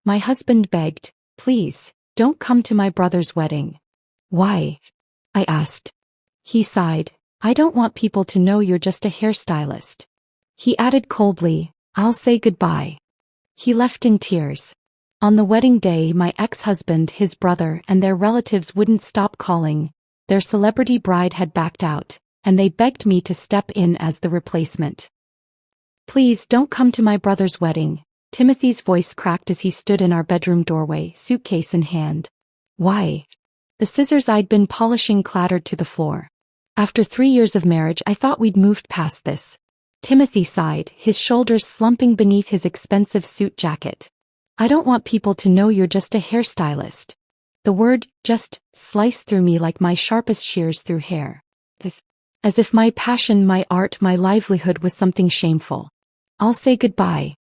My husband begged, "Please, don't come to my brother's wedding." "Why?" I asked. He sighed, "I don't want people to know you're just a hairstylist." He added coldly, "I'll say goodbye." He left in tears. On the wedding day, my ex-husband, his brother, and their relatives wouldn't stop calling. Their celebrity bride had backed out, and they begged me to step in as the replacement. "Please don't come to my brother's wedding." Timothy's voice cracked as he stood in our bedroom doorway, suitcase in hand. "Why?" The scissors I'd been polishing clattered to the floor. "After 3 years of marriage, I thought we'd moved past this." Timothy sighed, his shoulders slumping beneath his expensive suit jacket. "I don't want people to know you're just a hairstylist." The word "just" sliced through me like my sharpest shears through hair. As if my passion, my art, my livelihood was something shameful. "I'll say goodbye,"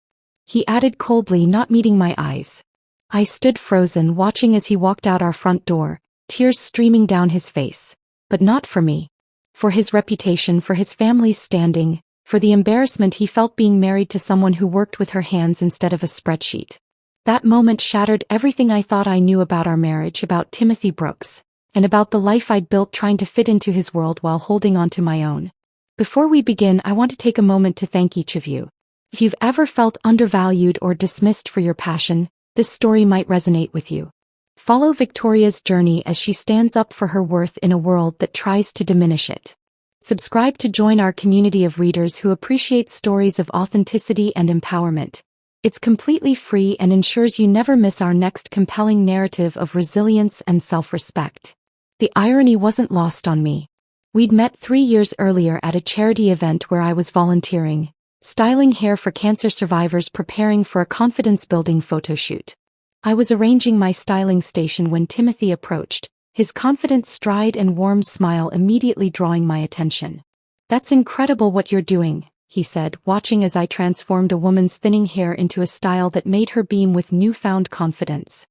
he added coldly, not meeting my eyes. I stood frozen, watching as he walked out our front door, tears streaming down his face. But not for me. For his reputation, for his family's standing, for the embarrassment he felt being married to someone who worked with her hands instead of a spreadsheet. That moment shattered everything I thought I knew about our marriage, about Timothy Brooks, and about the life I'd built trying to fit into his world while holding on to my own. Before we begin, I want to take a moment to thank each of you. If you've ever felt undervalued or dismissed for your passion, this story might resonate with you. Follow Victoria's journey as she stands up for her worth in a world that tries to diminish it. Subscribe to join our community of readers who appreciate stories of authenticity and empowerment. It's completely free and ensures you never miss our next compelling narrative of resilience and self-respect. The irony wasn't lost on me. We'd met 3 years earlier at a charity event where I was volunteering, styling hair for cancer survivors preparing for a confidence-building photo shoot. I was arranging my styling station when Timothy approached, his confident stride and warm smile immediately drawing my attention. "That's incredible what you're doing," he said, watching as I transformed a woman's thinning hair into a style that made her beam with newfound confidence.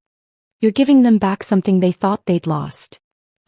"You're giving them back something they thought they'd lost."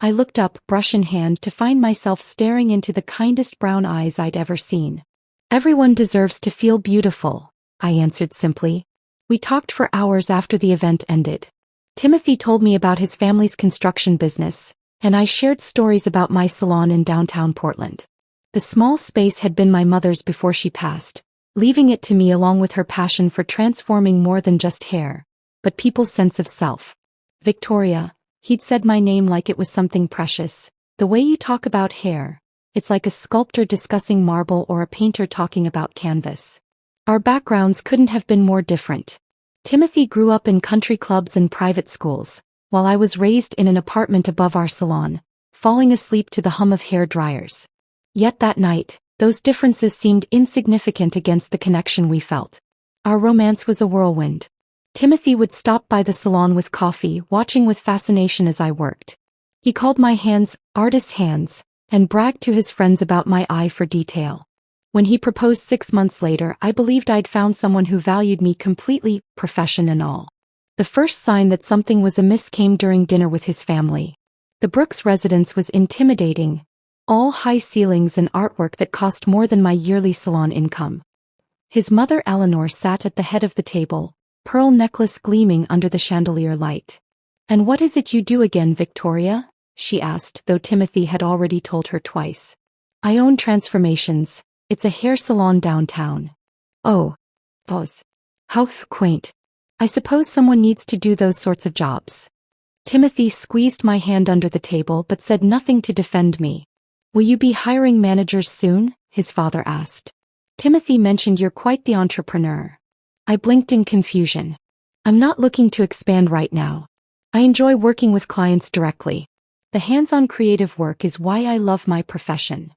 I looked up, brush in hand, to find myself staring into the kindest brown eyes I'd ever seen. "Everyone deserves to feel beautiful," I answered simply. We talked for hours after the event ended. Timothy told me about his family's construction business, and I shared stories about my salon in downtown Portland. The small space had been my mother's before she passed, leaving it to me along with her passion for transforming more than just hair, but people's sense of self. "Victoria," he'd said my name like it was something precious, "the way you talk about hair, it's like a sculptor discussing marble or a painter talking about canvas." Our backgrounds couldn't have been more different. Timothy grew up in country clubs and private schools, while I was raised in an apartment above our salon, falling asleep to the hum of hair dryers. Yet that night, those differences seemed insignificant against the connection we felt. Our romance was a whirlwind. Timothy would stop by the salon with coffee, watching with fascination as I worked. He called my hands artist hands, and bragged to his friends about my eye for detail. When he proposed 6 months later, I believed I'd found someone who valued me completely, profession and all. The first sign that something was amiss came during dinner with his family. The Brooks residence was intimidating, all high ceilings and artwork that cost more than my yearly salon income. His mother Eleanor sat at the head of the table, pearl necklace gleaming under the chandelier light. "And what is it you do again, Victoria?" she asked, though Timothy had already told her twice. "I own Transformations. It's a hair salon downtown." "Oh. Boss. How quaint. I suppose someone needs to do those sorts of jobs." Timothy squeezed my hand under the table but said nothing to defend me. "Will you be hiring managers soon?" his father asked. "Timothy mentioned you're quite the entrepreneur." I blinked in confusion. "I'm not looking to expand right now. I enjoy working with clients directly. The hands-on creative work is why I love my profession."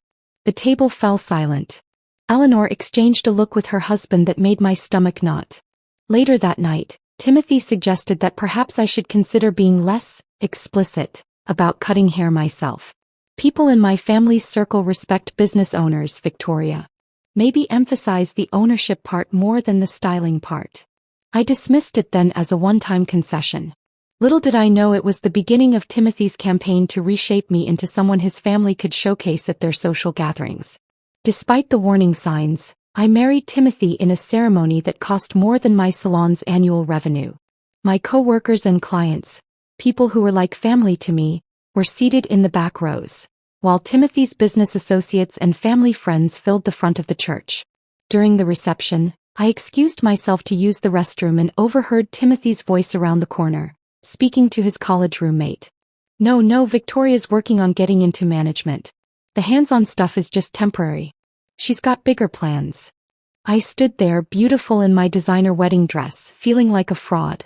The table fell silent. Eleanor exchanged a look with her husband that made my stomach knot. Later that night, Timothy suggested that perhaps I should consider being less explicit about cutting hair myself. "People in my family's circle respect business owners, Victoria. Maybe emphasize the ownership part more than the styling part." I dismissed it then as a one-time concession. Little did I know it was the beginning of Timothy's campaign to reshape me into someone his family could showcase at their social gatherings. Despite the warning signs, I married Timothy in a ceremony that cost more than my salon's annual revenue. My co-workers and clients, people who were like family to me, were seated in the back rows, while Timothy's business associates and family friends filled the front of the church. During the reception, I excused myself to use the restroom and overheard Timothy's voice around the corner, speaking to his college roommate. No, Victoria's working on getting into management. The hands-on stuff is just temporary. She's got bigger plans. I stood there, beautiful in my designer wedding dress, feeling like a fraud.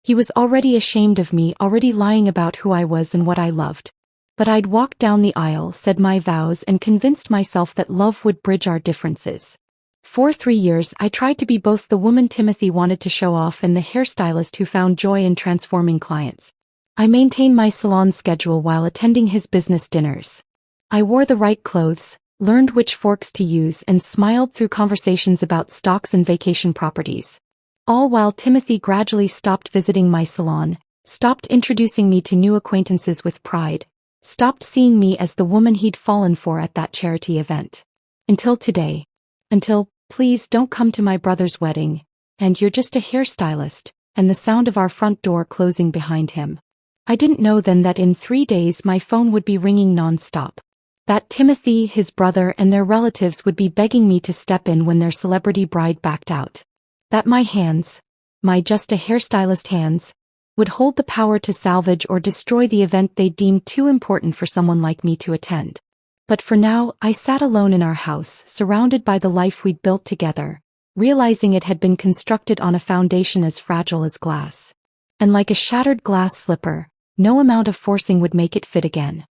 He was already ashamed of me, already lying about who I was and what I loved. But I'd walked down the aisle, said my vows, and convinced myself that love would bridge our differences. For 3 years, I tried to be both the woman Timothy wanted to show off and the hairstylist who found joy in transforming clients. I maintained my salon schedule while attending his business dinners. I wore the right clothes, learned which forks to use, and smiled through conversations about stocks and vacation properties. All while Timothy gradually stopped visiting my salon, stopped introducing me to new acquaintances with pride, stopped seeing me as the woman he'd fallen for at that charity event. Until today. Until, please don't come to my brother's wedding, and you're just a hairstylist, and the sound of our front door closing behind him. I didn't know then that in 3 days my phone would be ringing non-stop. That Timothy, his brother, and their relatives would be begging me to step in when their celebrity bride backed out. That my hands, my just a hairstylist hands, would hold the power to salvage or destroy the event they deemed too important for someone like me to attend. But for now, I sat alone in our house, surrounded by the life we'd built together, realizing it had been constructed on a foundation as fragile as glass. And like a shattered glass slipper, no amount of forcing would make it fit again.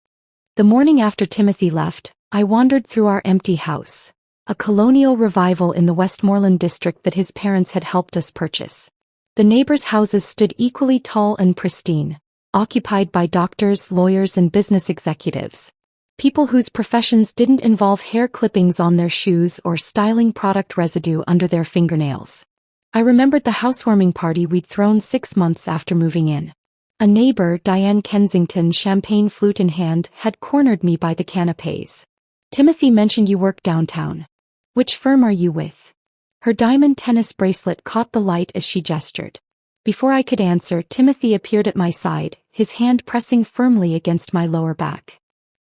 The morning after Timothy left, I wandered through our empty house, a colonial revival in the Westmoreland district that his parents had helped us purchase. The neighbors' houses stood equally tall and pristine, occupied by doctors, lawyers, and business executives. People whose professions didn't involve hair clippings on their shoes or styling product residue under their fingernails. I remembered the housewarming party we'd thrown 6 months after moving in. A neighbor, Diane Kensington, champagne flute in hand, had cornered me by the canapes. Timothy mentioned you work downtown. Which firm are you with? Her diamond tennis bracelet caught the light as she gestured. Before I could answer, Timothy appeared at my side, his hand pressing firmly against my lower back.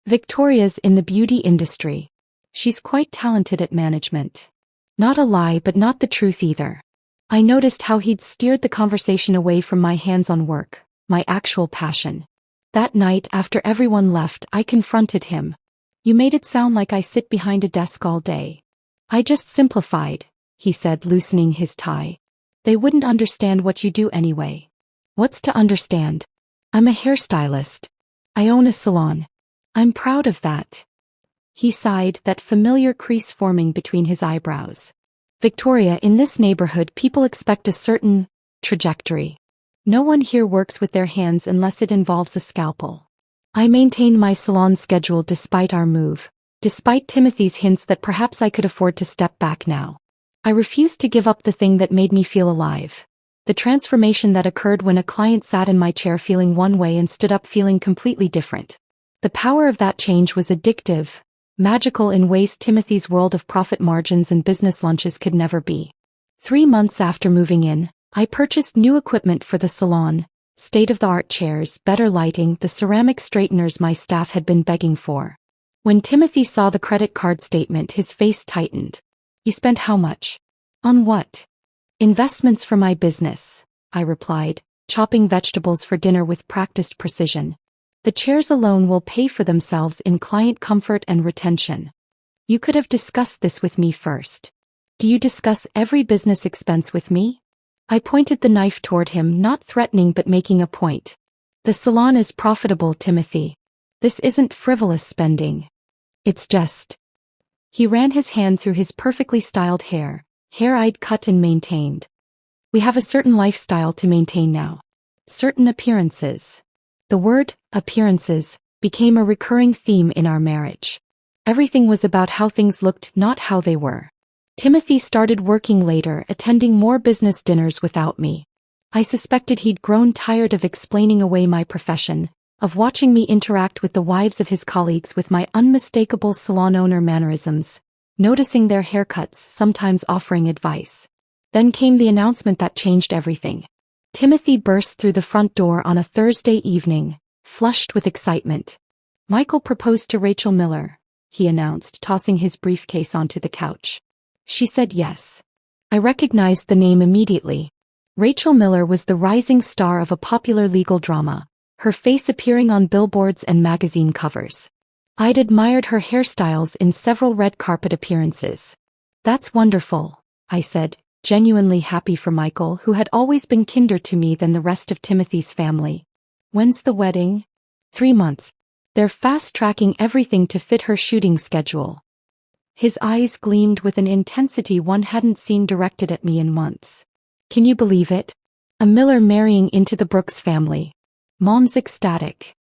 Victoria's in the beauty industry. She's quite talented at management. Not a lie, but not the truth either. I noticed how he'd steered the conversation away from my hands-on work, my actual passion. That night, after everyone left, I confronted him. You made it sound like I sit behind a desk all day. I just simplified, he said, loosening his tie. They wouldn't understand what you do anyway. What's to understand? I'm a hairstylist. I own a salon. I'm proud of that. He sighed, that familiar crease forming between his eyebrows. Victoria, in this neighborhood, people expect a certain trajectory. No one here works with their hands unless it involves a scalpel. I maintained my salon schedule despite our move, despite Timothy's hints that perhaps I could afford to step back now. I refused to give up the thing that made me feel alive. The transformation that occurred when a client sat in my chair feeling one way and stood up feeling completely different. The power of that change was addictive, magical in ways Timothy's world of profit margins and business lunches could never be. 3 months after moving in, I purchased new equipment for the salon, state-of-the-art chairs, better lighting, the ceramic straighteners my staff had been begging for. When Timothy saw the credit card statement, his face tightened. You spent how much? On what? Investments for my business, I replied, chopping vegetables for dinner with practiced precision. The chairs alone will pay for themselves in client comfort and retention. You could have discussed this with me first. Do you discuss every business expense with me? I pointed the knife toward him, not threatening but making a point. The salon is profitable, Timothy. This isn't frivolous spending. It's just. He ran his hand through his perfectly styled hair I'd cut and maintained. We have a certain lifestyle to maintain now. Certain appearances. The word, appearances, became a recurring theme in our marriage. Everything was about how things looked, not how they were. Timothy started working later, attending more business dinners without me. I suspected he'd grown tired of explaining away my profession, of watching me interact with the wives of his colleagues with my unmistakable salon owner mannerisms, noticing their haircuts, sometimes offering advice. Then came the announcement that changed everything. Timothy burst through the front door on a Thursday evening, flushed with excitement. "Michael proposed to Rachel Miller," he announced, tossing his briefcase onto the couch. She said yes. I recognized the name immediately. Rachel Miller was the rising star of a popular legal drama, her face appearing on billboards and magazine covers. I'd admired her hairstyles in several red carpet appearances. "That's wonderful," I said, genuinely happy for Michael, who had always been kinder to me than the rest of Timothy's family. "When's the wedding?" 3 months. They're fast-tracking everything to fit her shooting schedule. His eyes gleamed with an intensity one hadn't seen directed at me in months. "Can you believe it? A Miller marrying into the Brooks family." Mom's ecstatic.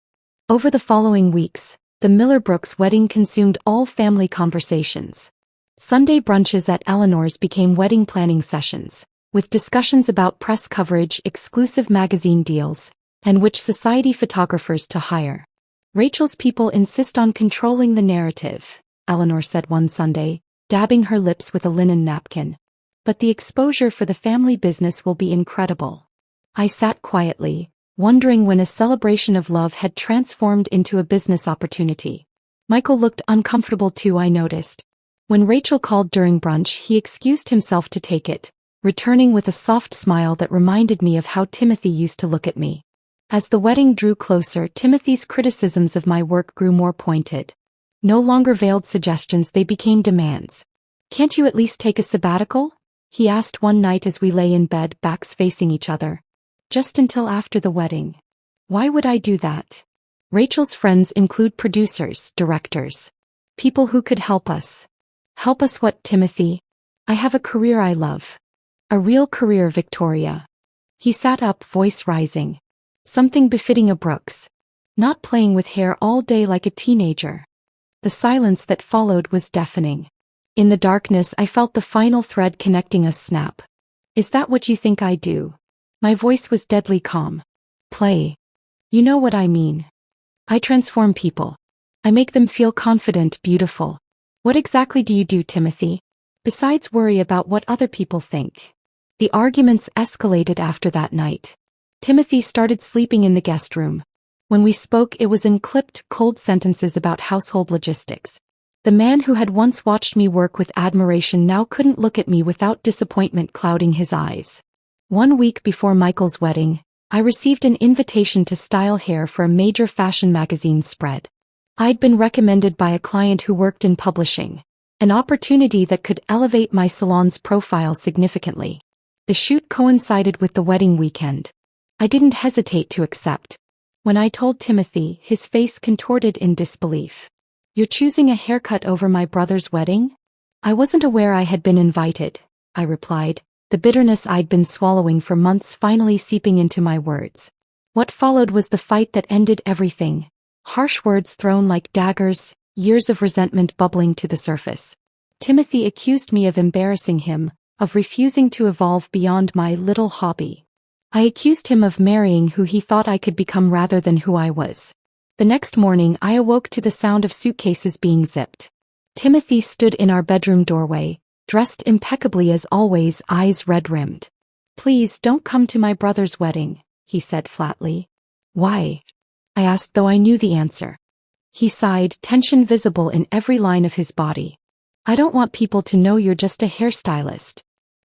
Over the following weeks, the Miller-Brooks wedding consumed all family conversations. Sunday brunches at Eleanor's became wedding planning sessions, with discussions about press coverage, exclusive magazine deals, and which society photographers to hire. "Rachel's people insist on controlling the narrative," Eleanor said one Sunday, dabbing her lips with a linen napkin. "But the exposure for the family business will be incredible." I sat quietly, wondering when a celebration of love had transformed into a business opportunity. Michael looked uncomfortable too, I noticed. When Rachel called during brunch, he excused himself to take it, returning with a soft smile that reminded me of how Timothy used to look at me. As the wedding drew closer, Timothy's criticisms of my work grew more pointed. No longer veiled suggestions, they became demands. "Can't you at least take a sabbatical?" he asked one night as we lay in bed, backs facing each other. "Just until after the wedding." "Why would I do that?" "Rachel's friends include producers, directors. People who could help us." "Help us what, Timothy?" "I have a career I love. A real career, Victoria." He sat up, voice rising. Something befitting a Brooks. "Not playing with hair all day like a teenager." The silence that followed was deafening. In the darkness, I felt the final thread connecting us snap. "Is that what you think I do?" My voice was deadly calm. "Play. You know what I mean. I transform people. I make them feel confident, beautiful." "What exactly do you do, Timothy? Besides worry about what other people think?" The arguments escalated after that night. Timothy started sleeping in the guest room. When we spoke, it was in clipped, cold sentences about household logistics. The man who had once watched me work with admiration now couldn't look at me without disappointment clouding his eyes. 1 week before Michael's wedding, I received an invitation to style hair for a major fashion magazine spread. I'd been recommended by a client who worked in publishing, an opportunity that could elevate my salon's profile significantly. The shoot coincided with the wedding weekend. I didn't hesitate to accept. When I told Timothy, his face contorted in disbelief. "You're choosing a haircut over my brother's wedding?" "I wasn't aware I had been invited," I replied, the bitterness I'd been swallowing for months finally seeping into my words. What followed was the fight that ended everything. Harsh words thrown like daggers, years of resentment bubbling to the surface. Timothy accused me of embarrassing him, of refusing to evolve beyond my little hobby. I accused him of marrying who he thought I could become rather than who I was. The next morning, I awoke to the sound of suitcases being zipped. Timothy stood in our bedroom doorway, dressed impeccably as always, eyes red-rimmed. "Please don't come to my brother's wedding," he said flatly. "Why?" I asked, though I knew the answer. He sighed, tension visible in every line of his body. "I don't want people to know you're just a hairstylist."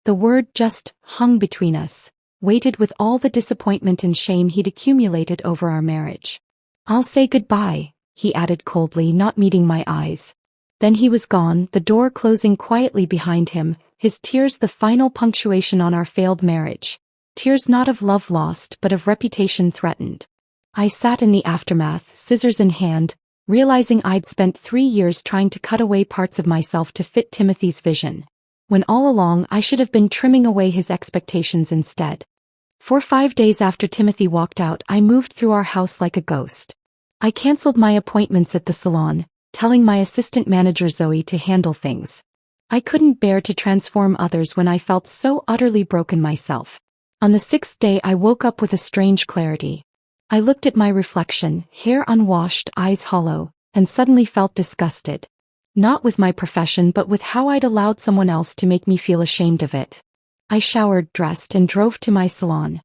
The word "just" hung between us, weighted with all the disappointment and shame he'd accumulated over our marriage. "I'll say goodbye," he added coldly, not meeting my eyes. Then he was gone, the door closing quietly behind him, his tears the final punctuation on our failed marriage. Tears not of love lost, but of reputation threatened. I sat in the aftermath, scissors in hand, realizing I'd spent 3 years trying to cut away parts of myself to fit Timothy's vision, when all along I should have been trimming away his expectations instead. For 5 days after Timothy walked out, I moved through our house like a ghost. I canceled my appointments at the salon, telling my assistant manager Zoe to handle things. I couldn't bear to transform others when I felt so utterly broken myself. On the 6th day, I woke up with a strange clarity. I looked at my reflection, hair unwashed, eyes hollow, and suddenly felt disgusted. Not with my profession, but with how I'd allowed someone else to make me feel ashamed of it. I showered, dressed, and drove to my salon.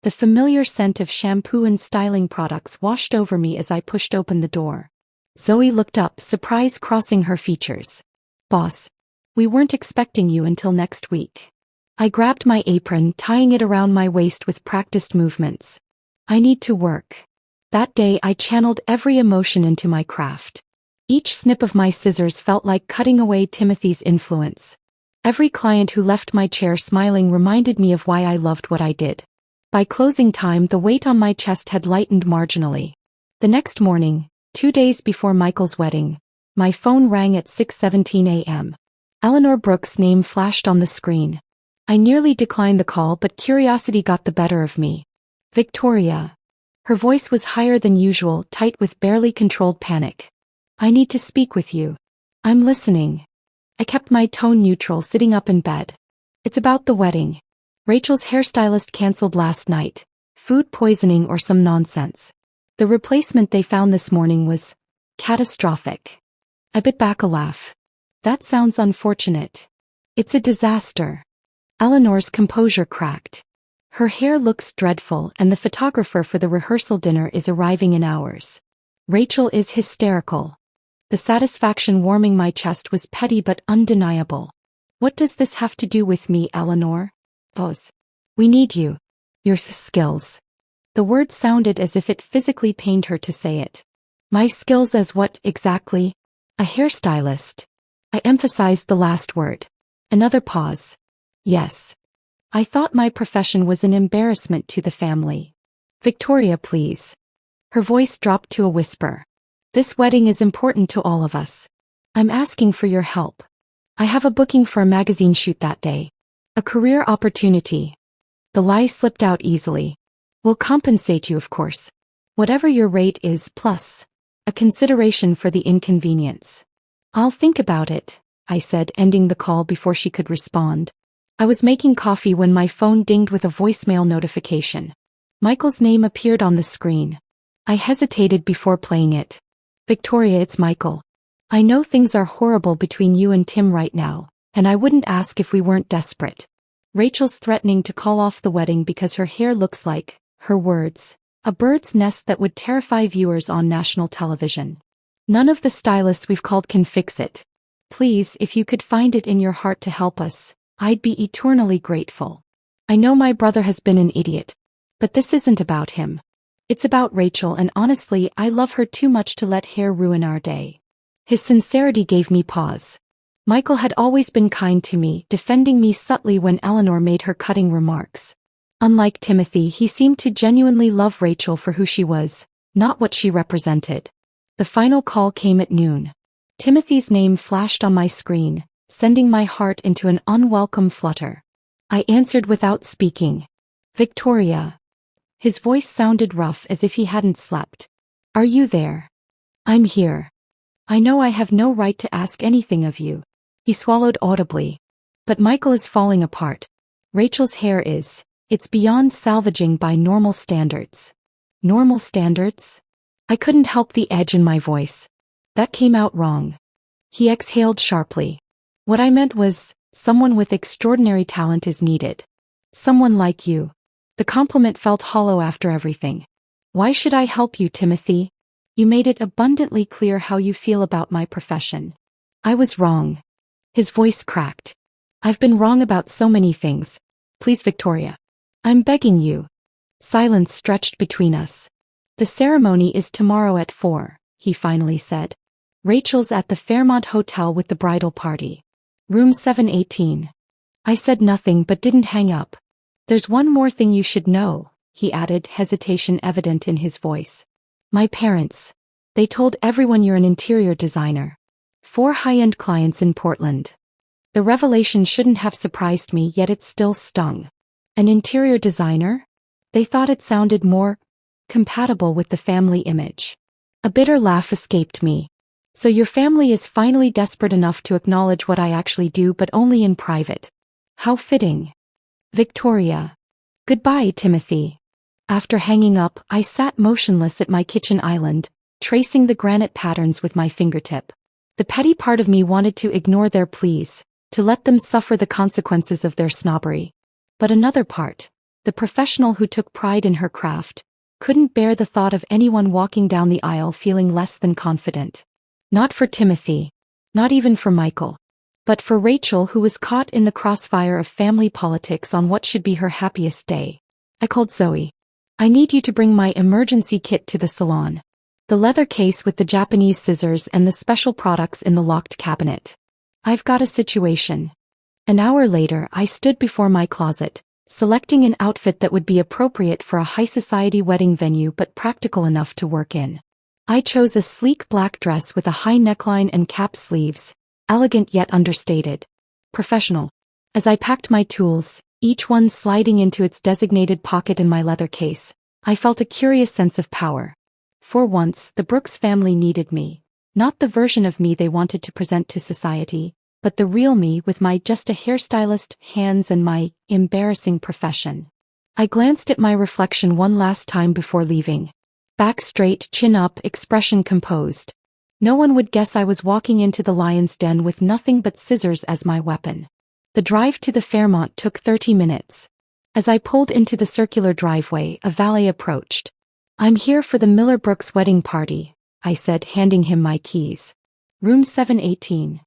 The familiar scent of shampoo and styling products washed over me as I pushed open the door. Zoe looked up, surprise crossing her features. Boss, we weren't expecting you until next week. I grabbed my apron, tying it around my waist with practiced movements. I need to work. That day I channeled every emotion into my craft. Each snip of my scissors felt like cutting away Timothy's influence. Every client who left my chair smiling reminded me of why I loved what I did. By closing time, the weight on my chest had lightened marginally. The next morning, 2 days before Michael's wedding, my phone rang at 6:17 a.m. Eleanor Brooks' name flashed on the screen. I nearly declined the call, but curiosity got the better of me. Victoria. Her voice was higher than usual, tight with barely controlled panic. I need to speak with you. I'm listening. I kept my tone neutral, sitting up in bed. It's about the wedding. Rachel's hairstylist canceled last night. Food poisoning or some nonsense. The replacement they found this morning was catastrophic. I bit back a laugh. That sounds unfortunate. It's a disaster. Eleanor's composure cracked. Her hair looks dreadful, and the photographer for the rehearsal dinner is arriving in hours. Rachel is hysterical. The satisfaction warming my chest was petty but undeniable. What does this have to do with me, Eleanor? Boss. We need you. Your skills. The word sounded as if it physically pained her to say it. My skills as what, exactly? A hairstylist. I emphasized the last word. Another pause. Yes. I thought my profession was an embarrassment to the family. Victoria, please. Her voice dropped to a whisper. This wedding is important to all of us. I'm asking for your help. I have a booking for a magazine shoot that day. A career opportunity. The lie slipped out easily. We'll compensate you, of course. Whatever your rate is, plus a consideration for the inconvenience. I'll think about it, I said, ending the call before she could respond. I was making coffee when my phone dinged with a voicemail notification. Michael's name appeared on the screen. I hesitated before playing it. Victoria, it's Michael. I know things are horrible between you and Tim right now, and I wouldn't ask if we weren't desperate. Rachel's threatening to call off the wedding because her hair looks like, her words, a bird's nest that would terrify viewers on national television. None of the stylists we've called can fix it. Please, if you could find it in your heart to help us, I'd be eternally grateful. I know my brother has been an idiot, but this isn't about him. It's about Rachel, and honestly, I love her too much to let hair ruin our day. His sincerity gave me pause. Michael had always been kind to me, defending me subtly when Eleanor made her cutting remarks. Unlike Timothy, he seemed to genuinely love Rachel for who she was, not what she represented. The final call came at noon. Timothy's name flashed on my screen, sending my heart into an unwelcome flutter. I answered without speaking. Victoria. His voice sounded rough, as if he hadn't slept. Are you there? I'm here. I know I have no right to ask anything of you. He swallowed audibly. But Michael is falling apart. Rachel's hair is, it's beyond salvaging by normal standards. Normal standards? I couldn't help the edge in my voice. That came out wrong. He exhaled sharply. What I meant was, someone with extraordinary talent is needed. Someone like you. The compliment felt hollow after everything. Why should I help you, Timothy? You made it abundantly clear how you feel about my profession. I was wrong. His voice cracked. I've been wrong about so many things. Please, Victoria. I'm begging you. Silence stretched between us. The ceremony is tomorrow at 4, he finally said. Rachel's at the Fairmont Hotel with the bridal party. Room 718. I said nothing but didn't hang up. There's one more thing you should know, he added, hesitation evident in his voice. My parents. They told everyone you're an interior designer. 4 high-end clients in Portland. The revelation shouldn't have surprised me, yet it still stung. An interior designer? They thought it sounded more compatible with the family image. A bitter laugh escaped me. So your family is finally desperate enough to acknowledge what I actually do, but only in private. How fitting. Victoria. Goodbye, Timothy. After hanging up, I sat motionless at my kitchen island, tracing the granite patterns with my fingertip. The petty part of me wanted to ignore their pleas, to let them suffer the consequences of their snobbery. But another part, the professional who took pride in her craft, couldn't bear the thought of anyone walking down the aisle feeling less than confident. Not for Timothy. Not even for Michael. But for Rachel, who was caught in the crossfire of family politics on what should be her happiest day. I called Zoe. I need you to bring my emergency kit to the salon. The leather case with the Japanese scissors and the special products in the locked cabinet. I've got a situation. An hour later, I stood before my closet, selecting an outfit that would be appropriate for a high society wedding venue but practical enough to work in. I chose a sleek black dress with a high neckline and cap sleeves, elegant yet understated. Professional. As I packed my tools, each one sliding into its designated pocket in my leather case, I felt a curious sense of power. For once, the Brooks family needed me. Not the version of me they wanted to present to society, but the real me with my just a hairstylist hands and my embarrassing profession. I glanced at my reflection one last time before leaving. Back straight, chin up, expression composed. No one would guess I was walking into the lion's den with nothing but scissors as my weapon. The drive to the Fairmont took 30 minutes. As I pulled into the circular driveway, a valet approached. "I'm here for the Miller Brooks wedding party," I said, handing him my keys. "Room 718.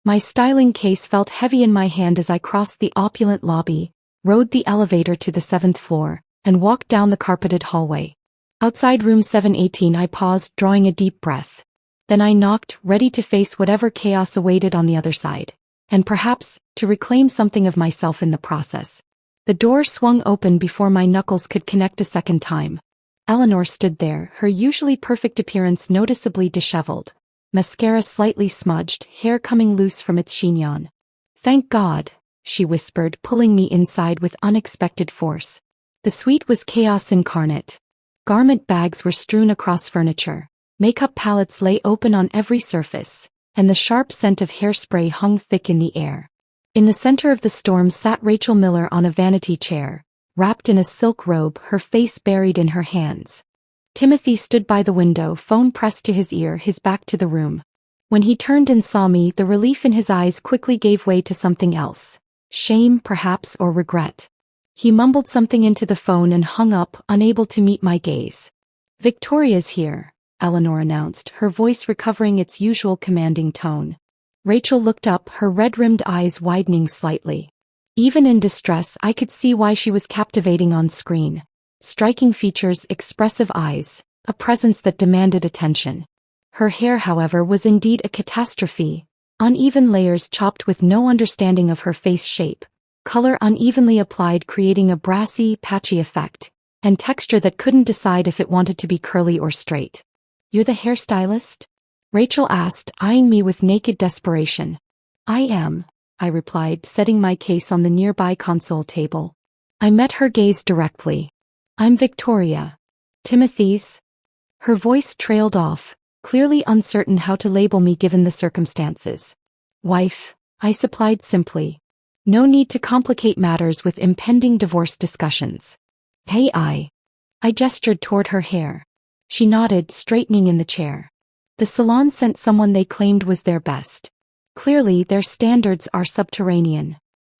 My styling case felt heavy in my hand as I crossed the opulent lobby, rode the elevator to the 7th floor, and walked down the carpeted hallway. Outside room 718 I paused, drawing a deep breath. Then I knocked, ready to face whatever chaos awaited on the other side. And perhaps, to reclaim something of myself in the process. The door swung open before my knuckles could connect a second time. Eleanor stood there, her usually perfect appearance noticeably disheveled. Mascara slightly smudged, hair coming loose from its chignon. "Thank God," she whispered, pulling me inside with unexpected force. The suite was chaos incarnate. Garment bags were strewn across furniture. Makeup palettes lay open on every surface, and the sharp scent of hairspray hung thick in the air. In the center of the storm sat Rachel Miller on a vanity chair, wrapped in a silk robe, her face buried in her hands. Timothy stood by the window, phone pressed to his ear, his back to the room. When he turned and saw me, the relief in his eyes quickly gave way to something else. Shame, perhaps, or regret. He mumbled something into the phone and hung up, unable to meet my gaze. "Victoria's here," Eleanor announced, her voice recovering its usual commanding tone. Rachel looked up, her red-rimmed eyes widening slightly. Even in distress, I could see why she was captivating on screen. Striking features, expressive eyes, a presence that demanded attention. Her hair, however, was indeed a catastrophe. Uneven layers chopped with no understanding of her face shape. Color unevenly applied, creating a brassy, patchy effect, and texture that couldn't decide if it wanted to be curly or straight. "You're the hairstylist?" Rachel asked, eyeing me with naked desperation. "I am," I replied, setting my case on the nearby console table. I met her gaze directly. "I'm Victoria. Timothy's?" Her voice trailed off, clearly uncertain how to label me given the circumstances. "Wife," I supplied simply. No need to complicate matters with impending divorce discussions. "Hey, I gestured toward her hair. She nodded, straightening in the chair. The salon sent someone they claimed was their best. Clearly, their standards are subterranean.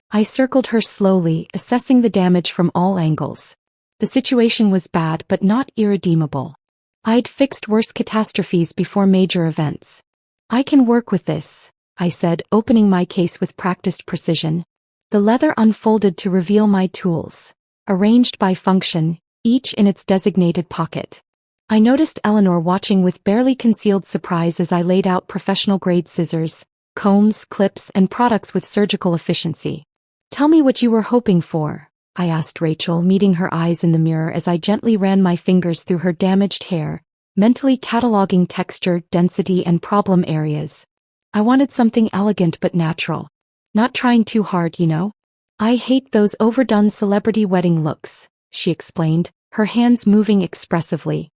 I circled her slowly, assessing the damage from all angles. The situation was bad but not irredeemable. I'd fixed worse catastrophes before major events. "I can work with this," I said, opening my case with practiced precision. The leather unfolded to reveal my tools, arranged by function, each in its designated pocket. I noticed Eleanor watching with barely concealed surprise as I laid out professional-grade scissors, combs, clips, and products with surgical efficiency. "Tell me what you were hoping for," I asked Rachel, meeting her eyes in the mirror as I gently ran my fingers through her damaged hair, mentally cataloging texture, density, and problem areas. "I wanted something elegant but natural. Not trying too hard, you know? I hate those overdone celebrity wedding looks," she explained, her hands moving expressively.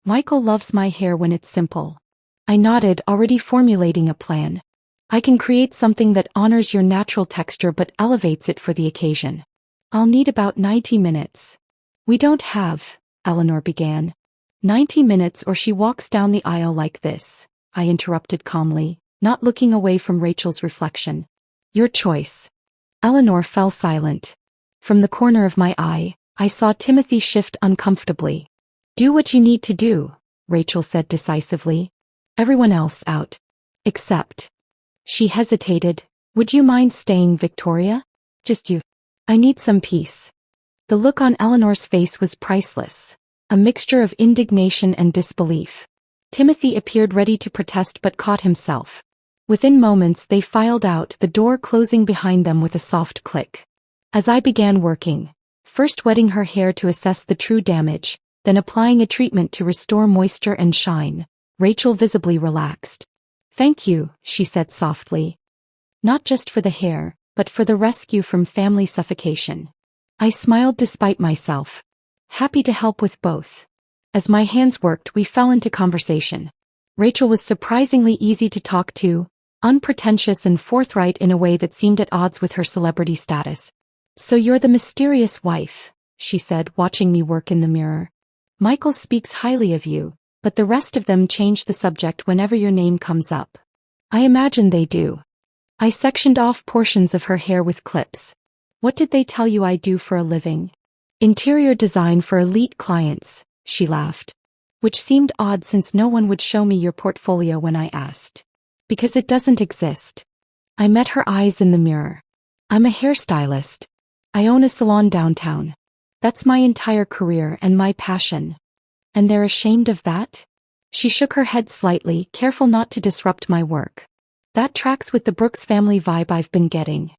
"Michael loves my hair when it's simple." I nodded, already formulating a plan. "I can create something that honors your natural texture but elevates it for the occasion. I'll need about 90 minutes. "We don't have," Eleanor began. 90 minutes or she walks down the aisle like this," I interrupted calmly, not looking away from Rachel's reflection. "Your choice." Eleanor fell silent. From the corner of my eye, I saw Timothy shift uncomfortably. Do what you need to do, Rachel said decisively. Everyone else out. Except. She hesitated. Would you mind staying, Victoria? Just you. I need some peace. The look on Eleanor's face was priceless. A mixture of indignation and disbelief. Timothy appeared ready to protest but caught himself. Within moments they filed out, the door closing behind them with a soft click. As I began working, first wetting her hair to assess the true damage, then applying a treatment to restore moisture and shine, Rachel visibly relaxed. Thank you, she said softly. Not just for the hair, but for the rescue from family suffocation. I smiled despite myself. Happy to help with both. As my hands worked, we fell into conversation. Rachel was surprisingly easy to talk to, unpretentious and forthright in a way that seemed at odds with her celebrity status. So you're the mysterious wife, she said, watching me work in the mirror. Michael speaks highly of you, but the rest of them change the subject whenever your name comes up. I imagine they do. I sectioned off portions of her hair with clips. What did they tell you I do for a living? Interior design for elite clients, she laughed. Which seemed odd since no one would show me your portfolio when I asked. Because it doesn't exist. I met her eyes in the mirror. I'm a hairstylist. I own a salon downtown. That's my entire career and my passion. And they're ashamed of that? She shook her head slightly, careful not to disrupt my work. That tracks with the Brooks family vibe I've been getting.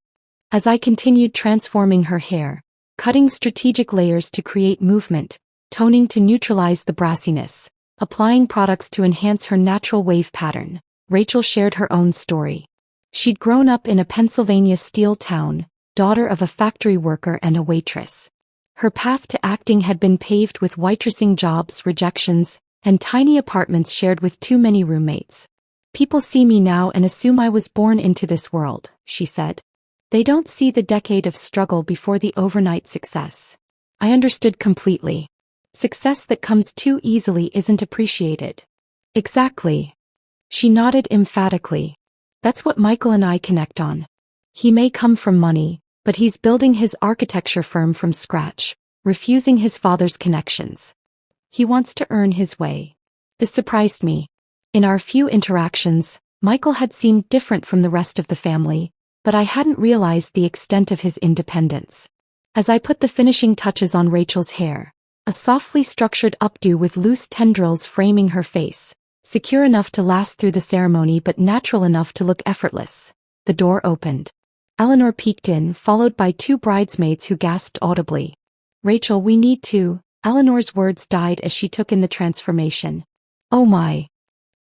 As I continued transforming her hair, cutting strategic layers to create movement, toning to neutralize the brassiness, applying products to enhance her natural wave pattern, Rachel shared her own story. She'd grown up in a Pennsylvania steel town, daughter of a factory worker and a waitress. Her path to acting had been paved with waitressing jobs, rejections, and tiny apartments shared with too many roommates. People see me now and assume I was born into this world, she said. They don't see the decade of struggle before the overnight success. I understood completely. Success that comes too easily isn't appreciated. Exactly. She nodded emphatically. That's what Michael and I connect on. He may come from money, but he's building his architecture firm from scratch, refusing his father's connections. He wants to earn his way. This surprised me. In our few interactions, Michael had seemed different from the rest of the family, but I hadn't realized the extent of his independence. As I put the finishing touches on Rachel's hair, a softly structured updo with loose tendrils framing her face, secure enough to last through the ceremony but natural enough to look effortless, the door opened. Eleanor peeked in, followed by two bridesmaids who gasped audibly. Rachel, we need to. Eleanor's words died as she took in the transformation. Oh my.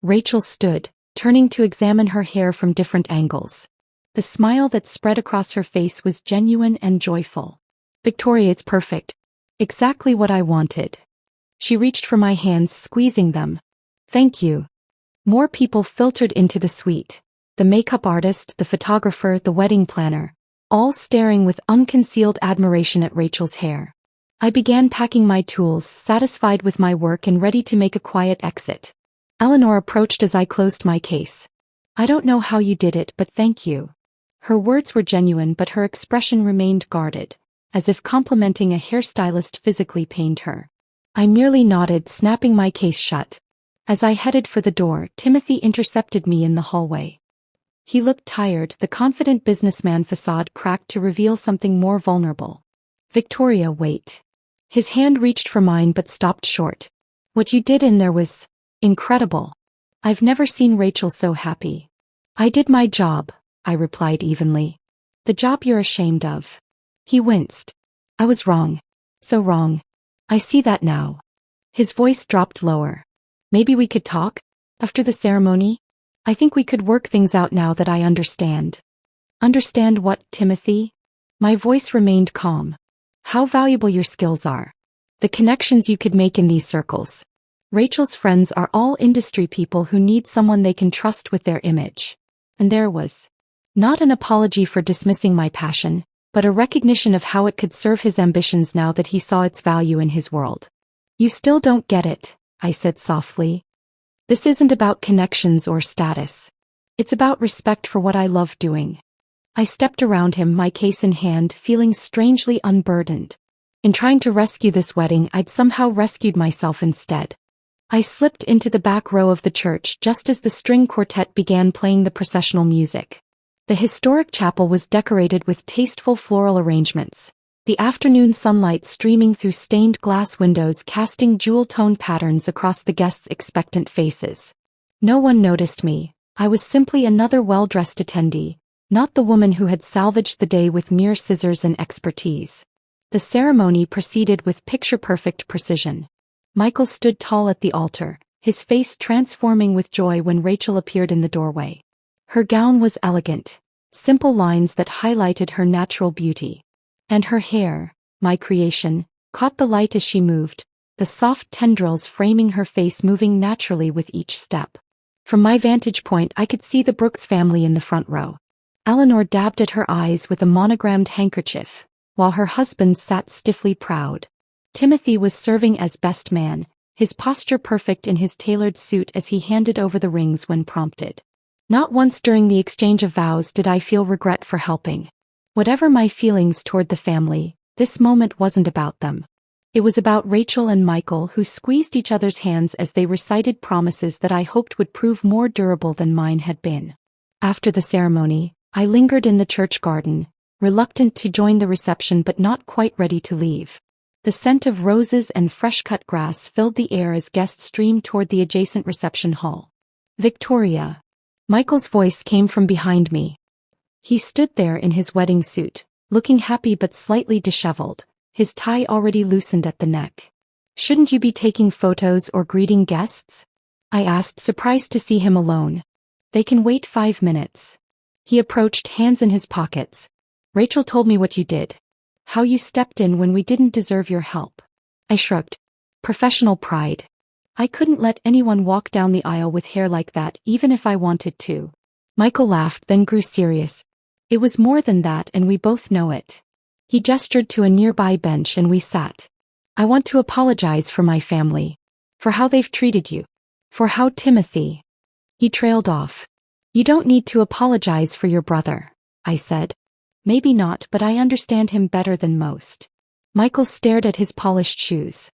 Rachel stood, turning to examine her hair from different angles. The smile that spread across her face was genuine and joyful. Victoria, it's perfect. Exactly what I wanted. She reached for my hands, squeezing them. Thank you. More people filtered into the suite. The makeup artist, the photographer, the wedding planner, all staring with unconcealed admiration at Rachel's hair. I began packing my tools, satisfied with my work and ready to make a quiet exit. Eleanor approached as I closed my case. I don't know how you did it, but thank you. Her words were genuine, but her expression remained guarded, as if complimenting a hairstylist physically pained her. I merely nodded, snapping my case shut. As I headed for the door, Timothy intercepted me in the hallway. He looked tired, the confident businessman facade cracked to reveal something more vulnerable. Victoria, wait. His hand reached for mine but stopped short. What you did in there was incredible. I've never seen Rachel so happy. I did my job, I replied evenly. The job you're ashamed of. He winced. I was wrong. So wrong. I see that now. His voice dropped lower. Maybe we could talk? After the ceremony? I think we could work things out now that I understand. Understand what, Timothy? My voice remained calm. How valuable your skills are. The connections you could make in these circles. Rachel's friends are all industry people who need someone they can trust with their image. And there was not an apology for dismissing my passion, but a recognition of how it could serve his ambitions now that he saw its value in his world. You still don't get it, I said softly. This isn't about connections or status. It's about respect for what I love doing. I stepped around him, my case in hand, feeling strangely unburdened. In trying to rescue this wedding, I'd somehow rescued myself instead. I slipped into the back row of the church just as the string quartet began playing the processional music. The historic chapel was decorated with tasteful floral arrangements, the afternoon sunlight streaming through stained glass windows casting jewel-toned patterns across the guests' expectant faces. No one noticed me. I was simply another well-dressed attendee, not the woman who had salvaged the day with mere scissors and expertise. The ceremony proceeded with picture-perfect precision. Michael stood tall at the altar, his face transforming with joy when Rachel appeared in the doorway. Her gown was elegant, simple lines that highlighted her natural beauty. And her hair, my creation, caught the light as she moved, the soft tendrils framing her face moving naturally with each step. From my vantage point I could see the Brooks family in the front row. Eleanor dabbed at her eyes with a monogrammed handkerchief, while her husband sat stiffly proud. Timothy was serving as best man, his posture perfect in his tailored suit as he handed over the rings when prompted. Not once during the exchange of vows did I feel regret for helping. Whatever my feelings toward the family, this moment wasn't about them. It was about Rachel and Michael, who squeezed each other's hands as they recited promises that I hoped would prove more durable than mine had been. After the ceremony, I lingered in the church garden, reluctant to join the reception but not quite ready to leave. The scent of roses and fresh-cut grass filled the air as guests streamed toward the adjacent reception hall. Victoria. Michael's voice came from behind me. He stood there in his wedding suit, looking happy but slightly disheveled, his tie already loosened at the neck. Shouldn't you be taking photos or greeting guests? I asked, surprised to see him alone. They can wait 5 minutes. He approached, hands in his pockets. Rachel told me what you did. How you stepped in when we didn't deserve your help. I shrugged. Professional pride. I couldn't let anyone walk down the aisle with hair like that, even if I wanted to. Michael laughed, then grew serious. It was more than that, and we both know it. He gestured to a nearby bench and we sat. I want to apologize for my family. For how they've treated you. For how Timothy. He trailed off. You don't need to apologize for your brother, I said. Maybe not, but I understand him better than most. Michael stared at his polished shoes.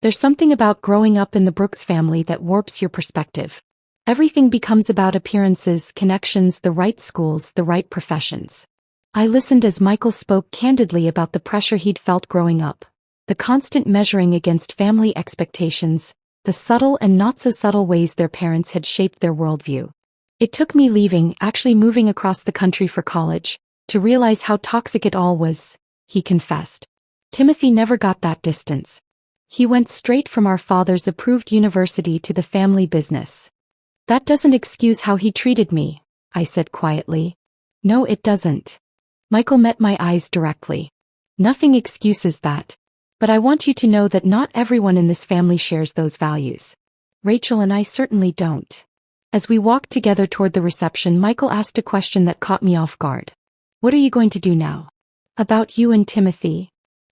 There's something about growing up in the Brooks family that warps your perspective. Everything becomes about appearances, connections, the right schools, the right professions. I listened as Michael spoke candidly about the pressure he'd felt growing up, the constant measuring against family expectations, the subtle and not-so-subtle ways their parents had shaped their worldview. It took me leaving, actually moving across the country for college, to realize how toxic it all was, he confessed. Timothy never got that distance. He went straight from our father's approved university to the family business. That doesn't excuse how he treated me, I said quietly. No, it doesn't. Michael met my eyes directly. Nothing excuses that. But I want you to know that not everyone in this family shares those values. Rachel and I certainly don't. As we walked together toward the reception, Michael asked a question that caught me off guard. What are you going to do now? About you and Timothy?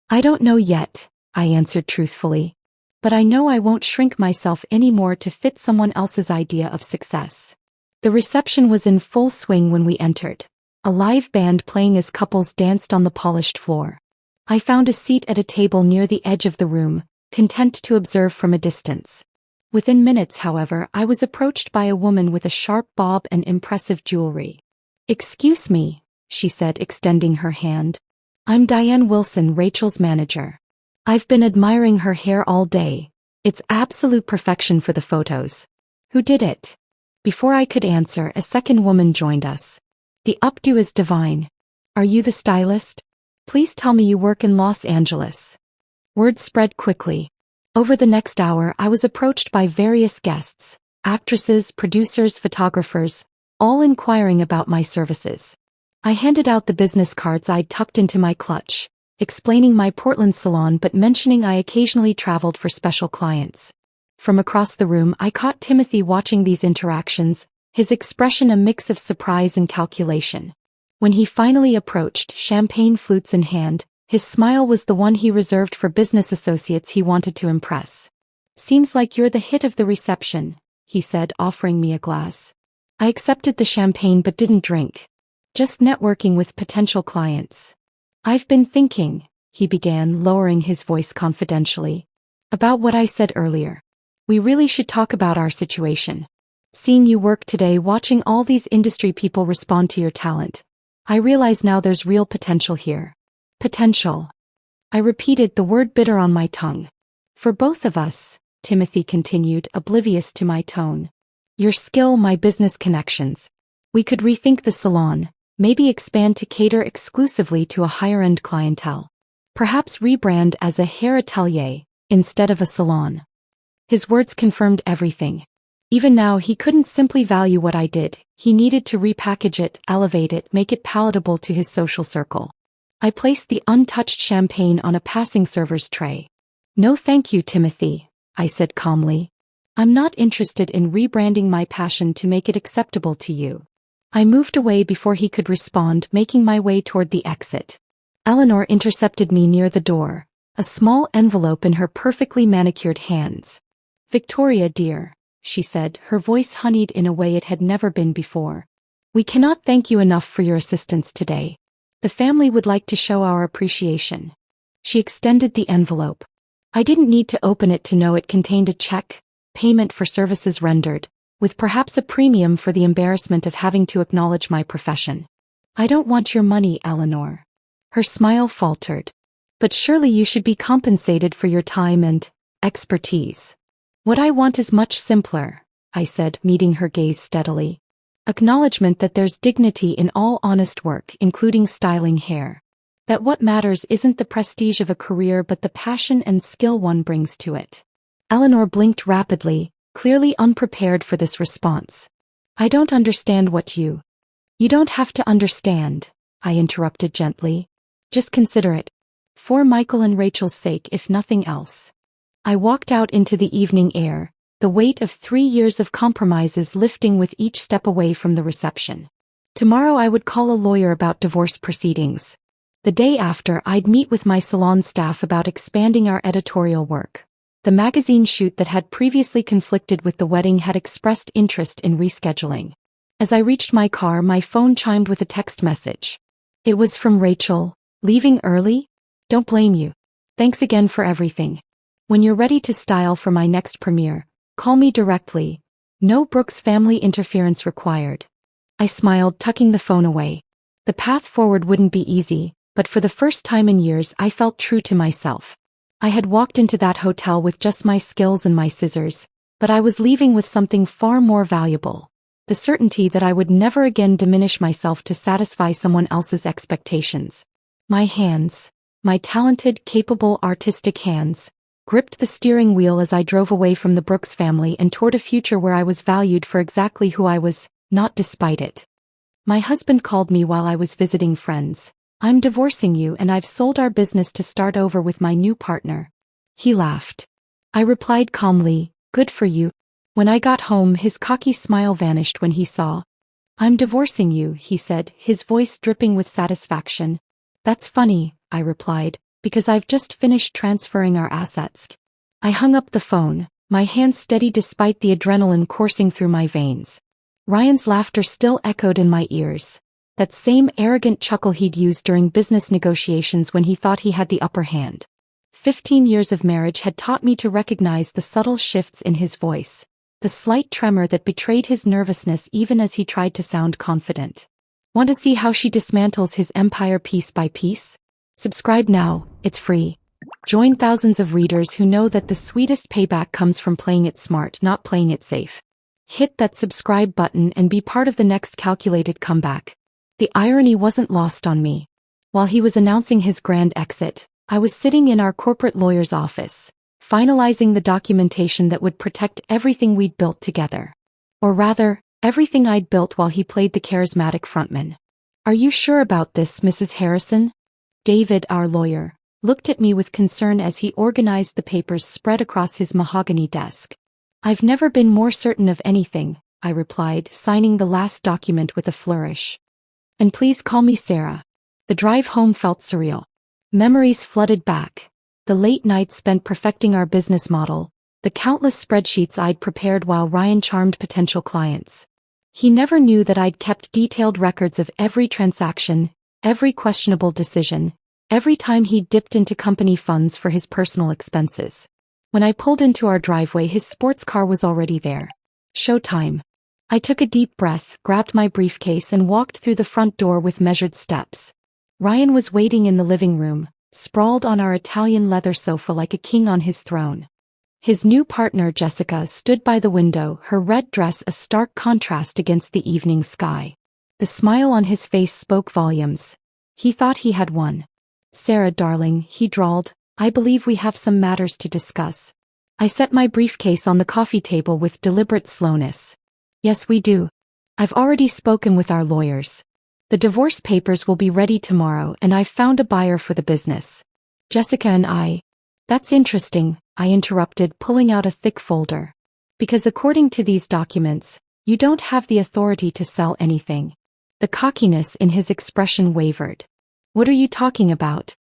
I don't know yet, I answered truthfully. But I know I won't shrink myself anymore to fit someone else's idea of success. The reception was in full swing when we entered, a live band playing as couples danced on the polished floor. I found a seat at a table near the edge of the room, content to observe from a distance. Within minutes, however, I was approached by a woman with a sharp bob and impressive jewelry. Excuse me, she said, extending her hand. I'm Diane Wilson, Rachel's manager. I've been admiring her hair all day. It's absolute perfection for the photos. Who did it? Before I could answer, a second woman joined us. The updo is divine. Are you the stylist? Please tell me you work in Los Angeles. Word spread quickly. Over the next hour, I was approached by various guests, actresses, producers, photographers, all inquiring about my services. I handed out the business cards I'd tucked into my clutch, explaining my Portland salon but mentioning I occasionally traveled for special clients. From across the room, I caught Timothy watching these interactions, his expression a mix of surprise and calculation. When he finally approached, champagne flutes in hand, his smile was the one he reserved for business associates he wanted to impress. Seems like you're the hit of the reception, he said, offering me a glass. I accepted the champagne but didn't drink. Just networking with potential clients. I've been thinking, he began, lowering his voice confidentially. About what I said earlier. We really should talk about our situation. Seeing you work today, watching all these industry people respond to your talent. I realize now there's real potential here. Potential. I repeated, the word bitter on my tongue. For both of us, Timothy continued, oblivious to my tone. Your skill, my business connections. We could rethink the salon, maybe expand to cater exclusively to a higher-end clientele. Perhaps rebrand as a hair atelier instead of a salon. His words confirmed everything. Even now he couldn't simply value what I did, he needed to repackage it, elevate it, make it palatable to his social circle. I placed the untouched champagne on a passing server's tray. No thank you, Timothy, I said calmly. I'm not interested in rebranding my passion to make it acceptable to you. I moved away before he could respond, making my way toward the exit. Eleanor intercepted me near the door, a small envelope in her perfectly manicured hands. Victoria, dear, she said, her voice honeyed in a way it had never been before. We cannot thank you enough for your assistance today. The family would like to show our appreciation. She extended the envelope. I didn't need to open it to know it contained a check, payment for services rendered, with perhaps a premium for the embarrassment of having to acknowledge my profession. I don't want your money, Eleanor. Her smile faltered. But surely you should be compensated for your time and expertise. What I want is much simpler, I said, meeting her gaze steadily. Acknowledgement that there's dignity in all honest work, including styling hair. That what matters isn't the prestige of a career but the passion and skill one brings to it. Eleanor blinked rapidly, clearly unprepared for this response. I don't understand what you... You don't have to understand, I interrupted gently. Just consider it. For Michael and Rachel's sake, if nothing else. I walked out into the evening air, the weight of 3 years of compromises lifting with each step away from the reception. Tomorrow I would call a lawyer about divorce proceedings. The day after, I'd meet with my salon staff about expanding our editorial work. The magazine shoot that had previously conflicted with the wedding had expressed interest in rescheduling. As I reached my car, my phone chimed with a text message. It was from Rachel. Leaving early? Don't blame you. Thanks again for everything. When you're ready to style for my next premiere, call me directly. No Brooks family interference required. I smiled, tucking the phone away. The path forward wouldn't be easy, but for the first time in years I felt true to myself. I had walked into that hotel with just my skills and my scissors, but I was leaving with something far more valuable. The certainty that I would never again diminish myself to satisfy someone else's expectations. My hands, my talented, capable, artistic hands, gripped the steering wheel as I drove away from the Brooks family and toward a future where I was valued for exactly who I was, not despite it. My husband called me while I was visiting friends. I'm divorcing you and I've sold our business to start over with my new partner. He laughed. I replied calmly, good for you. When I got home, his cocky smile vanished when he saw. I'm divorcing you, he said, his voice dripping with satisfaction. That's funny, I replied, because I've just finished transferring our assets. I hung up the phone, my hands steady despite the adrenaline coursing through my veins. Ryan's laughter still echoed in my ears. That same arrogant chuckle he'd used during business negotiations when he thought he had the upper hand. 15 years of marriage had taught me to recognize the subtle shifts in his voice, the slight tremor that betrayed his nervousness even as he tried to sound confident. Want to see how she dismantles his empire piece by piece? Subscribe now, it's free. Join thousands of readers who know that the sweetest payback comes from playing it smart, not playing it safe. Hit that subscribe button and be part of the next calculated comeback. The irony wasn't lost on me. While he was announcing his grand exit, I was sitting in our corporate lawyer's office, finalizing the documentation that would protect everything we'd built together. Or rather, everything I'd built while he played the charismatic frontman. Are you sure about this, Mrs. Harrison? David, our lawyer, looked at me with concern as he organized the papers spread across his mahogany desk. I've never been more certain of anything, I replied, signing the last document with a flourish. And please call me Sarah. The drive home felt surreal. Memories flooded back. The late nights spent perfecting our business model, the countless spreadsheets I'd prepared while Ryan charmed potential clients. He never knew that I'd kept detailed records of every transaction, every questionable decision, every time he dipped into company funds for his personal expenses. When I pulled into our driveway, his sports car was already there. Showtime. I took a deep breath, grabbed my briefcase, and walked through the front door with measured steps. Ryan was waiting in the living room, sprawled on our Italian leather sofa like a king on his throne. His new partner, Jessica, stood by the window, her red dress a stark contrast against the evening sky. The smile on his face spoke volumes. He thought he had won. "Sarah, darling," he drawled, "I believe we have some matters to discuss." I set my briefcase on the coffee table with deliberate slowness. "Yes, we do. I've already spoken with our lawyers. The divorce papers will be ready tomorrow, and I've found a buyer for the business. Jessica and I—" "That's interesting," I interrupted, pulling out a thick folder. "Because according to these documents, you don't have the authority to sell anything." The cockiness in his expression wavered. "What are you talking about?"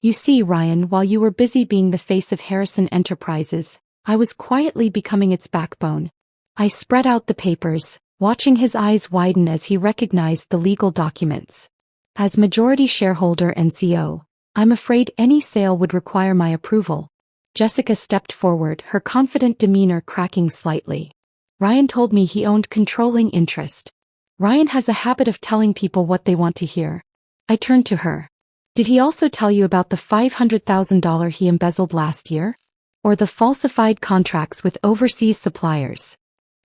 "You see, Ryan, while you were busy being the face of Harrison Enterprises, I was quietly becoming its backbone." I spread out the papers, watching his eyes widen as he recognized the legal documents. "As majority shareholder and CEO, I'm afraid any sale would require my approval." Jessica stepped forward, her confident demeanor cracking slightly. "Ryan told me he owned controlling interest." "Ryan has a habit of telling people what they want to hear." I turned to her. "Did he also tell you about the $500,000 he embezzled last year? Or the falsified contracts with overseas suppliers?"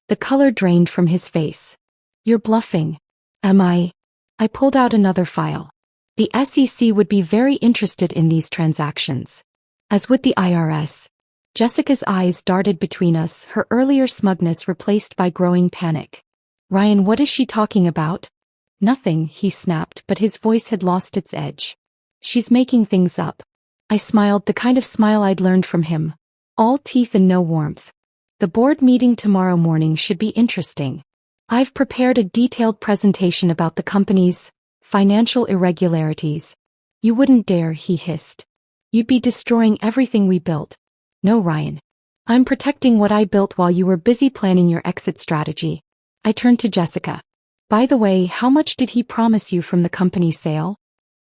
The color drained from his face. "You're bluffing." "Am I?" I pulled out another file. "The SEC would be very interested in these transactions. As with the IRS." Jessica's eyes darted between us, her earlier smugness replaced by growing panic. "Ryan, what is she talking about?" "Nothing," he snapped, but his voice had lost its edge. "She's making things up." I smiled, the kind of smile I'd learned from him. All teeth and no warmth. "The board meeting tomorrow morning should be interesting. I've prepared a detailed presentation about the company's financial irregularities." "You wouldn't dare," he hissed. "You'd be destroying everything we built." "No, Ryan. I'm protecting what I built while you were busy planning your exit strategy." I turned to Jessica. "By the way, how much did he promise you from the company sale?"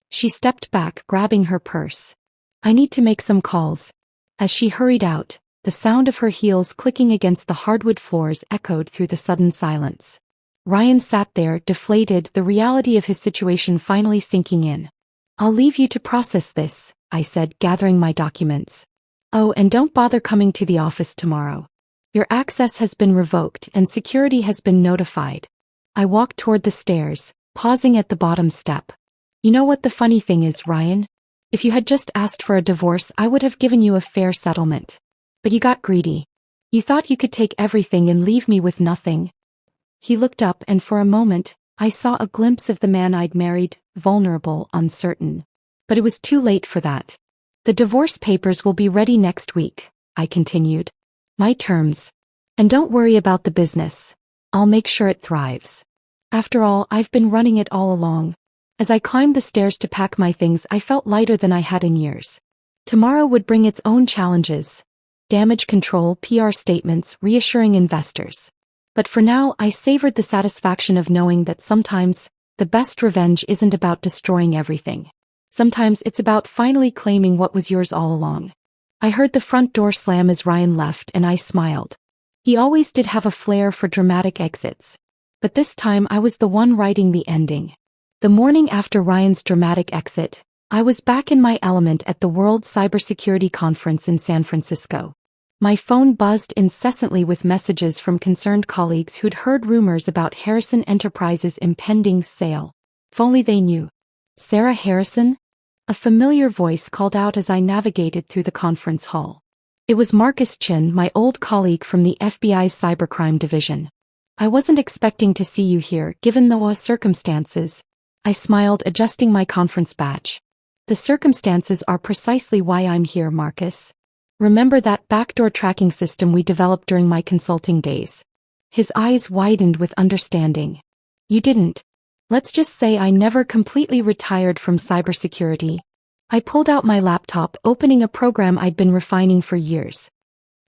She stepped back, grabbing her purse. "I need to make some calls." As she hurried out, the sound of her heels clicking against the hardwood floors echoed through the sudden silence. Ryan sat there, deflated, the reality of his situation finally sinking in. "I'll leave you to process this," I said, gathering my documents. "Oh, and don't bother coming to the office tomorrow. Your access has been revoked and security has been notified." I walked toward the stairs, pausing at the bottom step. "You know what the funny thing is, Ryan? If you had just asked for a divorce, I would have given you a fair settlement. But you got greedy. You thought you could take everything and leave me with nothing." He looked up, and for a moment, I saw a glimpse of the man I'd married, vulnerable, uncertain. But it was too late for that. "The divorce papers will be ready next week," I continued. "My terms. And don't worry about the business. I'll make sure it thrives. After all, I've been running it all along." As I climbed the stairs to pack my things, I felt lighter than I had in years. Tomorrow would bring its own challenges. Damage control, PR statements, reassuring investors. But for now, I savored the satisfaction of knowing that sometimes, the best revenge isn't about destroying everything. Sometimes it's about finally claiming what was yours all along. I heard the front door slam as Ryan left, and I smiled. He always did have a flair for dramatic exits. But this time I was the one writing the ending. The morning after Ryan's dramatic exit, I was back in my element at the World Cybersecurity Conference in San Francisco. My phone buzzed incessantly with messages from concerned colleagues who'd heard rumors about Harrison Enterprises' impending sale. If only they knew. "Sarah Harrison?" A familiar voice called out as I navigated through the conference hall. It was Marcus Chin, my old colleague from the FBI's cybercrime division. "I wasn't expecting to see you here, given the circumstances." I smiled, adjusting my conference badge. "The circumstances are precisely why I'm here, Marcus. Remember that backdoor tracking system we developed during my consulting days?" His eyes widened with understanding. "You didn't. Let's just say I never completely retired from cybersecurity." I pulled out my laptop, opening a program I'd been refining for years.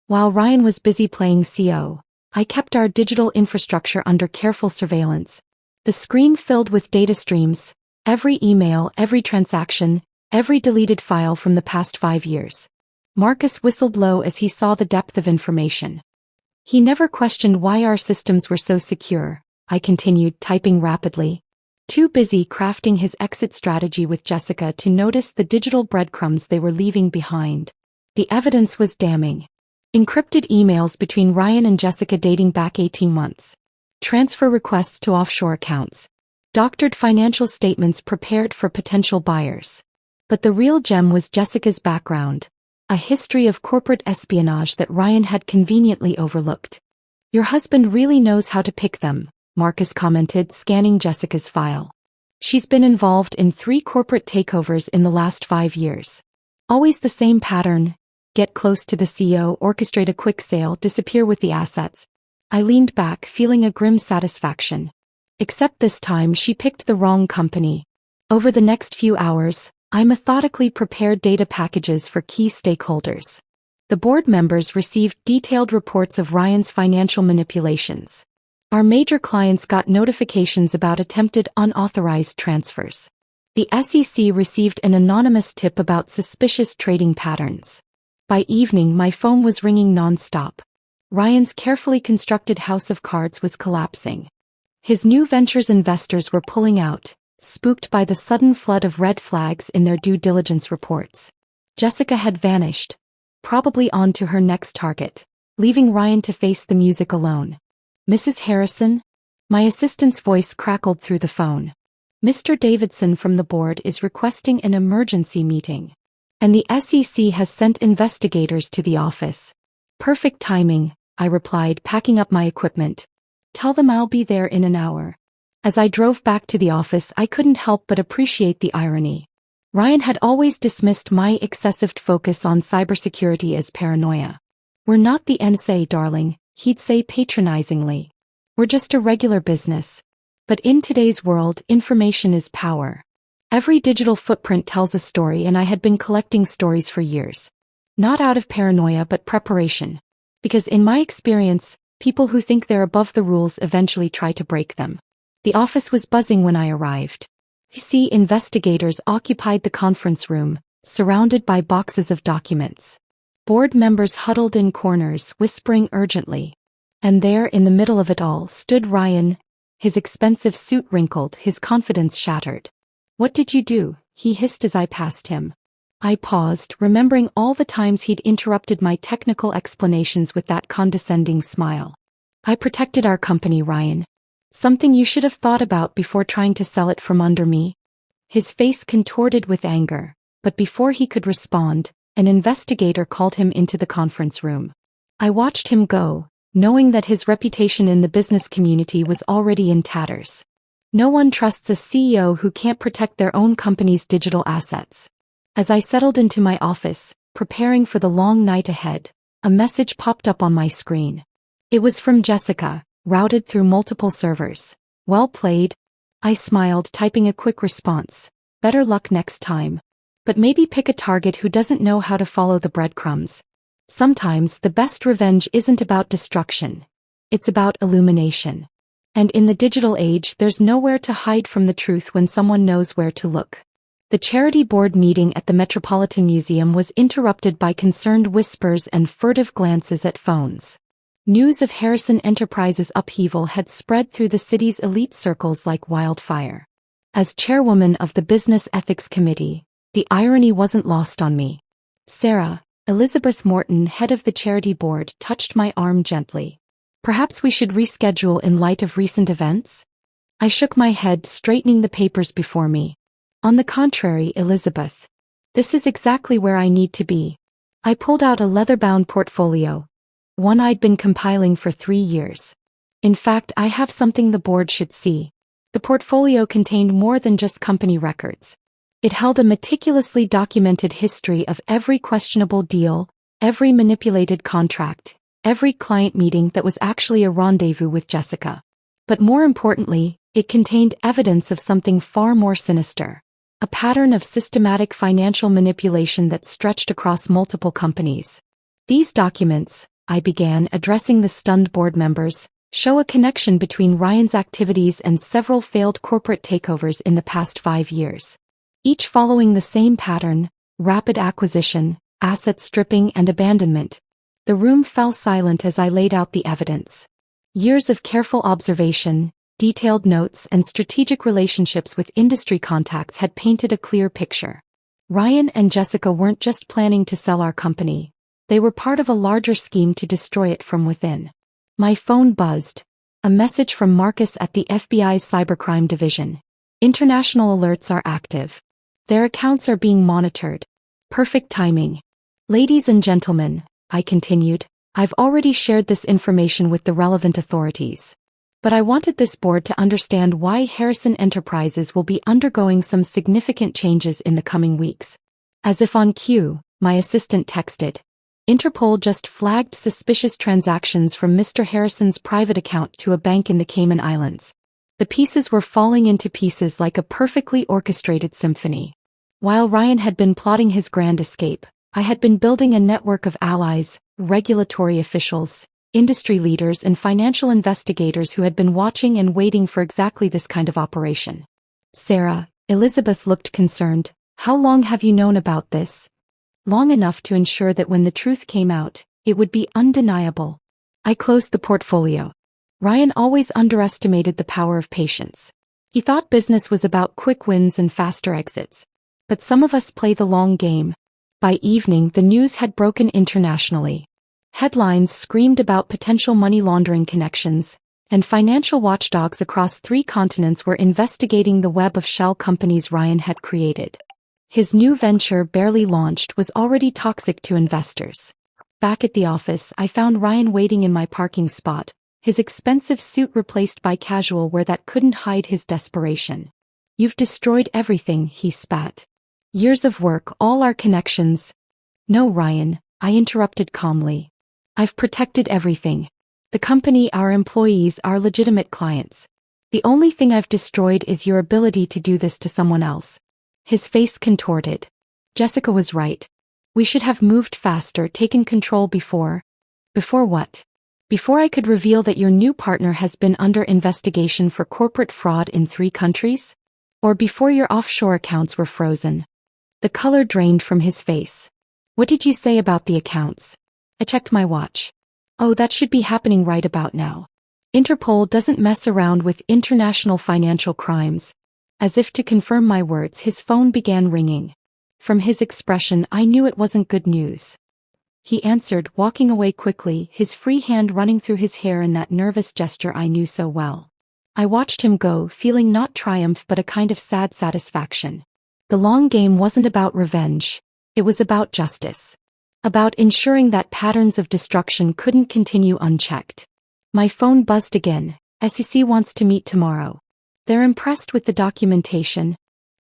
While Ryan was busy playing CO, I kept our digital infrastructure under careful surveillance. The screen filled with data streams, every email, every transaction, Every deleted file from the past 5 years. Marcus whistled low as he saw the depth of information. He never questioned why our systems were so secure, I continued, typing rapidly. Too busy crafting his exit strategy with Jessica to notice the digital breadcrumbs they were leaving behind. The evidence was damning. Encrypted emails between Ryan and Jessica dating back 18 months. Transfer requests to offshore accounts. Doctored financial statements prepared for potential buyers. But the real gem was Jessica's background. A history of corporate espionage that Ryan had conveniently overlooked. Your husband really knows how to pick them, Marcus commented, scanning Jessica's file. She's been involved in 3 corporate takeovers in the last 5 years. Always the same pattern. Get close to the CEO, orchestrate a quick sale, disappear with the assets. I leaned back, feeling a grim satisfaction. Except this time she picked the wrong company. Over the next few hours, I methodically prepared data packages for key stakeholders. The board members received detailed reports of Ryan's financial manipulations. Our major clients got notifications about attempted unauthorized transfers. The SEC received an anonymous tip about suspicious trading patterns. By evening, my phone was ringing non-stop. Ryan's carefully constructed house of cards was collapsing. His new ventures investors were pulling out, spooked by the sudden flood of red flags in their due diligence reports. Jessica had vanished, probably on to her next target, leaving Ryan to face the music alone. Mrs. Harrison? My assistant's voice crackled through the phone. Mr. Davidson from the board is requesting an emergency meeting. And the SEC has sent investigators to the office. Perfect timing, I replied, packing up my equipment. Tell them I'll be there in an hour. As I drove back to the office, I couldn't help but appreciate the irony. Ryan had always dismissed my excessive focus on cybersecurity as paranoia. We're not the NSA, darling, he'd say patronizingly. We're just a regular business. But in today's world, information is power. Every digital footprint tells a story, and I had been collecting stories for years. Not out of paranoia but preparation. Because in my experience, people who think they're above the rules eventually try to break them. The office was buzzing when I arrived. Investigators occupied the conference room, surrounded by boxes of documents. Board members huddled in corners, whispering urgently. And there, in the middle of it all, stood Ryan, his expensive suit wrinkled, his confidence shattered. What did you do? He hissed as I passed him. I paused, remembering all the times he'd interrupted my technical explanations with that condescending smile. I protected our company, Ryan. Something you should have thought about before trying to sell it from under me. His face contorted with anger, but before he could respond, an investigator called him into the conference room. I watched him go, knowing that his reputation in the business community was already in tatters. No one trusts a CEO who can't protect their own company's digital assets. As I settled into my office, preparing for the long night ahead, a message popped up on my screen. It was from Jessica, routed through multiple servers. Well played. I smiled, typing a quick response. Better luck next time. But maybe pick a target who doesn't know how to follow the breadcrumbs. Sometimes the best revenge isn't about destruction. It's about illumination. And in the digital age, there's nowhere to hide from the truth when someone knows where to look. The charity board meeting at the Metropolitan Museum was interrupted by concerned whispers and furtive glances at phones. News of Harrison Enterprises' upheaval had spread through the city's elite circles like wildfire. As chairwoman of the Business Ethics Committee, the irony wasn't lost on me. Sarah, Elizabeth Morton, head of the charity board, touched my arm gently. Perhaps we should reschedule in light of recent events? I shook my head, straightening the papers before me. On the contrary, Elizabeth. This is exactly where I need to be. I pulled out a leather-bound portfolio. One I'd been compiling for 3 years. In fact, I have something the board should see. The portfolio contained more than just company records. It held a meticulously documented history of every questionable deal, every manipulated contract, every client meeting that was actually a rendezvous with Jessica. But more importantly, it contained evidence of something far more sinister. A pattern of systematic financial manipulation that stretched across multiple companies. These documents, I began, addressing the stunned board members, show a connection between Ryan's activities and several failed corporate takeovers in the past 5 years. each following the same pattern: rapid acquisition, asset stripping, and abandonment. The room fell silent as I laid out the evidence. Years of careful observation, detailed notes, and strategic relationships with industry contacts had painted a clear picture. Ryan and Jessica weren't just planning to sell our company. They were part of a larger scheme to destroy it from within. My phone buzzed. A message from Marcus at the FBI's Cybercrime Division. International alerts are active. Their accounts are being monitored. Perfect timing. Ladies and gentlemen, I continued, I've already shared this information with the relevant authorities. But I wanted this board to understand why Harrison Enterprises will be undergoing some significant changes in the coming weeks. As if on cue, my assistant texted. Interpol just flagged suspicious transactions from Mr. Harrison's private account to a bank in the Cayman Islands. The pieces were falling into pieces like a perfectly orchestrated symphony. While Ryan had been plotting his grand escape, I had been building a network of allies, regulatory officials, industry leaders, and financial investigators who had been watching and waiting for exactly this kind of operation. Sarah, Elizabeth looked concerned. How long have you known about this? Long enough to ensure that when the truth came out, it would be undeniable. I closed the portfolio. Ryan always underestimated the power of patience. He thought business was about quick wins and faster exits. But some of us play the long game. By evening, the news had broken internationally. Headlines screamed about potential money laundering connections, and financial watchdogs across 3 continents were investigating the web of shell companies Ryan had created. His new venture, barely launched, was already toxic to investors. Back at the office, I found Ryan waiting in my parking spot, his expensive suit replaced by casual wear that couldn't hide his desperation. You've destroyed everything, he spat. Years of work, all our connections. No, Ryan, I interrupted calmly. I've protected everything. The company, our employees, our legitimate clients. The only thing I've destroyed is your ability to do this to someone else. His face contorted. Jessica was right. We should have moved faster, taken control before. Before what? Before I could reveal that your new partner has been under investigation for corporate fraud in 3 countries? Or before your offshore accounts were frozen? The color drained from his face. What did you say about the accounts? I checked my watch. Oh, that should be happening right about now. Interpol doesn't mess around with international financial crimes. As if to confirm my words, his phone began ringing. From his expression, I knew it wasn't good news. He answered, walking away quickly, his free hand running through his hair in that nervous gesture I knew so well. I watched him go, feeling not triumph but a kind of sad satisfaction. The long game wasn't about revenge. It was about justice. About ensuring that patterns of destruction couldn't continue unchecked. My phone buzzed again. SEC wants to meet tomorrow. They're impressed with the documentation.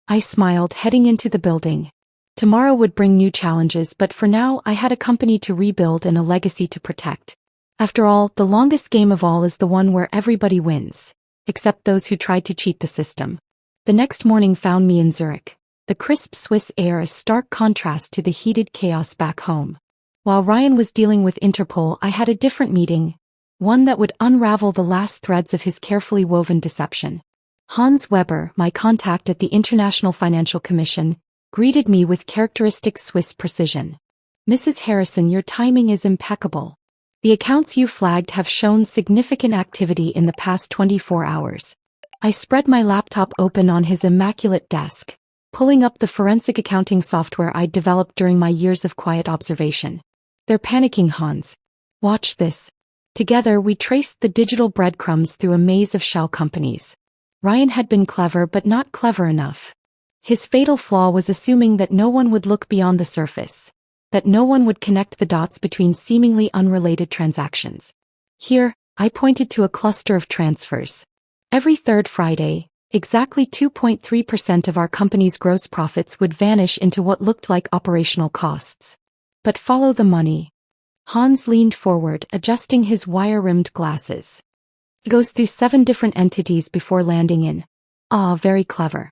I smiled, heading into the building. Tomorrow would bring new challenges, but for now I had a company to rebuild and a legacy to protect. After all, the longest game of all is the one where everybody wins. Except those who tried to cheat the system. The next morning found me in Zurich. The crisp Swiss air a stark contrast to the heated chaos back home. While Ryan was dealing with Interpol, I had a different meeting. One that would unravel the last threads of his carefully woven deception. Hans Weber, my contact at the International Financial Commission, greeted me with characteristic Swiss precision. Mrs. Harrison, your timing is impeccable. The accounts you flagged have shown significant activity in the past 24 hours. I spread my laptop open on his immaculate desk, pulling up the forensic accounting software I'd developed during my years of quiet observation. They're panicking, Hans. Watch this. Together we traced the digital breadcrumbs through a maze of shell companies. Ryan had been clever but not clever enough. His fatal flaw was assuming that no one would look beyond the surface, that no one would connect the dots between seemingly unrelated transactions. Here, I pointed to a cluster of transfers. Every third Friday, exactly 2.3% of our company's gross profits would vanish into what looked like operational costs. But follow the money. Hans leaned forward, adjusting his wire-rimmed glasses. It goes through 7 different entities before landing in. Ah, very clever.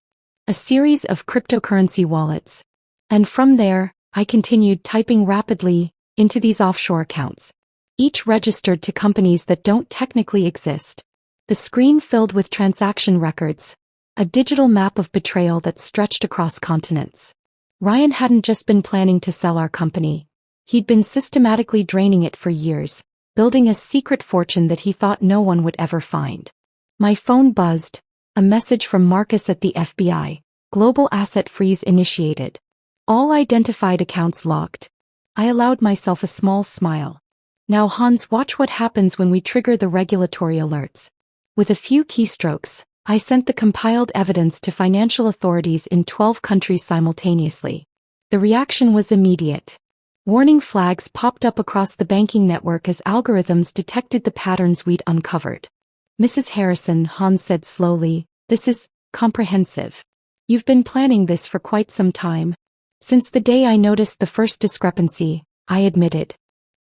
A series of cryptocurrency wallets. And from there, I continued typing rapidly into these offshore accounts. Each registered to companies that don't technically exist. The screen filled with transaction records. a digital map of betrayal that stretched across continents. Ryan hadn't just been planning to sell our company. He'd been systematically draining it for years, building a secret fortune that he thought no one would ever find. My phone buzzed. A message from Marcus at the FBI. Global asset freeze initiated. All identified accounts locked. I allowed myself a small smile. Now Hans, watch what happens when we trigger the regulatory alerts. With a few keystrokes, I sent the compiled evidence to financial authorities in 12 countries simultaneously. The reaction was immediate. Warning flags popped up across the banking network as algorithms detected the patterns we'd uncovered. Mrs. Harrison, Hans said slowly, this is comprehensive. You've been planning this for quite some time. Since the day I noticed the first discrepancy, I admitted.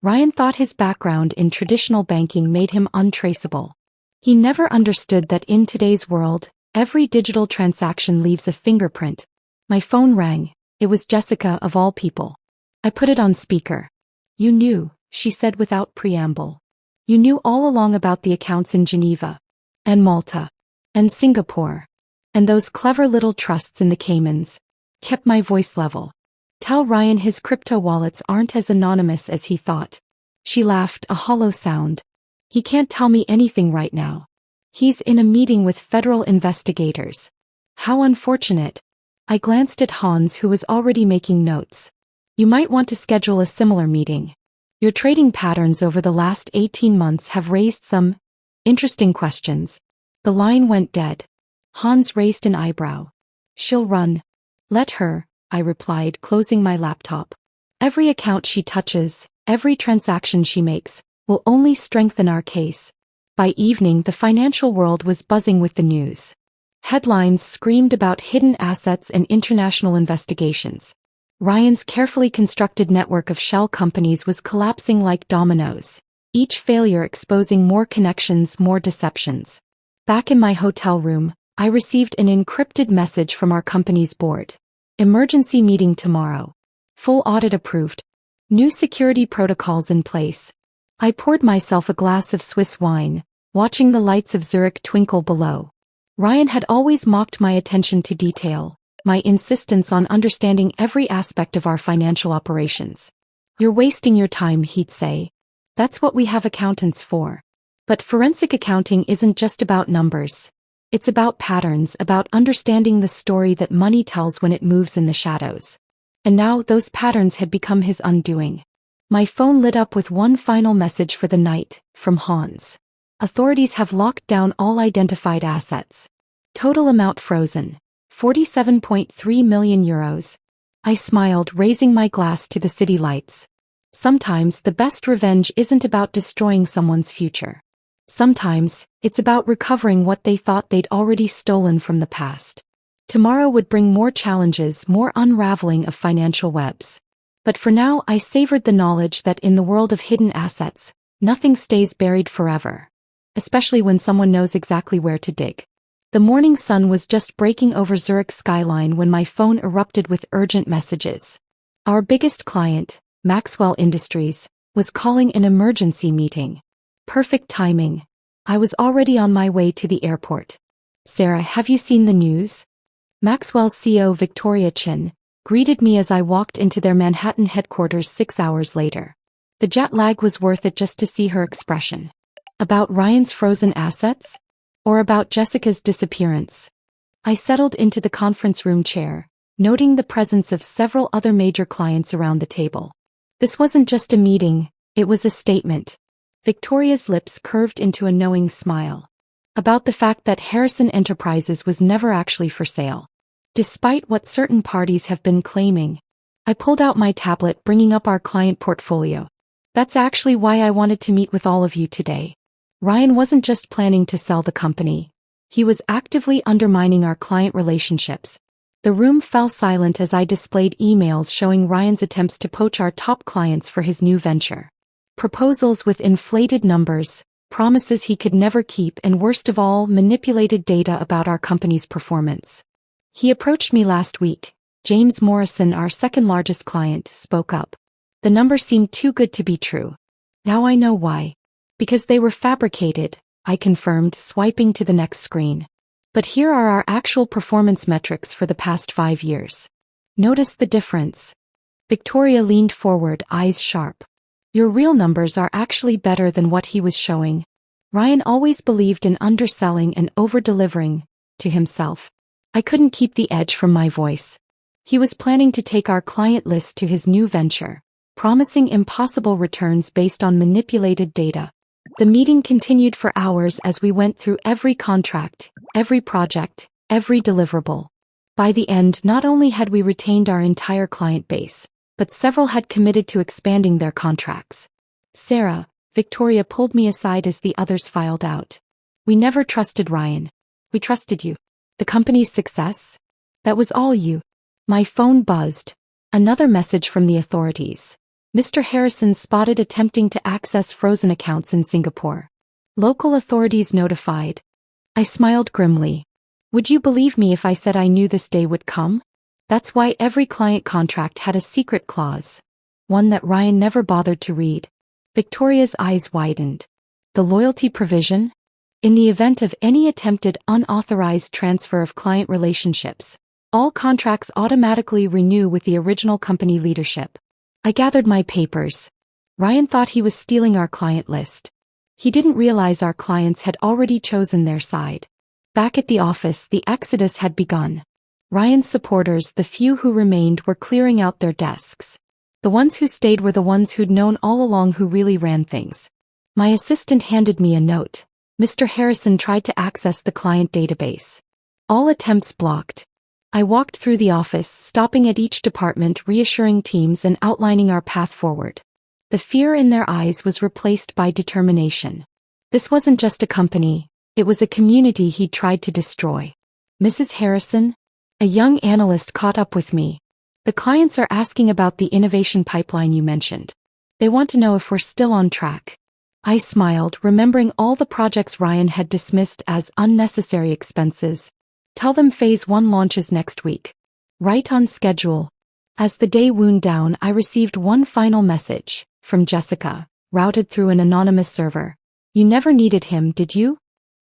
Ryan thought his background in traditional banking made him untraceable. He never understood that in today's world, every digital transaction leaves a fingerprint. My phone rang. It was Jessica of all people. I put it on speaker. You knew, she said without preamble. You knew all along about the accounts in Geneva, and Malta, and Singapore, and those clever little trusts in the Caymans. Kept my voice level. Tell Ryan his crypto wallets aren't as anonymous as he thought. She laughed, a hollow sound. He can't tell me anything right now. He's in a meeting with federal investigators. How unfortunate. I glanced at Hans, who was already making notes. You might want to schedule a similar meeting. Your trading patterns over the last 18 months have raised some interesting questions. The line went dead. Hans raised an eyebrow. She'll run. Let her, I replied, closing my laptop. Every account she touches, every transaction she makes, will only strengthen our case. By evening, the financial world was buzzing with the news. Headlines screamed about hidden assets and international investigations. Ryan's carefully constructed network of shell companies was collapsing like dominoes, each failure exposing more connections, more deceptions. Back in my hotel room, I received an encrypted message from our company's board. Emergency meeting tomorrow. Full audit approved. New security protocols in place. I poured myself a glass of Swiss wine, watching the lights of Zurich twinkle below. Ryan had always mocked my attention to detail, my insistence on understanding every aspect of our financial operations. You're wasting your time, he'd say. That's what we have accountants for. But forensic accounting isn't just about numbers. It's about patterns, about understanding the story that money tells when it moves in the shadows. And now those patterns had become his undoing. My phone lit up with one final message for the night, from Hans. Authorities have locked down all identified assets. Total amount frozen. 47.3 million euros. I smiled, raising my glass to the city lights. Sometimes the best revenge isn't about destroying someone's future. Sometimes, it's about recovering what they thought they'd already stolen from the past. Tomorrow would bring more challenges, more unraveling of financial webs. But for now, I savored the knowledge that in the world of hidden assets, nothing stays buried forever. Especially when someone knows exactly where to dig. The morning sun was just breaking over Zurich's skyline when my phone erupted with urgent messages. Our biggest client, Maxwell Industries, was calling an emergency meeting. Perfect timing. I was already on my way to the airport. Sarah, have you seen the news? Maxwell's CEO Victoria Chin greeted me as I walked into their Manhattan headquarters 6 hours later. The jet lag was worth it just to see her expression. About Ryan's frozen assets? Or about Jessica's disappearance? I settled into the conference room chair, noting the presence of several other major clients around the table. This wasn't just a meeting, it was a statement. Victoria's lips curved into a knowing smile. About the fact that Harrison Enterprises was never actually for sale. Despite what certain parties have been claiming. I pulled out my tablet, bringing up our client portfolio. That's actually why I wanted to meet with all of you today. Ryan wasn't just planning to sell the company. He was actively undermining our client relationships. The room fell silent as I displayed emails showing Ryan's attempts to poach our top clients for his new venture. Proposals with inflated numbers, promises he could never keep, and worst of all, manipulated data about our company's performance. He approached me last week. James Morrison, our second largest client, spoke up. The numbers seemed too good to be true. Now I know why. Because they were fabricated, I confirmed, swiping to the next screen. But here are our actual performance metrics for the past 5 years. Notice the difference. Victoria leaned forward, eyes sharp. Your real numbers are actually better than what he was showing. Ryan always believed in underselling and over-delivering to himself. I couldn't keep the edge from my voice. He was planning to take our client list to his new venture, promising impossible returns based on manipulated data. The meeting continued for hours as we went through every contract, every project, every deliverable. By the end, not only had we retained our entire client base, but several had committed to expanding their contracts. Sarah, Victoria pulled me aside as the others filed out. We never trusted Ryan. We trusted you. The company's success? That was all you. My phone buzzed. Another message from the authorities. Mr. Harrison spotted attempting to access frozen accounts in Singapore. Local authorities notified. I smiled grimly. Would you believe me if I said I knew this day would come? That's why every client contract had a secret clause. One that Ryan never bothered to read. Victoria's eyes widened. The loyalty provision? In the event of any attempted unauthorized transfer of client relationships, all contracts automatically renew with the original company leadership. I gathered my papers. Ryan thought he was stealing our client list. He didn't realize our clients had already chosen their side. Back at the office, the exodus had begun. Ryan's supporters, the few who remained, were clearing out their desks. The ones who stayed were the ones who'd known all along who really ran things. My assistant handed me a note. Mr. Harrison tried to access the client database. All attempts blocked. I walked through the office, stopping at each department, reassuring teams and outlining our path forward. The fear in their eyes was replaced by determination. This wasn't just a company, it was a community he'd tried to destroy. Mrs. Harrison? A young analyst caught up with me. The clients are asking about the innovation pipeline you mentioned. They want to know if we're still on track. I smiled, remembering all the projects Ryan had dismissed as unnecessary expenses. Tell them phase 1 launches next week. Right on schedule. As the day wound down, I received one final message, from Jessica, routed through an anonymous server. You never needed him, did you?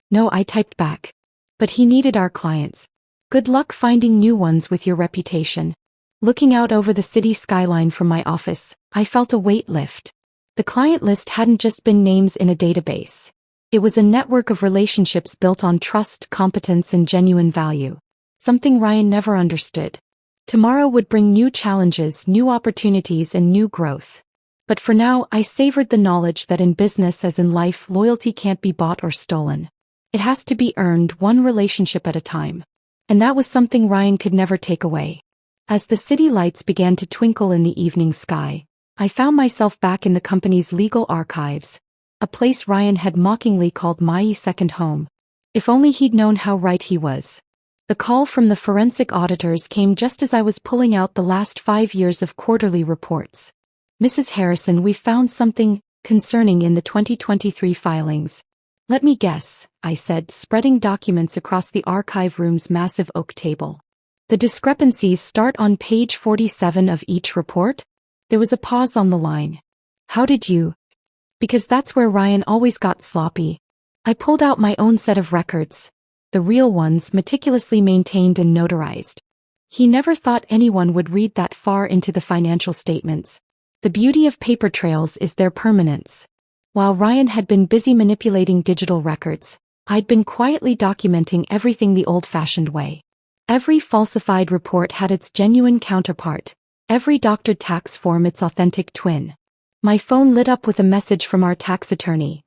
No, I typed back. But he needed our clients. Good luck finding new ones with your reputation. Looking out over the city skyline from my office, I felt a weight lift. The client list hadn't just been names in a database. It was a network of relationships built on trust, competence, and genuine value. Something Ryan never understood. Tomorrow would bring new challenges, new opportunities, and new growth. But for now, I savored the knowledge that in business as in life, loyalty can't be bought or stolen. It has to be earned, one relationship at a time. And that was something Ryan could never take away. As the city lights began to twinkle in the evening sky, I found myself back in the company's legal archives, a place Ryan had mockingly called my second home. If only he'd known how right he was. The call from the forensic auditors came just as I was pulling out the last 5 years of quarterly reports. Mrs. Harrison, we found something concerning in the 2023 filings. Let me guess, I said, spreading documents across the archive room's massive oak table. The discrepancies start on page 47 of each report? There was a pause on the line. How did you? Because that's where Ryan always got sloppy. I pulled out my own set of records. The real ones, meticulously maintained and notarized. He never thought anyone would read that far into the financial statements. The beauty of paper trails is their permanence. While Ryan had been busy manipulating digital records, I'd been quietly documenting everything the old-fashioned way. Every falsified report had its genuine counterpart, every doctored tax form its authentic twin. My phone lit up with a message from our tax attorney.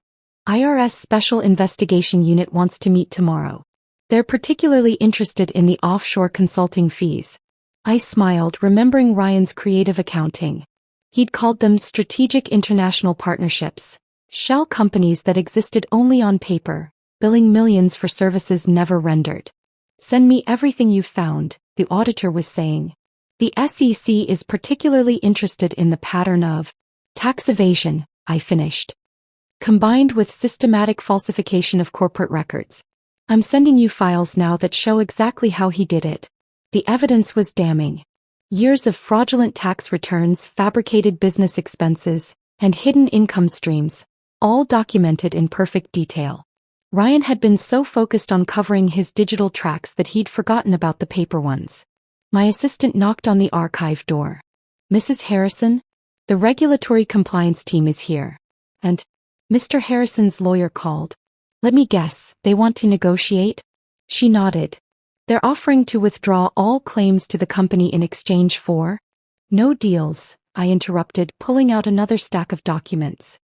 IRS Special Investigation Unit wants to meet tomorrow. They're particularly interested in the offshore consulting fees. I smiled, remembering Ryan's creative accounting. He'd called them strategic international partnerships, shell companies that existed only on paper, billing millions for services never rendered. Send me everything you've found, the auditor was saying. The SEC is particularly interested in the pattern of tax evasion, I finished. Combined with systematic falsification of corporate records. I'm sending you files now that show exactly how he did it. The evidence was damning. Years of fraudulent tax returns, fabricated business expenses, and hidden income streams, all documented in perfect detail. Ryan had been so focused on covering his digital tracks that he'd forgotten about the paper ones. My assistant knocked on the archive door. "Mrs. Harrison? The regulatory compliance team is here." And Mr. Harrison's lawyer called. "Let me guess, they want to negotiate?" She nodded. "They're offering to withdraw all claims to the company in exchange for—" "No deals," I interrupted, pulling out another stack of documents.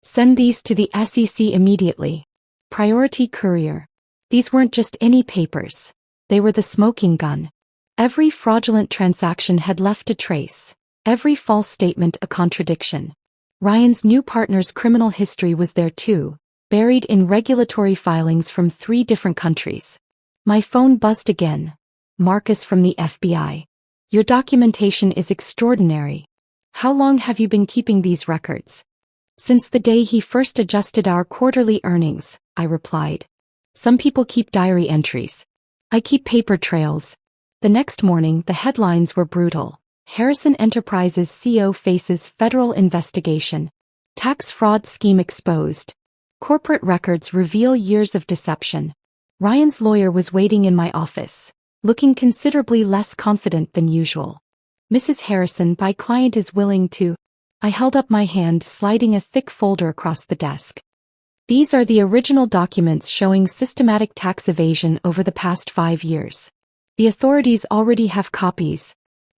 "Send these to the SEC immediately. Priority courier." These weren't just any papers. They were the smoking gun. Every fraudulent transaction had left a trace. Every false statement a contradiction. Ryan's new partner's criminal history was there too, buried in regulatory filings from 3 different countries. My phone buzzed again. "Marcus from the FBI. Your documentation is extraordinary. How long have you been keeping these records?" "Since the day he first adjusted our quarterly earnings," I replied. "Some people keep diary entries. I keep paper trails." The next morning, the headlines were brutal. Harrison Enterprises CEO faces federal investigation. Tax fraud scheme exposed. Corporate records reveal years of deception. Ryan's lawyer was waiting in my office, looking considerably less confident than usual. "Mrs. Harrison, my client is willing to—" I held up my hand, sliding a thick folder across the desk. "These are the original documents showing systematic tax evasion over the past 5 years. The authorities already have copies."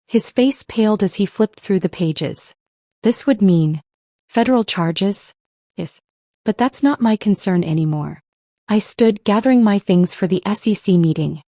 His face paled as he flipped through the pages. "This would mean federal charges?" "Yes. But that's not my concern anymore." I stood, gathering my things for the SEC meeting.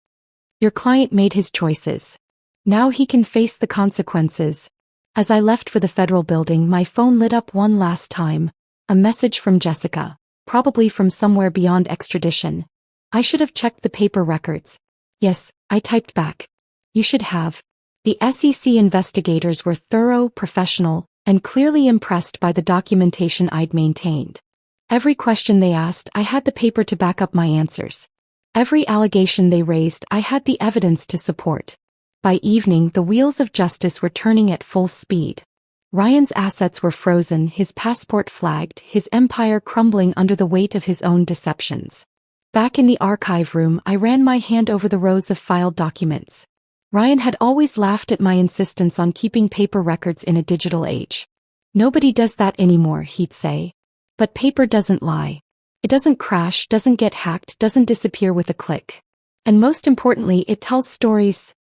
"Your client made his choices. Now he can face the consequences." As I left for the federal building, my phone lit up one last time. A message from Jessica, probably from somewhere beyond extradition. I should have checked the paper records. "Yes," I typed back. "You should have." The SEC investigators were thorough, professional, and clearly impressed by the documentation I'd maintained. Every question they asked, I had the paper to back up my answers. Every allegation they raised, I had the evidence to support. By evening, the wheels of justice were turning at full speed. Ryan's assets were frozen, his passport flagged, his empire crumbling under the weight of his own deceptions. Back in the archive room, I ran my hand over the rows of filed documents. Ryan had always laughed at my insistence on keeping paper records in a digital age. "Nobody does that anymore," he'd say. But paper doesn't lie. It doesn't crash, doesn't get hacked, doesn't disappear with a click. And most importantly, it tells stories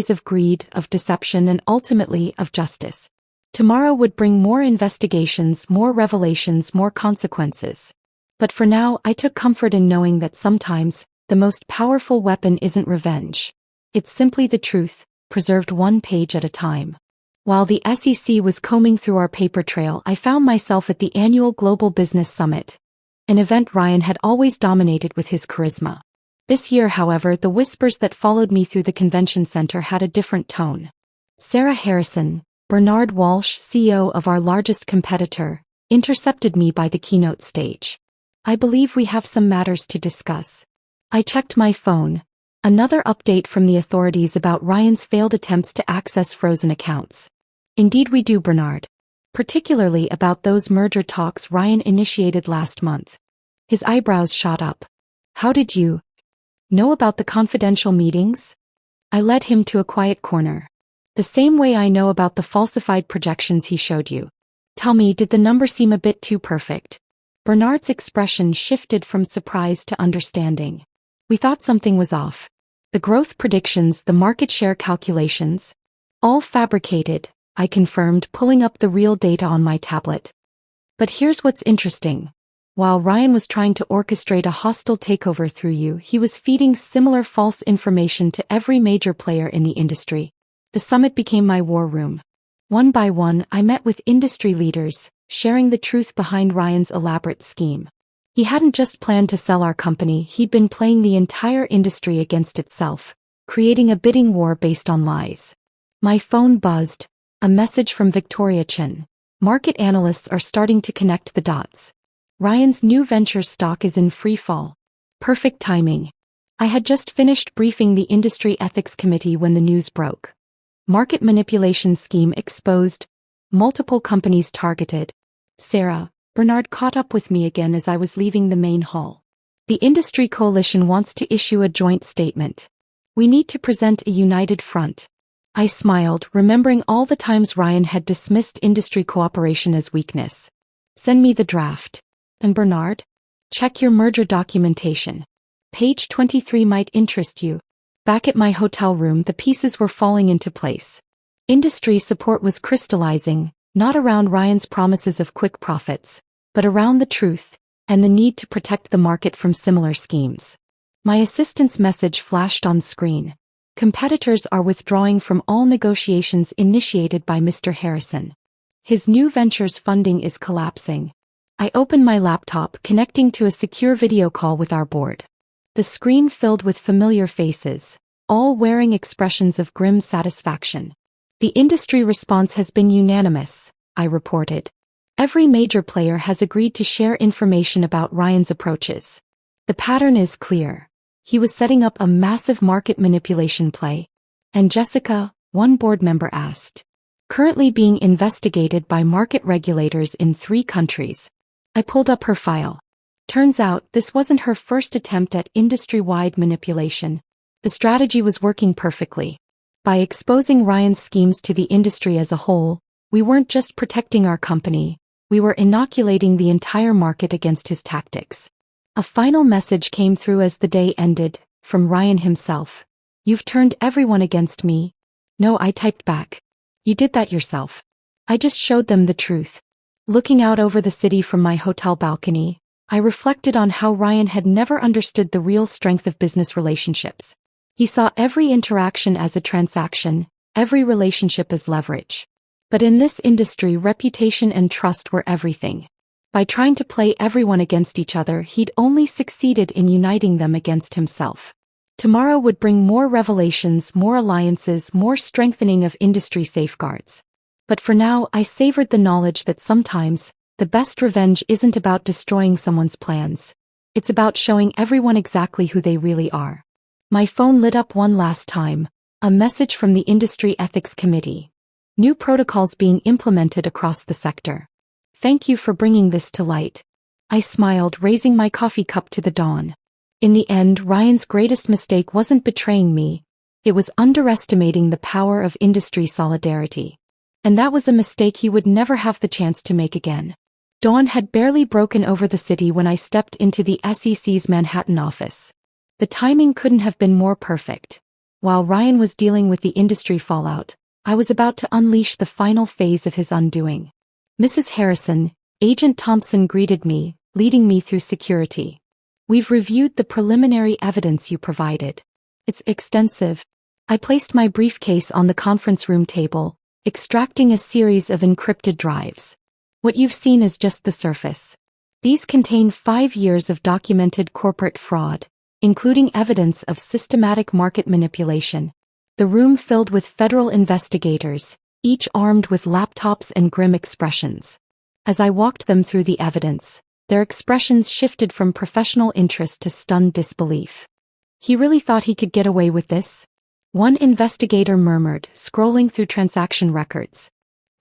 of greed, of deception, and ultimately of justice. Tomorrow would bring more investigations, more revelations, more consequences. But for now, I took comfort in knowing that sometimes, the most powerful weapon isn't revenge. It's simply the truth, preserved one page at a time. While the SEC was combing through our paper trail, I found myself at the annual Global Business Summit, an event Ryan had always dominated with his charisma. This year, however, the whispers that followed me through the convention center had a different tone. Sarah Harrison, Bernard Walsh, CEO of our largest competitor, intercepted me by the keynote stage. "I believe we have some matters to discuss." I checked my phone. Another update from the authorities about Ryan's failed attempts to access frozen accounts. "Indeed we do, Bernard. Particularly about those merger talks Ryan initiated last month." His eyebrows shot up. "How did you know about the confidential meetings?" I led him to a quiet corner. "The same way I know about the falsified projections he showed you." "Tell me, did the number seem a bit too perfect?" Bernard's expression shifted from surprise to understanding. "We thought something was off. The growth predictions, the market share calculations, all fabricated," I confirmed, pulling up the real data on my tablet. "But here's what's interesting. While Ryan was trying to orchestrate a hostile takeover through you, he was feeding similar false information to every major player in the industry." The summit became my war room. One by one, I met with industry leaders, sharing the truth behind Ryan's elaborate scheme. He hadn't just planned to sell our company, he'd been playing the entire industry against itself, creating a bidding war based on lies. My phone buzzed. A message from Victoria Chen. "Market analysts are starting to connect the dots. Ryan's new venture stock is in free fall." Perfect timing. I had just finished briefing the industry ethics committee when the news broke. Market manipulation scheme exposed. Multiple companies targeted. "Sarah," Bernard caught up with me again as I was leaving the main hall. The industry coalition wants to issue a joint statement. We need to present a united front. I smiled, remembering all the times Ryan had dismissed industry cooperation as weakness. Send me the draft. And Bernard? Check your merger documentation. Page 23 might interest you. Back at my hotel room, the pieces were falling into place. Industry support was crystallizing, not around Ryan's promises of quick profits, but around the truth and the need to protect the market from similar schemes. My assistant's message flashed on screen. Competitors are withdrawing from all negotiations initiated by Mr. Harrison. His new venture's funding is collapsing. I opened my laptop, connecting to a secure video call with our board. The screen filled with familiar faces, all wearing expressions of grim satisfaction. The industry response has been unanimous, I reported. Every major player has agreed to share information about Ryan's approaches. The pattern is clear. He was setting up a massive market manipulation play. And Jessica, one board member asked. Currently being investigated by market regulators in 3 countries. I pulled up her file. Turns out this wasn't her first attempt at industry-wide manipulation. The strategy was working perfectly. By exposing Ryan's schemes to the industry as a whole, we weren't just protecting our company, we were inoculating the entire market against his tactics. A final message came through as the day ended, from Ryan himself. You've turned everyone against me. No, I typed back. You did that yourself. I just showed them the truth. Looking out over the city from my hotel balcony, I reflected on how Ryan had never understood the real strength of business relationships. He saw every interaction as a transaction, every relationship as leverage. But in this industry, reputation and trust were everything. By trying to play everyone against each other, he'd only succeeded in uniting them against himself. Tomorrow would bring more revelations, more alliances, more strengthening of industry safeguards. But for now, I savored the knowledge that sometimes, the best revenge isn't about destroying someone's plans. It's about showing everyone exactly who they really are. My phone lit up one last time, a message from the Industry Ethics Committee. New protocols being implemented across the sector. Thank you for bringing this to light. I smiled, raising my coffee cup to the dawn. In the end, Ryan's greatest mistake wasn't betraying me. It was underestimating the power of industry solidarity. And that was a mistake he would never have the chance to make again. Dawn had barely broken over the city when I stepped into the SEC's Manhattan office. The timing couldn't have been more perfect. While Ryan was dealing with the industry fallout, I was about to unleash the final phase of his undoing. Mrs. Harrison, Agent Thompson greeted me, leading me through security. We've reviewed the preliminary evidence you provided. It's extensive. I placed my briefcase on the conference room table, extracting a series of encrypted drives. What you've seen is just the surface. These contain 5 years of documented corporate fraud, including evidence of systematic market manipulation. The room filled with federal investigators, each armed with laptops and grim expressions. As I walked them through the evidence, their expressions shifted from professional interest to stunned disbelief. He really thought he could get away with this? One investigator murmured, scrolling through transaction records.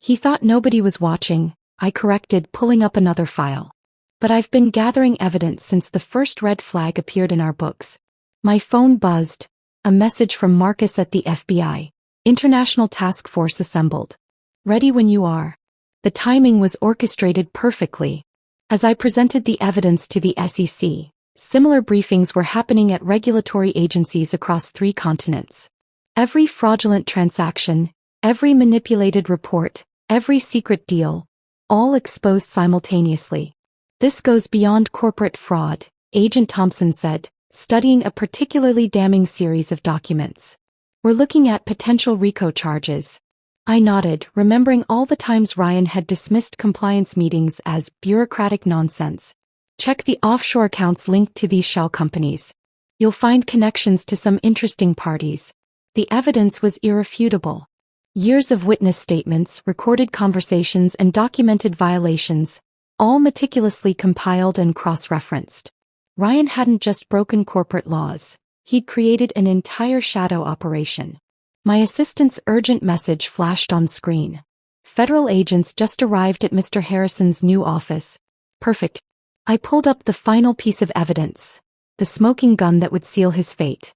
He thought nobody was watching, I corrected, pulling up another file. But I've been gathering evidence since the first red flag appeared in our books. My phone buzzed, a message from Marcus at the FBI. International Task Force assembled. Ready when you are. The timing was orchestrated perfectly. As I presented the evidence to the SEC, similar briefings were happening at regulatory agencies across 3 continents. Every fraudulent transaction, every manipulated report, every secret deal, all exposed simultaneously. This goes beyond corporate fraud, Agent Thompson said, studying a particularly damning series of documents. We're looking at potential RICO charges. I nodded, remembering all the times Ryan had dismissed compliance meetings as bureaucratic nonsense. Check the offshore accounts linked to these shell companies. You'll find connections to some interesting parties. The evidence was irrefutable. Years of witness statements, recorded conversations, and documented violations, all meticulously compiled and cross-referenced. Ryan hadn't just broken corporate laws. He'd created an entire shadow operation. My assistant's urgent message flashed on screen. Federal agents just arrived at Mr. Harrison's new office. Perfect. I pulled up the final piece of evidence, the smoking gun that would seal his fate.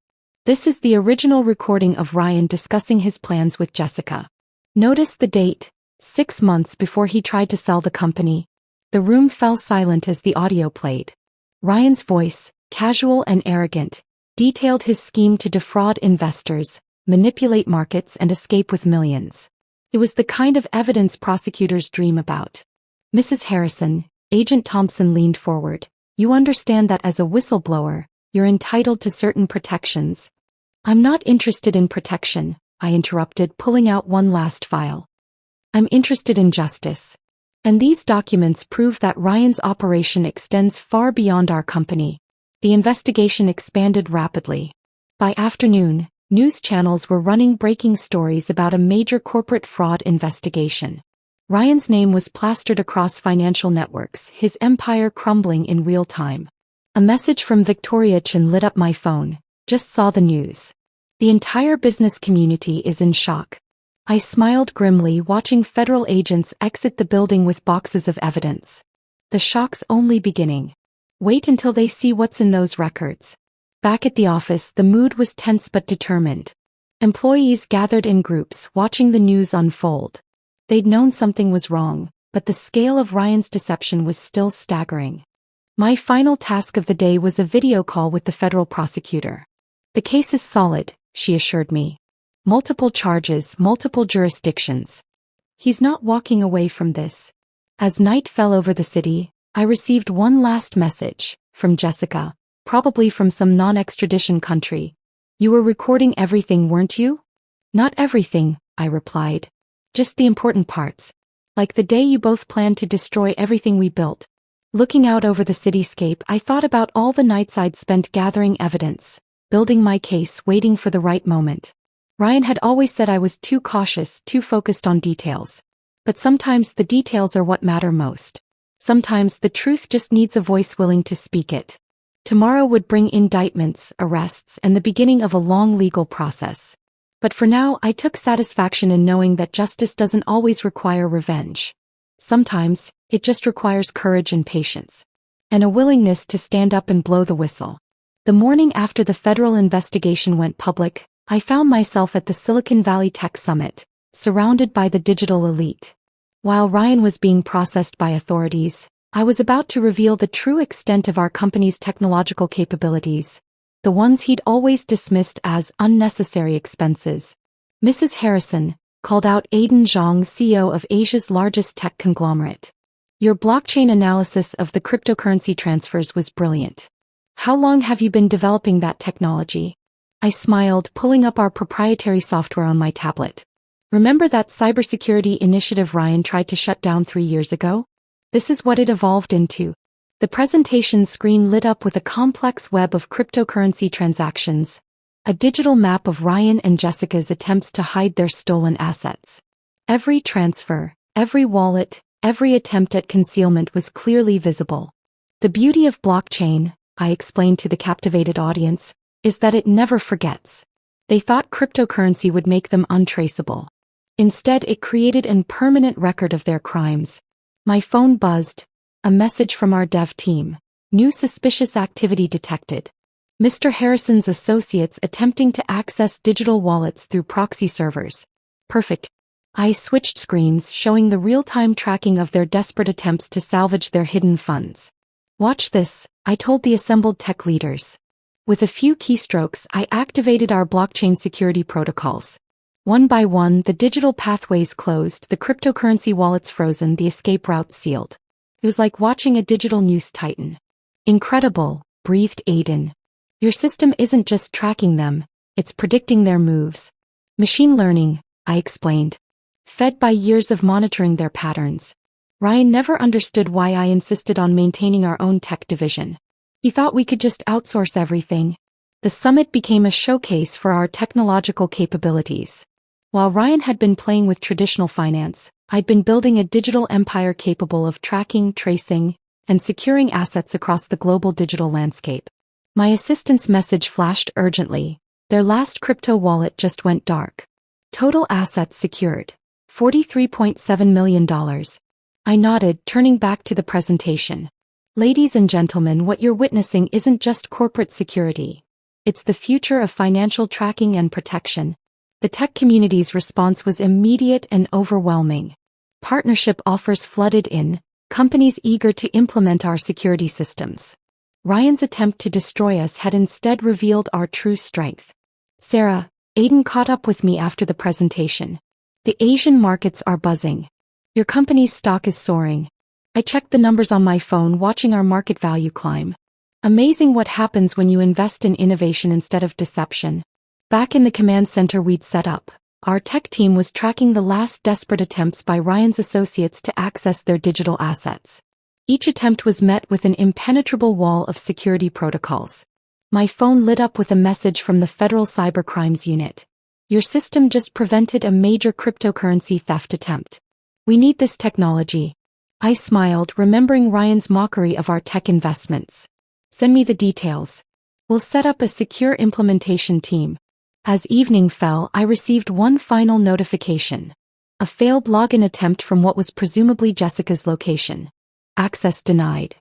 This is the original recording of Ryan discussing his plans with Jessica. Notice the date, 6 months before he tried to sell the company. The room fell silent as the audio played. Ryan's voice, casual and arrogant, detailed his scheme to defraud investors, manipulate markets and escape with millions. It was the kind of evidence prosecutors dream about. Mrs. Harrison, Agent Thompson leaned forward. You understand that as a whistleblower, you're entitled to certain protections. I'm not interested in protection, I interrupted, pulling out one last file. I'm interested in justice. And these documents prove that Ryan's operation extends far beyond our company. The investigation expanded rapidly. By afternoon, news channels were running breaking stories about a major corporate fraud investigation. Ryan's name was plastered across financial networks, his empire crumbling in real time. A message from Victoria Chen lit up my phone. Just saw the news. The entire business community is in shock. I smiled grimly, watching federal agents exit the building with boxes of evidence. The shock's only beginning. Wait until they see what's in those records. Back at the office, the mood was tense but determined. Employees gathered in groups, watching the news unfold. They'd known something was wrong, but the scale of Ryan's deception was still staggering. My final task of the day was a video call with the federal prosecutor. The case is solid, she assured me. Multiple charges, multiple jurisdictions. He's not walking away from this. As night fell over the city, I received one last message, from Jessica, probably from some non-extradition country. You were recording everything, weren't you? Not everything, I replied. Just the important parts. Like the day you both planned to destroy everything we built. Looking out over the cityscape, I thought about all the nights I'd spent gathering evidence, building my case, waiting for the right moment. Ryan had always said I was too cautious, too focused on details. But sometimes the details are what matter most. Sometimes the truth just needs a voice willing to speak it. Tomorrow would bring indictments, arrests, and the beginning of a long legal process. But for now, I took satisfaction in knowing that justice doesn't always require revenge. Sometimes, it just requires courage and patience. And a willingness to stand up and blow the whistle. The morning after the federal investigation went public, I found myself at the Silicon Valley Tech Summit, surrounded by the digital elite. While Ryan was being processed by authorities, I was about to reveal the true extent of our company's technological capabilities. The ones he'd always dismissed as unnecessary expenses. Mrs. Harrison called out Aiden Zhang, CEO of Asia's largest tech conglomerate. Your blockchain analysis of the cryptocurrency transfers was brilliant. How long have you been developing that technology? I smiled, pulling up our proprietary software on my tablet. Remember that cybersecurity initiative Ryan tried to shut down 3 years ago? This is what it evolved into. The presentation screen lit up with a complex web of cryptocurrency transactions, a digital map of Ryan and Jessica's attempts to hide their stolen assets. Every transfer, every wallet, every attempt at concealment was clearly visible. The beauty of blockchain, I explained to the captivated audience, is that it never forgets. They thought cryptocurrency would make them untraceable. Instead, it created a permanent record of their crimes. My phone buzzed. A message from our dev team. New suspicious activity detected. Mr. Harrison's associates attempting to access digital wallets through proxy servers. Perfect. I switched screens, showing the real-time tracking of their desperate attempts to salvage their hidden funds. Watch this, I told the assembled tech leaders. With a few keystrokes, I activated our blockchain security protocols. One by one, the digital pathways closed, the cryptocurrency wallets frozen, the escape routes sealed. It was like watching a digital news titan. Incredible, breathed Aiden. Your system isn't just tracking them, it's predicting their moves. Machine learning, I explained. Fed by years of monitoring their patterns. Ryan never understood why I insisted on maintaining our own tech division. He thought we could just outsource everything. The summit became a showcase for our technological capabilities. While Ryan had been playing with traditional finance, I'd been building a digital empire capable of tracking, tracing, and securing assets across the global digital landscape. My assistant's message flashed urgently. Their last crypto wallet just went dark. Total assets secured. $43.7 million. I nodded, turning back to the presentation. Ladies and gentlemen, what you're witnessing isn't just corporate security. It's the future of financial tracking and protection. The tech community's response was immediate and overwhelming. Partnership offers flooded in, companies eager to implement our security systems. Ryan's attempt to destroy us had instead revealed our true strength. Sarah, Aiden caught up with me after the presentation. The Asian markets are buzzing. Your company's stock is soaring. I checked the numbers on my phone, watching our market value climb. Amazing what happens when you invest in innovation instead of deception. Back in the command center we'd set up, our tech team was tracking the last desperate attempts by Ryan's associates to access their digital assets. Each attempt was met with an impenetrable wall of security protocols. My phone lit up with a message from the Federal Cybercrimes Unit. Your system just prevented a major cryptocurrency theft attempt. We need this technology. I smiled, remembering Ryan's mockery of our tech investments. Send me the details. We'll set up a secure implementation team. As evening fell, I received one final notification. A failed login attempt from what was presumably Jessica's location. Access denied.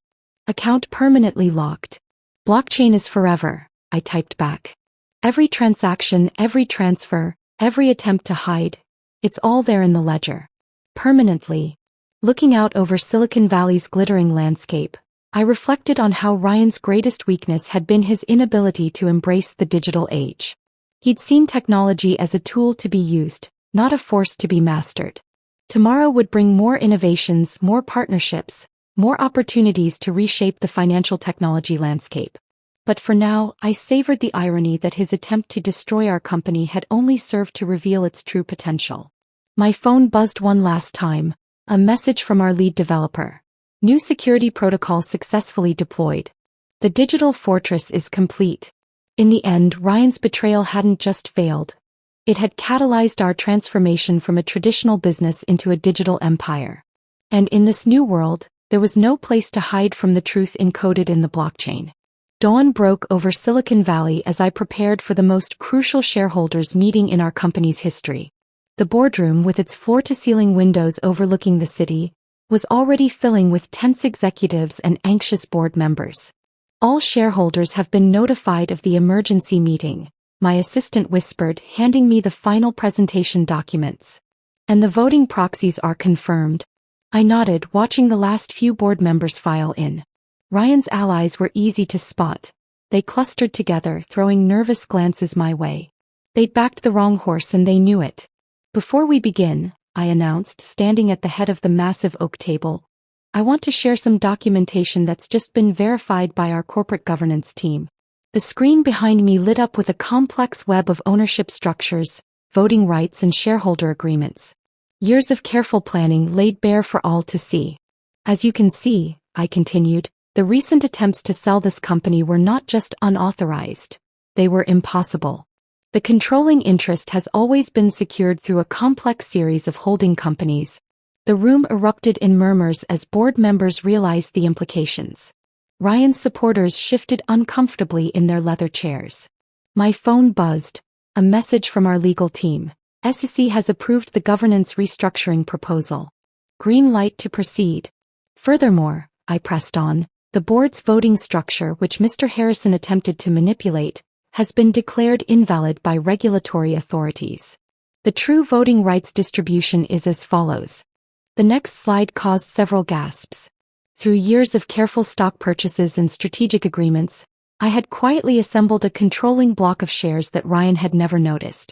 Account permanently locked. Blockchain is forever, I typed back. Every transaction, every transfer, every attempt to hide, it's all there in the ledger. Permanently. Looking out over Silicon Valley's glittering landscape, I reflected on how Ryan's greatest weakness had been his inability to embrace the digital age. He'd seen technology as a tool to be used, not a force to be mastered. Tomorrow would bring more innovations, more partnerships, more opportunities to reshape the financial technology landscape. But for now, I savored the irony that his attempt to destroy our company had only served to reveal its true potential. My phone buzzed one last time, a message from our lead developer. New security protocol successfully deployed. The digital fortress is complete. In the end, Ryan's betrayal hadn't just failed. It had catalyzed our transformation from a traditional business into a digital empire. And in this new world, there was no place to hide from the truth encoded in the blockchain. Dawn broke over Silicon Valley as I prepared for the most crucial shareholders meeting in our company's history. The boardroom, with its floor-to-ceiling windows overlooking the city, was already filling with tense executives and anxious board members. All shareholders have been notified of the emergency meeting, my assistant whispered, handing me the final presentation documents. And the voting proxies are confirmed. I nodded, watching the last few board members file in. Ryan's allies were easy to spot. They clustered together, throwing nervous glances my way. They'd backed the wrong horse and they knew it. Before we begin, I announced, standing at the head of the massive oak table, I want to share some documentation that's just been verified by our corporate governance team. The screen behind me lit up with a complex web of ownership structures, voting rights and shareholder agreements. Years of careful planning laid bare for all to see. As you can see, I continued, the recent attempts to sell this company were not just unauthorized. They were impossible. The controlling interest has always been secured through a complex series of holding companies. The room erupted in murmurs as board members realized the implications. Ryan's supporters shifted uncomfortably in their leather chairs. My phone buzzed. A message from our legal team. SEC has approved the governance restructuring proposal. Green light to proceed. Furthermore, I pressed on, the board's voting structure, which Mr. Harrison attempted to manipulate, has been declared invalid by regulatory authorities. The true voting rights distribution is as follows. The next slide caused several gasps. Through years of careful stock purchases and strategic agreements, I had quietly assembled a controlling block of shares that Ryan had never noticed.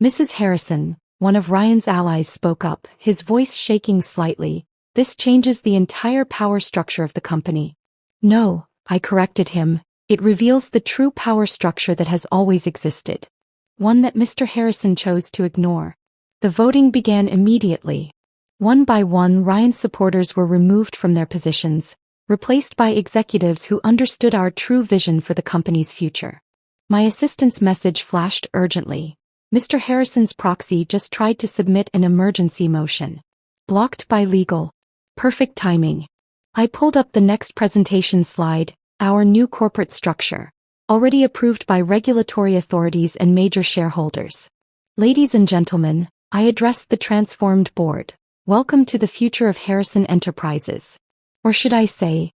Mrs. Harrison, one of Ryan's allies, spoke up, his voice shaking slightly. This changes the entire power structure of the company. No, I corrected him. It reveals the true power structure that has always existed. One that Mr. Harrison chose to ignore. The voting began immediately. One by one, Ryan's supporters were removed from their positions, replaced by executives who understood our true vision for the company's future. My assistant's message flashed urgently. Mr. Harrison's proxy just tried to submit an emergency motion. Blocked by legal. Perfect timing. I pulled up the next presentation slide. Our new corporate structure, already approved by regulatory authorities and major shareholders. Ladies and gentlemen, I addressed the transformed board. Welcome to the future of Harrison Enterprises. Or should I say,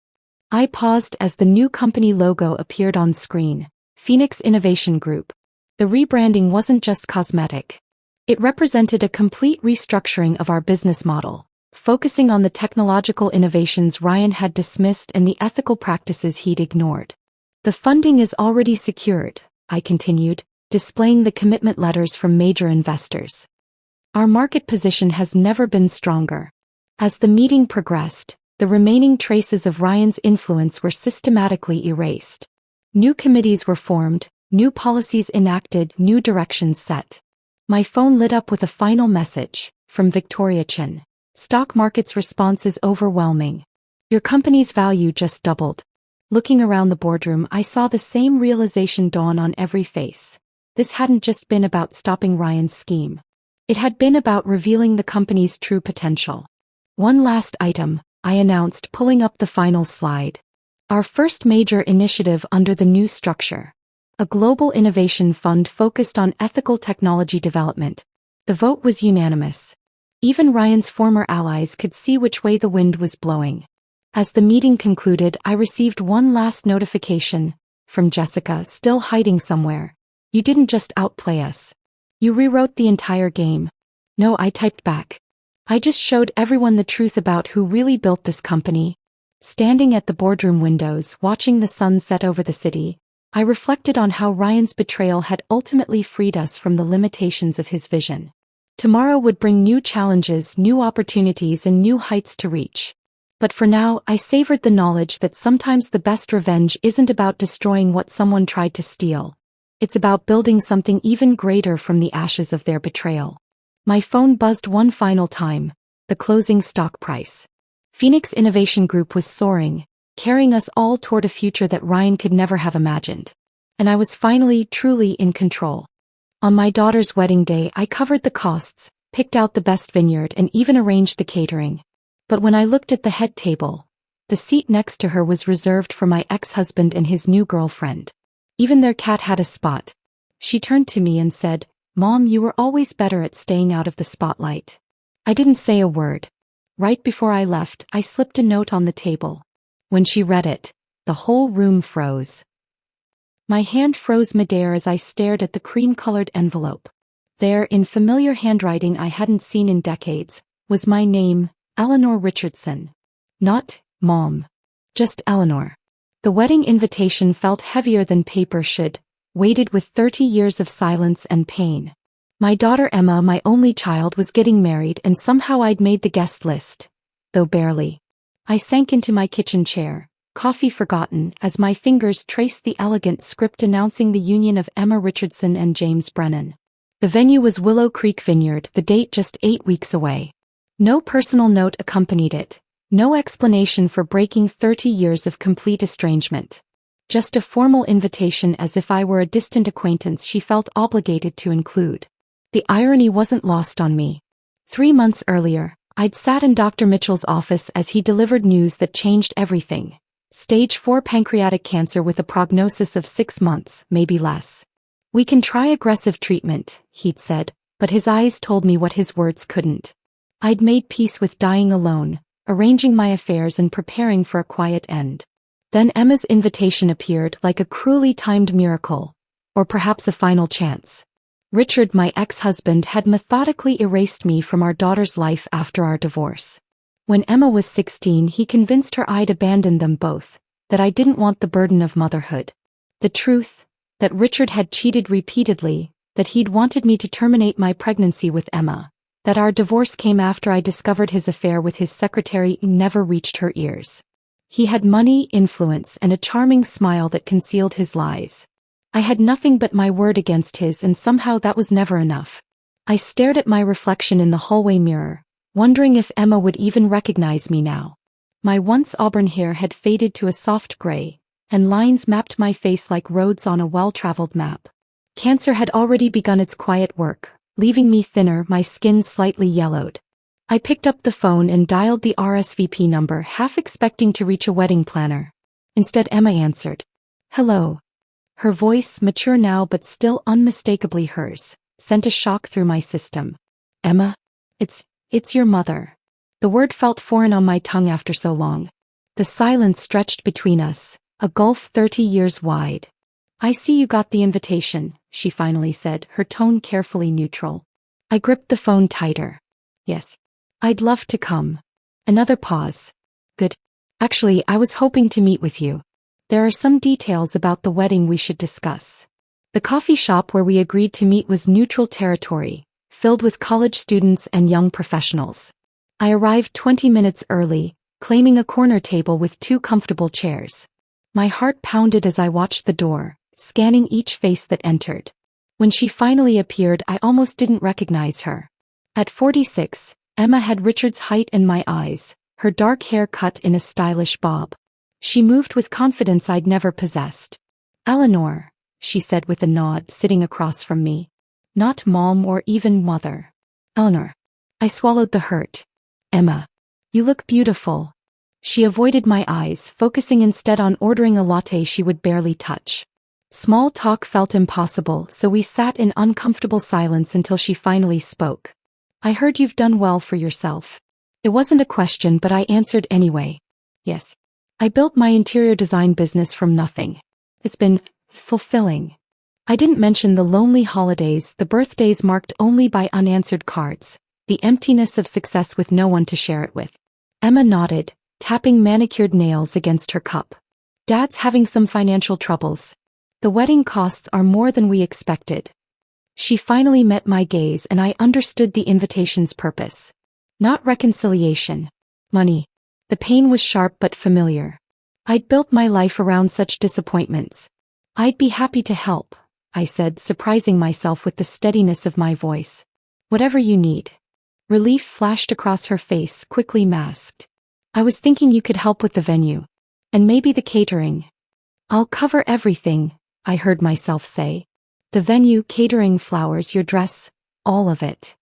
I paused as the new company logo appeared on screen, Phoenix Innovation Group. The rebranding wasn't just cosmetic. It represented a complete restructuring of our business model, focusing on the technological innovations Ryan had dismissed and the ethical practices he'd ignored. The funding is already secured, I continued, displaying the commitment letters from major investors. Our market position has never been stronger. As the meeting progressed, the remaining traces of Ryan's influence were systematically erased. New committees were formed, new policies enacted, new directions set. My phone lit up with a final message, from Victoria Chin. Stock market's response is overwhelming. Your company's value just doubled. Looking around the boardroom, I saw the same realization dawn on every face. This hadn't just been about stopping Ryan's scheme. It had been about revealing the company's true potential. One last item, I announced, pulling up the final slide. Our first major initiative under the new structure. A global innovation fund focused on ethical technology development. The vote was unanimous. Even Ryan's former allies could see which way the wind was blowing. As the meeting concluded, I received one last notification, from Jessica, still hiding somewhere. You didn't just outplay us. You rewrote the entire game. No, I typed back. I just showed everyone the truth about who really built this company. Standing at the boardroom windows, watching the sun set over the city, I reflected on how Ryan's betrayal had ultimately freed us from the limitations of his vision. Tomorrow would bring new challenges, new opportunities, and new heights to reach. But for now, I savored the knowledge that sometimes the best revenge isn't about destroying what someone tried to steal. It's about building something even greater from the ashes of their betrayal. My phone buzzed one final time, the closing stock price. Phoenix Innovation Group was soaring, carrying us all toward a future that Ryan could never have imagined. And I was finally, truly in control. On my daughter's wedding day, I covered the costs, picked out the best vineyard, and even arranged the catering. But when I looked at the head table, the seat next to her was reserved for my ex-husband and his new girlfriend. Even their cat had a spot. She turned to me and said, "Mom, you were always better at staying out of the spotlight." I didn't say a word. Right before I left, I slipped a note on the table. When she read it, the whole room froze. My hand froze midair as I stared at the cream-colored envelope. There, in familiar handwriting I hadn't seen in decades, was my name, Eleanor Richardson. Not, Mom. Just Eleanor. The wedding invitation felt heavier than paper should, weighted with 30 years of silence and pain. My daughter Emma, my only child, was getting married, and somehow I'd made the guest list, though barely. I sank into my kitchen chair, coffee forgotten, as my fingers traced the elegant script announcing the union of Emma Richardson and James Brennan. The venue was Willow Creek Vineyard, the date just 8 weeks away. No personal note accompanied it, no explanation for breaking 30 years of complete estrangement. Just a formal invitation, as if I were a distant acquaintance she felt obligated to include. The irony wasn't lost on me. 3 months earlier, I'd sat in Dr. Mitchell's office as he delivered news that changed everything. Stage 4 pancreatic cancer with a prognosis of 6 months, maybe less. "We can try aggressive treatment," he'd said, but his eyes told me what his words couldn't. I'd made peace with dying alone, arranging my affairs and preparing for a quiet end. Then Emma's invitation appeared, like a cruelly timed miracle, or perhaps a final chance. Richard, my ex-husband, had methodically erased me from our daughter's life after our divorce. When Emma was 16, he convinced her I'd abandoned them both, that I didn't want the burden of motherhood. The truth, that Richard had cheated repeatedly, that he'd wanted me to terminate my pregnancy with Emma, that our divorce came after I discovered his affair with his secretary, never reached her ears. He had money, influence, and a charming smile that concealed his lies. I had nothing but my word against his, and somehow that was never enough. I stared at my reflection in the hallway mirror, wondering if Emma would even recognize me now. My once auburn hair had faded to a soft gray, and lines mapped my face like roads on a well-traveled map. Cancer had already begun its quiet work, leaving me thinner, my skin slightly yellowed. I picked up the phone and dialed the RSVP number, half expecting to reach a wedding planner. Instead, Emma answered. "Hello." Her voice, mature now but still unmistakably hers, sent a shock through my system. "Emma? It's your mother." The word felt foreign on my tongue after so long. The silence stretched between us, a gulf 30 years wide. "I see you got the invitation," she finally said, her tone carefully neutral. I gripped the phone tighter. "Yes. I'd love to come." Another pause. "Good. Actually, I was hoping to meet with you. There are some details about the wedding we should discuss." The coffee shop where we agreed to meet was neutral territory, filled with college students and young professionals. I arrived 20 minutes early, claiming a corner table with 2 comfortable chairs. My heart pounded as I watched the door, scanning each face that entered. When she finally appeared, I almost didn't recognize her. At 46, Emma had Richard's height and my eyes, her dark hair cut in a stylish bob. She moved with confidence I'd never possessed. "Eleanor," she said with a nod, sitting across from me. Not mom or even mother. "Eleanor." I swallowed the hurt. "Emma. You look beautiful." She avoided my eyes, focusing instead on ordering a latte she would barely touch. Small talk felt impossible, so we sat in uncomfortable silence until she finally spoke. "I heard you've done well for yourself." It wasn't a question, but I answered anyway. "Yes. I built my interior design business from nothing. It's been fulfilling." I didn't mention the lonely holidays, the birthdays marked only by unanswered cards, the emptiness of success with no one to share it with. Emma nodded, tapping manicured nails against her cup. "Dad's having some financial troubles. The wedding costs are more than we expected." She finally met my gaze and I understood the invitation's purpose. Not reconciliation. Money. The pain was sharp but familiar. I'd built my life around such disappointments. "I'd be happy to help," I said, surprising myself with the steadiness of my voice. "Whatever you need." Relief flashed across her face, quickly masked. "I was thinking you could help with the venue. And maybe the catering." "I'll cover everything," I heard myself say. "The venue, catering, flowers, your dress, all of it."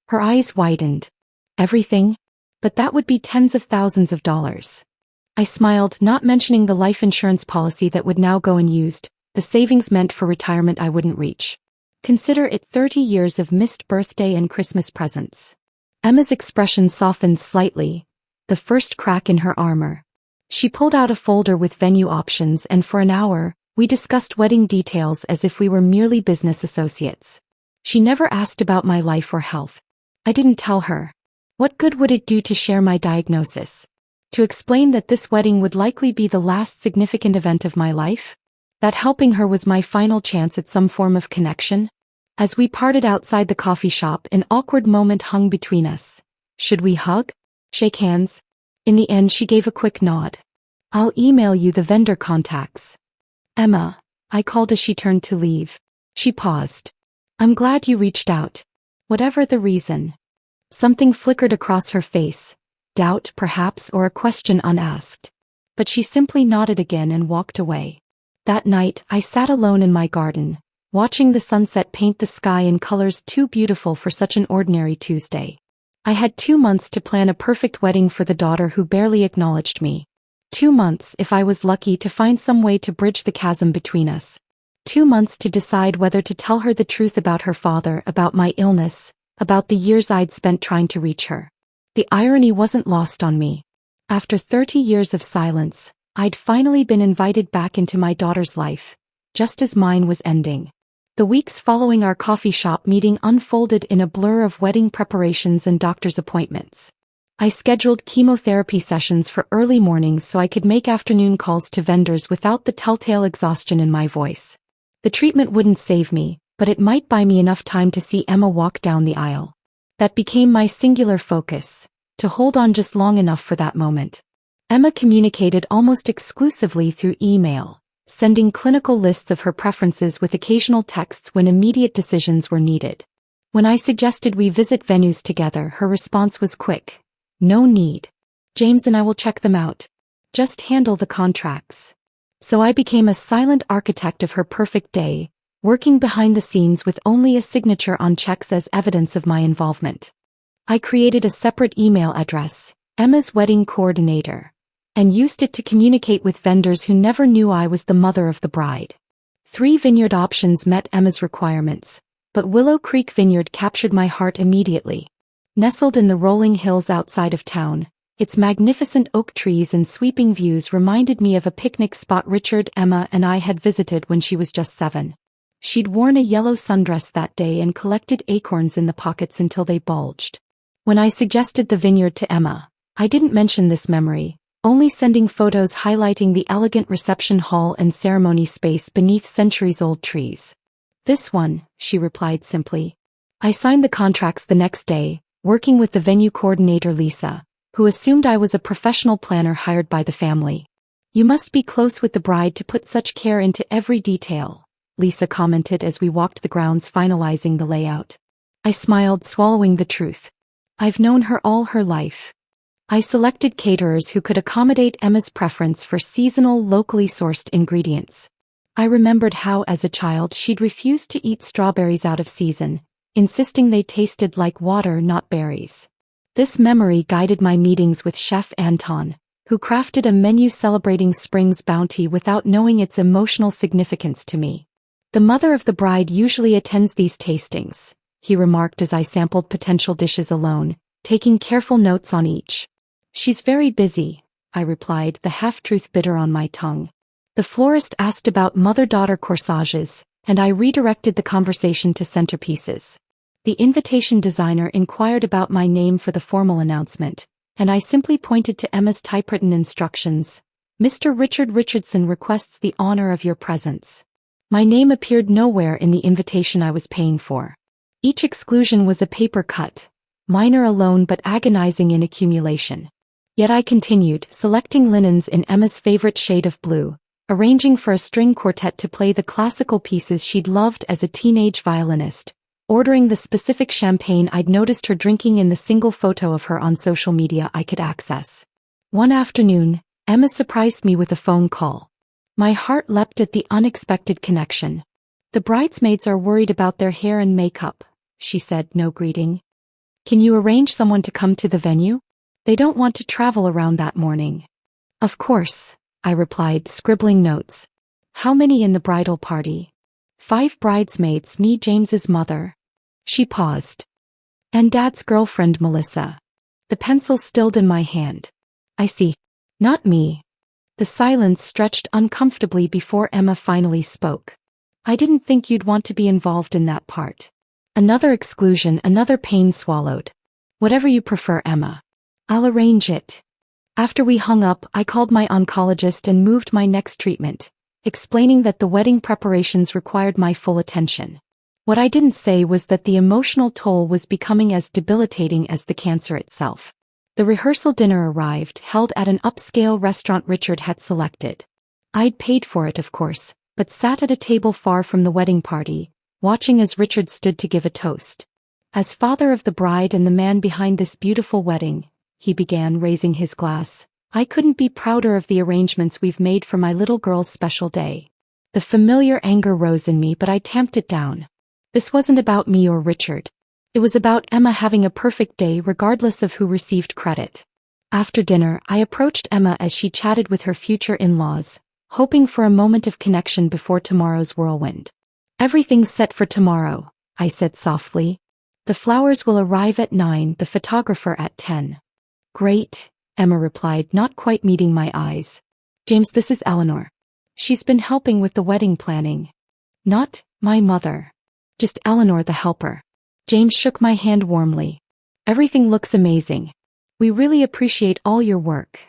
Her eyes widened. "Everything? But that would be tens of thousands of dollars." I smiled, not mentioning the life insurance policy that would now go unused, the savings meant for retirement I wouldn't reach. Consider it 30 years of missed birthday and Christmas presents. Emma's expression softened slightly, the first crack in her armor. She pulled out a folder with venue options and for an hour, we discussed wedding details as if we were merely business associates. She never asked about my life or health. I didn't tell her. What good would it do to share my diagnosis? To explain that this wedding would likely be the last significant event of my life? That helping her was my final chance at some form of connection? As we parted outside the coffee shop, an awkward moment hung between us. Should we hug? Shake hands? In the end, she gave a quick nod. "I'll email you the vendor contacts." "Emma," I called as she turned to leave. She paused. "I'm glad you reached out. Whatever the reason." Something flickered across her face. Doubt, perhaps, or a question unasked. But she simply nodded again and walked away. That night, I sat alone in my garden, watching the sunset paint the sky in colors too beautiful for such an ordinary Tuesday. I had 2 months to plan a perfect wedding for the daughter who barely acknowledged me. 2 months, if I was lucky, to find some way to bridge the chasm between us. 2 months to decide whether to tell her the truth about her father, about my illness, about the years I'd spent trying to reach her. The irony wasn't lost on me. After 30 years of silence, I'd finally been invited back into my daughter's life, just as mine was ending. The weeks following our coffee shop meeting unfolded in a blur of wedding preparations and doctor's appointments. I scheduled chemotherapy sessions for early mornings so I could make afternoon calls to vendors without the telltale exhaustion in my voice. The treatment wouldn't save me, but it might buy me enough time to see Emma walk down the aisle. That became my singular focus, to hold on just long enough for that moment. Emma communicated almost exclusively through email, sending clinical lists of her preferences with occasional texts when immediate decisions were needed. When I suggested we visit venues together, her response was quick. "No need. James and I will check them out. Just handle the contracts." So I became a silent architect of her perfect day, working behind the scenes with only a signature on checks as evidence of my involvement. I created a separate email address, Emma's Wedding Coordinator, and used it to communicate with vendors who never knew I was the mother of the bride. 3 vineyard options met Emma's requirements, but Willow Creek Vineyard captured my heart immediately. Nestled in the rolling hills outside of town, Its magnificent oak trees and sweeping views reminded me of a picnic spot Richard, Emma, and I had visited when she was just 7. She'd worn a yellow sundress that day and collected acorns in the pockets until they bulged. When I suggested the vineyard to Emma, I didn't mention this memory, only sending photos highlighting the elegant reception hall and ceremony space beneath centuries-old trees. "This one," she replied simply. I signed the contracts the next day, working with the venue coordinator Lisa, who assumed I was a professional planner hired by the family. "You must be close with the bride to put such care into every detail," Lisa commented as we walked the grounds finalizing the layout. I smiled, swallowing the truth. I've known her all her life. I selected caterers who could accommodate Emma's preference for seasonal, locally sourced ingredients. I remembered how, as a child, she'd refused to eat strawberries out of season, insisting they tasted like water, not berries. This memory guided my meetings with Chef Anton, who crafted a menu celebrating spring's bounty without knowing its emotional significance to me. "The mother of the bride usually attends these tastings," he remarked as I sampled potential dishes alone, taking careful notes on each. "She's very busy," I replied, the half-truth bitter on my tongue. The florist asked about mother-daughter corsages, and I redirected the conversation to centerpieces. The invitation designer inquired about my name for the formal announcement, and I simply pointed to Emma's typewritten instructions. "Mr. Richard Richardson requests the honor of your presence." My name appeared nowhere in the invitation I was paying for. Each exclusion was a paper cut, minor alone but agonizing in accumulation. Yet I continued, selecting linens in Emma's favorite shade of blue, arranging for a string quartet to play the classical pieces she'd loved as a teenage violinist, ordering the specific champagne I'd noticed her drinking in the single photo of her on social media I could access. One afternoon, Emma surprised me with a phone call. My heart leapt at the unexpected connection. "The bridesmaids are worried about their hair and makeup," she said, no greeting. "Can you arrange someone to come to the venue? They don't want to travel around that morning." "Of course," I replied, scribbling notes. "How many in the bridal party?" "5 bridesmaids, me, James's mother." She paused. "And Dad's girlfriend, Melissa." The pencil stilled in my hand. "I see. Not me." The silence stretched uncomfortably before Emma finally spoke. "I didn't think you'd want to be involved in that part." Another exclusion, another pain swallowed. "Whatever you prefer, Emma. I'll arrange it." After we hung up, I called my oncologist and moved my next treatment, explaining that the wedding preparations required my full attention. What I didn't say was that the emotional toll was becoming as debilitating as the cancer itself. The rehearsal dinner arrived, held at an upscale restaurant Richard had selected. I'd paid for it, of course, but sat at a table far from the wedding party, watching as Richard stood to give a toast. "As father of the bride and the man behind this beautiful wedding," he began, raising his glass, "I couldn't be prouder of the arrangements we've made for my little girl's special day." The familiar anger rose in me, but I tamped it down. This wasn't about me or Richard. It was about Emma having a perfect day regardless of who received credit. After dinner, I approached Emma as she chatted with her future in-laws, hoping for a moment of connection before tomorrow's whirlwind. "Everything's set for tomorrow," I said softly. "The flowers will arrive at 9, the photographer at 10. "Great," Emma replied, not quite meeting my eyes. "James, this is Eleanor. She's been helping with the wedding planning." "Not my mother. Just Eleanor the helper." James shook my hand warmly. "Everything looks amazing. We really appreciate all your work."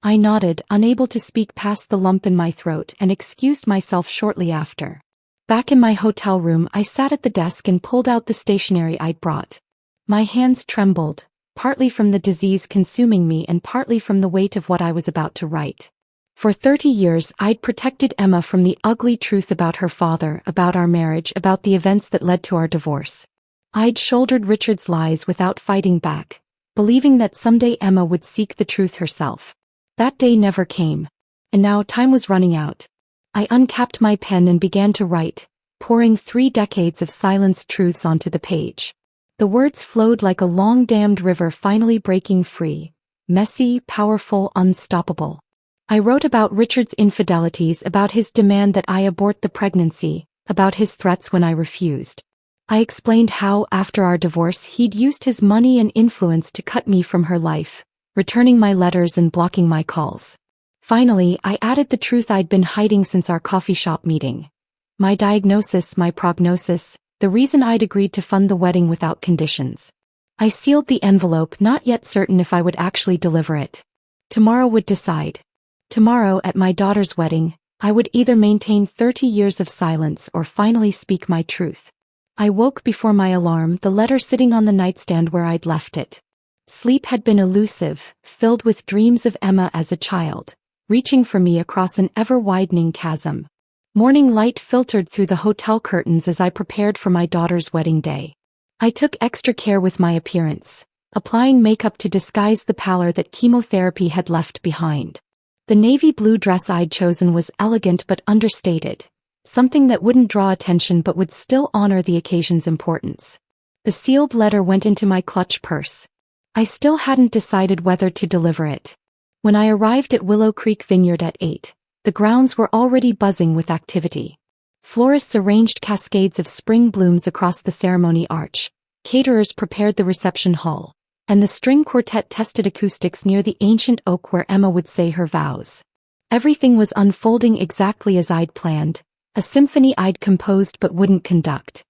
I nodded, unable to speak past the lump in my throat, and excused myself shortly after. Back in my hotel room, I sat at the desk and pulled out the stationery I'd brought. My hands trembled, partly from the disease consuming me and partly from the weight of what I was about to write. For 30 years I'd protected Emma from the ugly truth about her father, about our marriage, about the events that led to our divorce. I'd shouldered Richard's lies without fighting back, believing that someday Emma would seek the truth herself. That day never came, and now time was running out. I uncapped my pen and began to write, pouring 3 decades of silenced truths onto the page. The words flowed like a long-dammed river finally breaking free, messy, powerful, unstoppable. I wrote about Richard's infidelities, about his demand that I abort the pregnancy, about his threats when I refused. I explained how, after our divorce, he'd used his money and influence to cut me from her life, returning my letters and blocking my calls. Finally, I added the truth I'd been hiding since our coffee shop meeting. My diagnosis, my prognosis, the reason I'd agreed to fund the wedding without conditions. I sealed the envelope, not yet certain if I would actually deliver it. Tomorrow would decide. Tomorrow, at my daughter's wedding, I would either maintain 30 years of silence or finally speak my truth. I woke before my alarm, the letter sitting on the nightstand where I'd left it. Sleep had been elusive, filled with dreams of Emma as a child, reaching for me across an ever-widening chasm. Morning light filtered through the hotel curtains as I prepared for my daughter's wedding day. I took extra care with my appearance, applying makeup to disguise the pallor that chemotherapy had left behind. The navy blue dress I'd chosen was elegant but understated, something that wouldn't draw attention but would still honor the occasion's importance. The sealed letter went into my clutch purse. I still hadn't decided whether to deliver it. When I arrived at Willow Creek Vineyard at 8, the grounds were already buzzing with activity. Florists arranged cascades of spring blooms across the ceremony arch, caterers prepared the reception hall, and the string quartet tested acoustics near the ancient oak where Emma would say her vows. Everything was unfolding exactly as I'd planned, a symphony I'd composed but wouldn't conduct.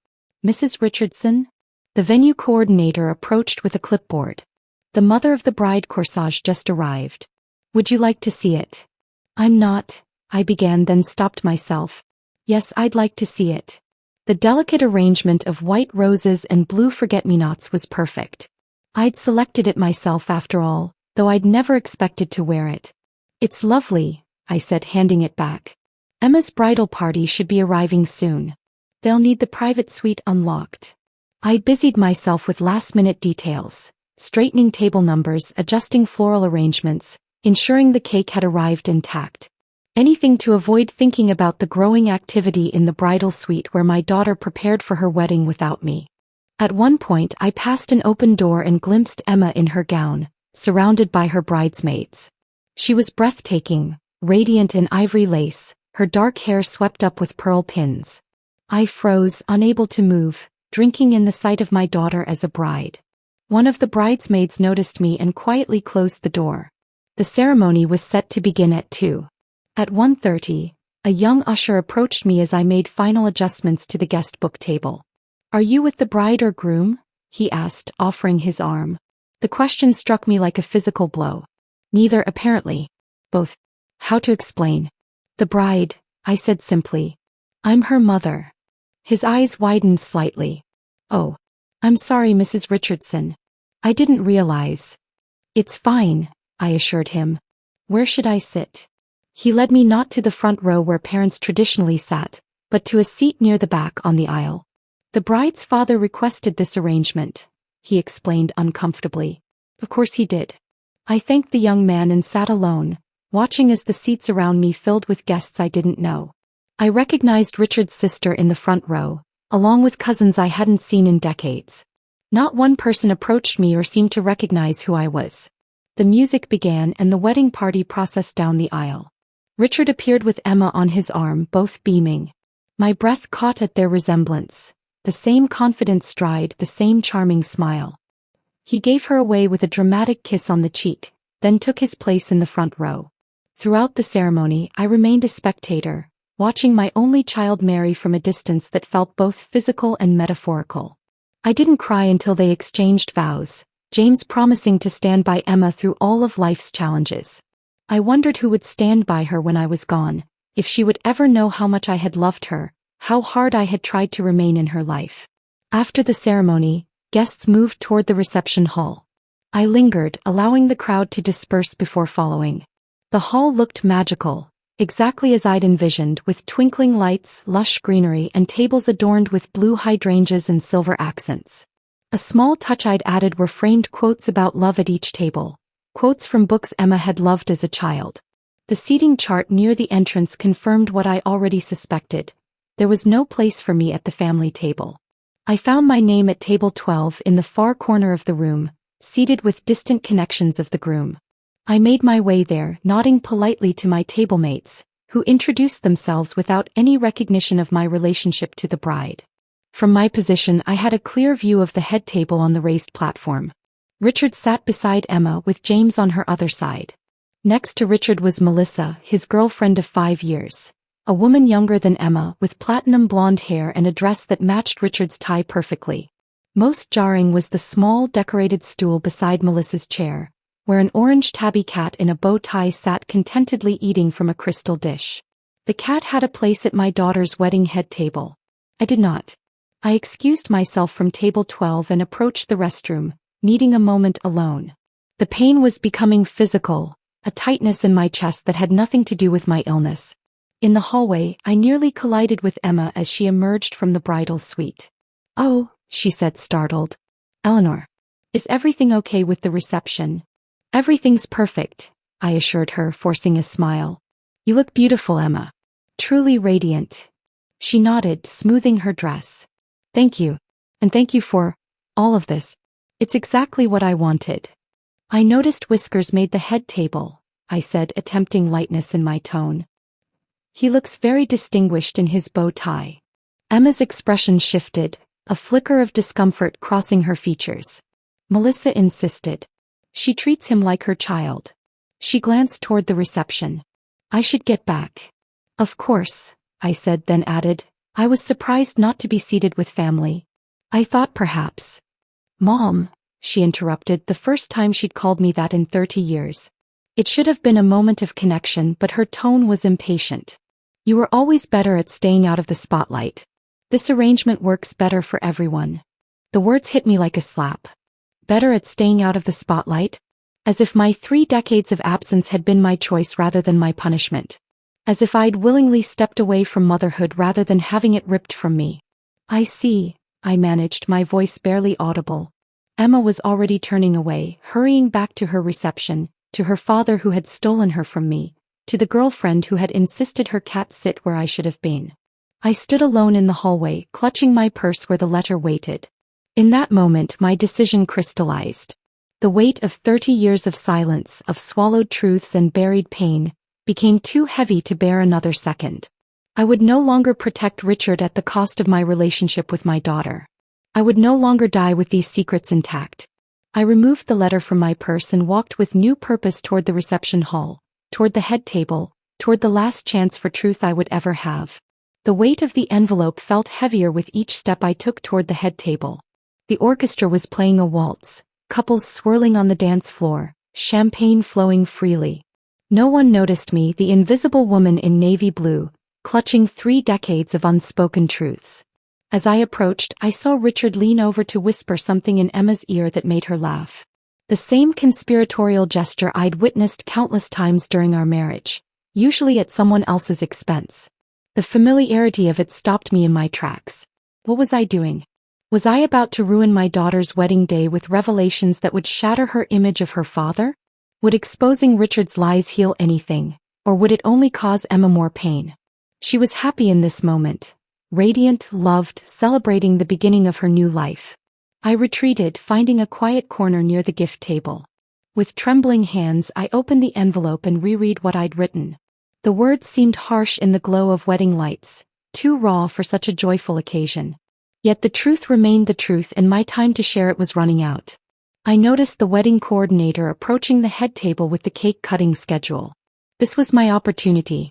"Mrs. Richardson?" The venue coordinator approached with a clipboard. "The mother of the bride corsage just arrived. Would you like to see it?" "I'm not," I began, then stopped myself. "Yes, I'd like to see it." The delicate arrangement of white roses and blue forget-me-nots was perfect. I'd selected it myself after all, though I'd never expected to wear it. "It's lovely," I said, handing it back. "Emma's bridal party should be arriving soon. They'll need the private suite unlocked." I'd busied myself with last-minute details, straightening table numbers, adjusting floral arrangements, ensuring the cake had arrived intact. Anything to avoid thinking about the growing activity in the bridal suite where my daughter prepared for her wedding without me. At one point I passed an open door and glimpsed Emma in her gown, surrounded by her bridesmaids. She was breathtaking, radiant in ivory lace, her dark hair swept up with pearl pins. I froze, unable to move, drinking in the sight of my daughter as a bride. One of the bridesmaids noticed me and quietly closed the door. The ceremony was set to begin at 2. At 1:30, a young usher approached me as I made final adjustments to the guest book table. "Are you with the bride or groom?" he asked, offering his arm. The question struck me like a physical blow. "Neither, apparently." "Both." "How to explain?" "The bride," I said simply. "I'm her mother." His eyes widened slightly. "Oh. I'm sorry, Mrs. Richardson. I didn't realize." "It's fine," I assured him. "Where should I sit?" He led me not to the front row where parents traditionally sat, but to a seat near the back on the aisle. "The bride's father requested this arrangement," he explained uncomfortably. Of course he did. I thanked the young man and sat alone, watching as the seats around me filled with guests I didn't know. I recognized Richard's sister in the front row, along with cousins I hadn't seen in decades. Not one person approached me or seemed to recognize who I was. The music began and the wedding party processed down the aisle. Richard appeared with Emma on his arm, both beaming. My breath caught at their resemblance. The same confident stride, the same charming smile. He gave her away with a dramatic kiss on the cheek, then took his place in the front row. Throughout the ceremony, I remained a spectator, watching my only child marry from a distance that felt both physical and metaphorical. I didn't cry until they exchanged vows, James promising to stand by Emma through all of life's challenges. I wondered who would stand by her when I was gone, if she would ever know how much I had loved her, how hard I had tried to remain in her life. After the ceremony, guests moved toward the reception hall. I lingered, allowing the crowd to disperse before following. The hall looked magical, exactly as I'd envisioned, with twinkling lights, lush greenery, and tables adorned with blue hydrangeas and silver accents. A small touch I'd added were framed quotes about love at each table, quotes from books Emma had loved as a child. The seating chart near the entrance confirmed what I already suspected. There was no place for me at the family table. I found my name at table 12 in the far corner of the room, seated with distant connections of the groom. I made my way there, nodding politely to my table mates, who introduced themselves without any recognition of my relationship to the bride. From my position I had a clear view of the head table on the raised platform. Richard sat beside Emma with James on her other side. Next to Richard was Melissa, his girlfriend of 5 years. A woman younger than Emma with platinum blonde hair and a dress that matched Richard's tie perfectly. Most jarring was the small decorated stool beside Melissa's chair, where an orange tabby cat in a bow tie sat contentedly eating from a crystal dish. The cat had a place at my daughter's wedding head table. I did not. I excused myself from table 12 and approached the restroom, needing a moment alone. The pain was becoming physical, a tightness in my chest that had nothing to do with my illness. In the hallway, I nearly collided with Emma as she emerged from the bridal suite. "Oh," she said startled. "Eleanor. Is everything okay with the reception?" "Everything's perfect," I assured her, forcing a smile. "You look beautiful, Emma. Truly radiant." She nodded, smoothing her dress. "Thank you. And thank you for all of this. It's exactly what I wanted." "I noticed Whiskers made the head table," I said, attempting lightness in my tone. "He looks very distinguished in his bow tie." Emma's expression shifted, a flicker of discomfort crossing her features. Melissa insisted. "She treats him like her child." She glanced toward the reception. "I should get back." "Of course," I said, then added, "I was surprised not to be seated with family. I thought perhaps—" "Mom," she interrupted, the first time she'd called me that in 30 years. It should have been a moment of connection, but her tone was impatient. "You were always better at staying out of the spotlight. This arrangement works better for everyone." The words hit me like a slap. Better at staying out of the spotlight? As if my 3 decades of absence had been my choice rather than my punishment. As if I'd willingly stepped away from motherhood rather than having it ripped from me. "I see," I managed, my voice barely audible. Emma was already turning away, hurrying back to her reception, to her father who had stolen her from me, to the girlfriend who had insisted her cat sit where I should have been. I stood alone in the hallway, clutching my purse where the letter waited. In that moment my decision crystallized. The weight of 30 years of silence, of swallowed truths and buried pain, became too heavy to bear another second. I would no longer protect Richard at the cost of my relationship with my daughter. I would no longer die with these secrets intact. I removed the letter from my purse and walked with new purpose toward the reception hall, toward the head table, toward the last chance for truth I would ever have. The weight of the envelope felt heavier with each step I took toward the head table. The orchestra was playing a waltz, couples swirling on the dance floor, champagne flowing freely. No one noticed me, the invisible woman in navy blue, clutching 3 decades of unspoken truths. As I approached, I saw Richard lean over to whisper something in Emma's ear that made her laugh. The same conspiratorial gesture I'd witnessed countless times during our marriage, usually at someone else's expense. The familiarity of it stopped me in my tracks. What was I doing? Was I about to ruin my daughter's wedding day with revelations that would shatter her image of her father? Would exposing Richard's lies heal anything, or would it only cause Emma more pain? She was happy in this moment. Radiant, loved, celebrating the beginning of her new life. I retreated, finding a quiet corner near the gift table. With trembling hands, I opened the envelope and reread what I'd written. The words seemed harsh in the glow of wedding lights, too raw for such a joyful occasion. Yet the truth remained the truth, and my time to share it was running out. I noticed the wedding coordinator approaching the head table with the cake-cutting schedule. This was my opportunity.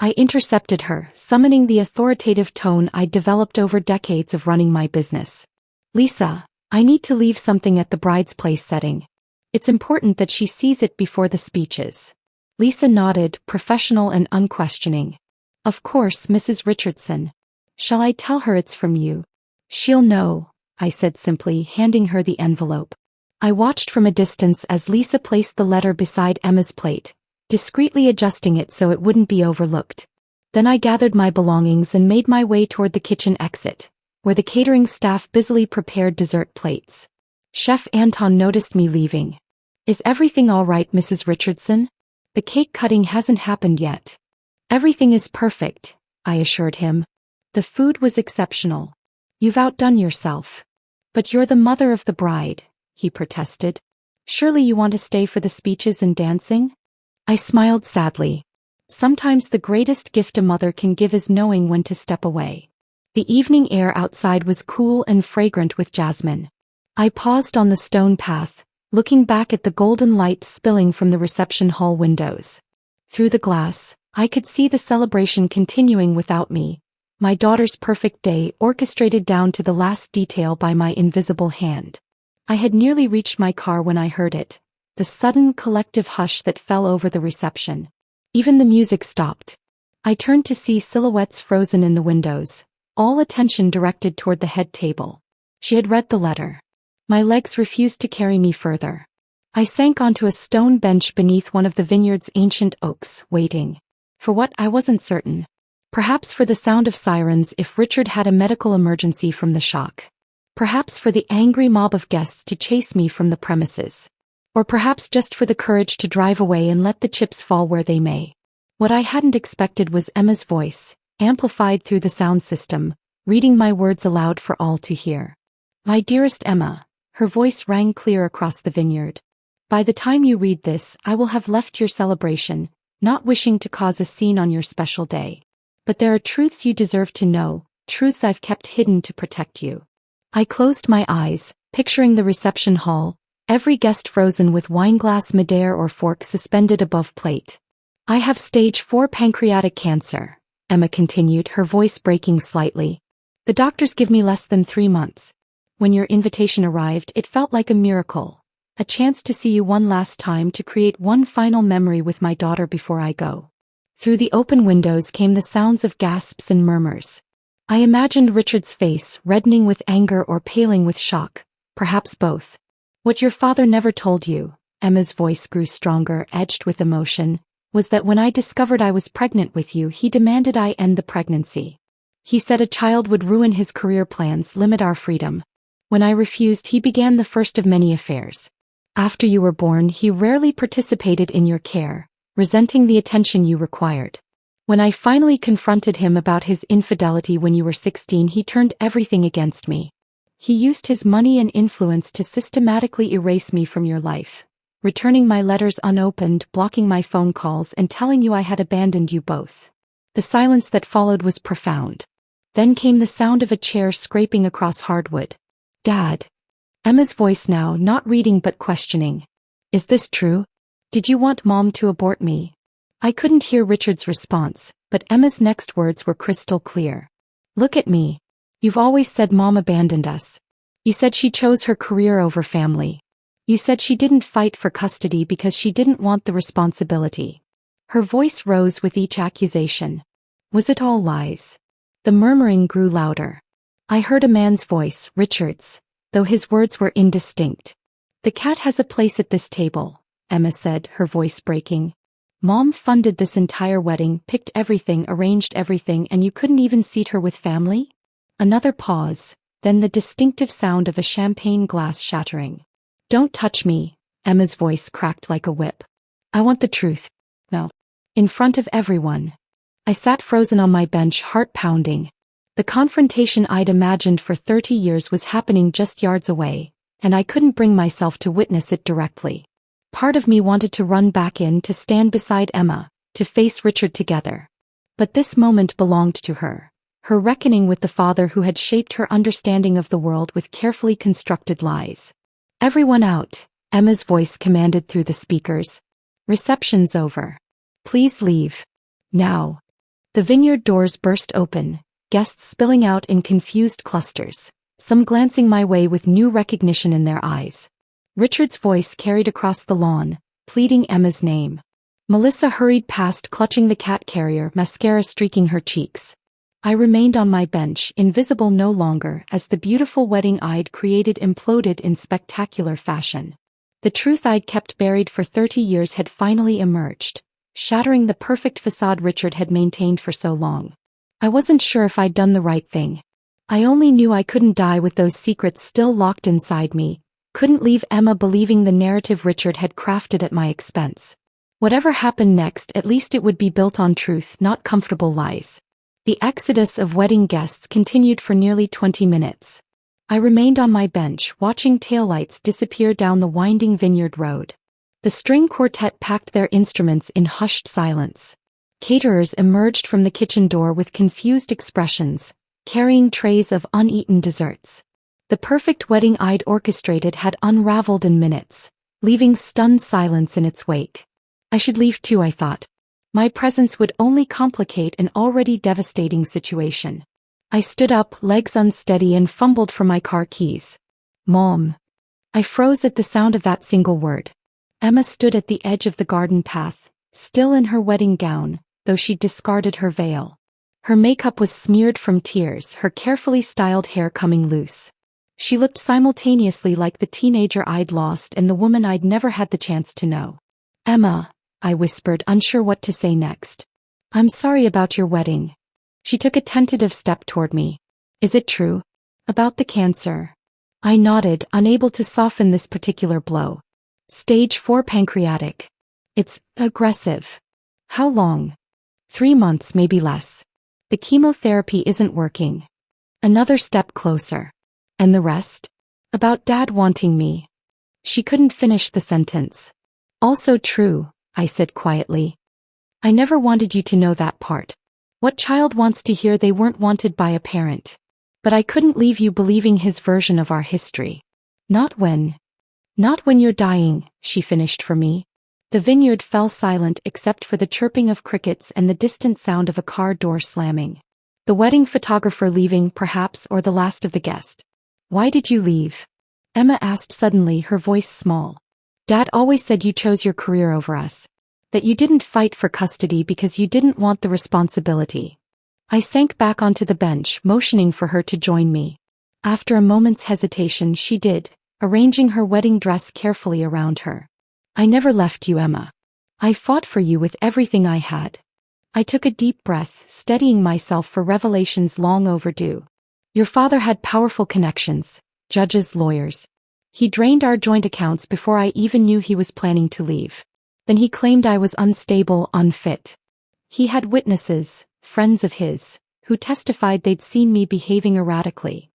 I intercepted her, summoning the authoritative tone I'd developed over decades of running my business. "Lisa, I need to leave something at the bride's place setting. It's important that she sees it before the speeches." Lisa nodded, professional and unquestioning. "Of course, Mrs. Richardson. Shall I tell her it's from you?" "She'll know," I said simply, handing her the envelope. I watched from a distance as Lisa placed the letter beside Emma's plate, discreetly adjusting it so it wouldn't be overlooked. Then I gathered my belongings and made my way toward the kitchen exit, where the catering staff busily prepared dessert plates. Chef Anton noticed me leaving. "Is everything all right, Mrs. Richardson? The cake cutting hasn't happened yet." "Everything is perfect," I assured him. "The food was exceptional. You've outdone yourself." "But you're the mother of the bride," he protested. "Surely you want to stay for the speeches and dancing?" I smiled sadly. Sometimes the greatest gift a mother can give is knowing when to step away. The evening air outside was cool and fragrant with jasmine. I paused on the stone path, looking back at the golden light spilling from the reception hall windows. Through the glass, I could see the celebration continuing without me, my daughter's perfect day orchestrated down to the last detail by my invisible hand. I had nearly reached my car when I heard it, the sudden collective hush that fell over the reception. Even the music stopped. I turned to see silhouettes frozen in the windows, all attention directed toward the head table. She had read the letter. My legs refused to carry me further. I sank onto a stone bench beneath one of the vineyard's ancient oaks, waiting. For what, I wasn't certain. Perhaps for the sound of sirens if Richard had a medical emergency from the shock. Perhaps for the angry mob of guests to chase me from the premises. Or perhaps just for the courage to drive away and let the chips fall where they may. What I hadn't expected was Emma's voice, amplified through the sound system, reading my words aloud for all to hear. My dearest Emma, her voice rang clear across the vineyard. By the time you read this, I will have left your celebration, not wishing to cause a scene on your special day. But there are truths you deserve to know, truths I've kept hidden to protect you. I closed my eyes, picturing the reception hall, every guest frozen with wineglass midair or fork suspended above plate. I have stage 4 pancreatic cancer, Emma continued, her voice breaking slightly. The doctors give me less than 3 months. When your invitation arrived, it felt like a miracle. A chance to see you one last time, to create one final memory with my daughter before I go. Through the open windows came the sounds of gasps and murmurs. I imagined Richard's face, reddening with anger or paling with shock, perhaps both. What your father never told you, Emma's voice grew stronger, edged with emotion, was that when I discovered I was pregnant with you, he demanded I end the pregnancy. He said a child would ruin his career plans, limit our freedom. When I refused, he began the first of many affairs. After you were born, he rarely participated in your care, resenting the attention you required. When I finally confronted him about his infidelity when you were 16, he turned everything against me. He used his money and influence to systematically erase me from your life, returning my letters unopened, blocking my phone calls, and telling you I had abandoned you both. The silence that followed was profound. Then came the sound of a chair scraping across hardwood. Dad. Emma's voice now, not reading but questioning. Is this true? Did you want Mom to abort me? I couldn't hear Richard's response, but Emma's next words were crystal clear. Look at me. You've always said Mom abandoned us. You said she chose her career over family. You said she didn't fight for custody because she didn't want the responsibility. Her voice rose with each accusation. Was it all lies? The murmuring grew louder. I heard a man's voice, Richard's, though his words were indistinct. The cat has a place at this table, Emma said, her voice breaking. Mom funded this entire wedding, picked everything, arranged everything, and you couldn't even seat her with family? Another pause, then the distinctive sound of a champagne glass shattering. Don't touch me, Emma's voice cracked like a whip. I want the truth. No. In front of everyone. I sat frozen on my bench, heart pounding. The confrontation I'd imagined for 30 years was happening just yards away, and I couldn't bring myself to witness it directly. Part of me wanted to run back in, to stand beside Emma, to face Richard together. But this moment belonged to her. Her reckoning with the father who had shaped her understanding of the world with carefully constructed lies. Everyone out, Emma's voice commanded through the speakers. Reception's over. Please leave. Now. The vineyard doors burst open, guests spilling out in confused clusters, some glancing my way with new recognition in their eyes. Richard's voice carried across the lawn, pleading Emma's name. Melissa hurried past, clutching the cat carrier, mascara streaking her cheeks. I remained on my bench, invisible no longer, as the beautiful wedding I'd created imploded in spectacular fashion. The truth I'd kept buried for 30 years had finally emerged, shattering the perfect facade Richard had maintained for so long. I wasn't sure if I'd done the right thing. I only knew I couldn't die with those secrets still locked inside me, couldn't leave Emma believing the narrative Richard had crafted at my expense. Whatever happened next, at least it would be built on truth, not comfortable lies. The exodus of wedding guests continued for nearly 20 minutes. I remained on my bench, watching taillights disappear down the winding vineyard road. The string quartet packed their instruments in hushed silence. Caterers emerged from the kitchen door with confused expressions, carrying trays of uneaten desserts. The perfect wedding I'd orchestrated had unraveled in minutes, leaving stunned silence in its wake. I should leave too, I thought. My presence would only complicate an already devastating situation. I stood up, legs unsteady, and fumbled for my car keys. Mom. I froze at the sound of that single word. Emma stood at the edge of the garden path, still in her wedding gown, though she'd discarded her veil. Her makeup was smeared from tears, her carefully styled hair coming loose. She looked simultaneously like the teenager I'd lost and the woman I'd never had the chance to know. Emma, I whispered, unsure what to say next. I'm sorry about your wedding. She took a tentative step toward me. Is it true? About the cancer? I nodded, unable to soften this particular blow. Stage 4 pancreatic. It's aggressive. How long? 3 months, maybe less. The chemotherapy isn't working. Another step closer. And the rest? About Dad wanting me. She couldn't finish the sentence. Also true, I said quietly. I never wanted you to know that part. What child wants to hear they weren't wanted by a parent? But I couldn't leave you believing his version of our history. Not when you're dying, she finished for me. The vineyard fell silent except for the chirping of crickets and the distant sound of a car door slamming. The wedding photographer leaving, perhaps, or the last of the guests. Why did you leave? Emma asked suddenly, her voice small. Dad always said you chose your career over us. That you didn't fight for custody because you didn't want the responsibility. I sank back onto the bench, motioning for her to join me. After a moment's hesitation, she did, arranging her wedding dress carefully around her. I never left you, Emma. I fought for you with everything I had. I took a deep breath, steadying myself for revelations long overdue. Your father had powerful connections, judges, lawyers. He drained our joint accounts before I even knew he was planning to leave. Then he claimed I was unstable, unfit. He had witnesses, friends of his, who testified they'd seen me behaving erratically.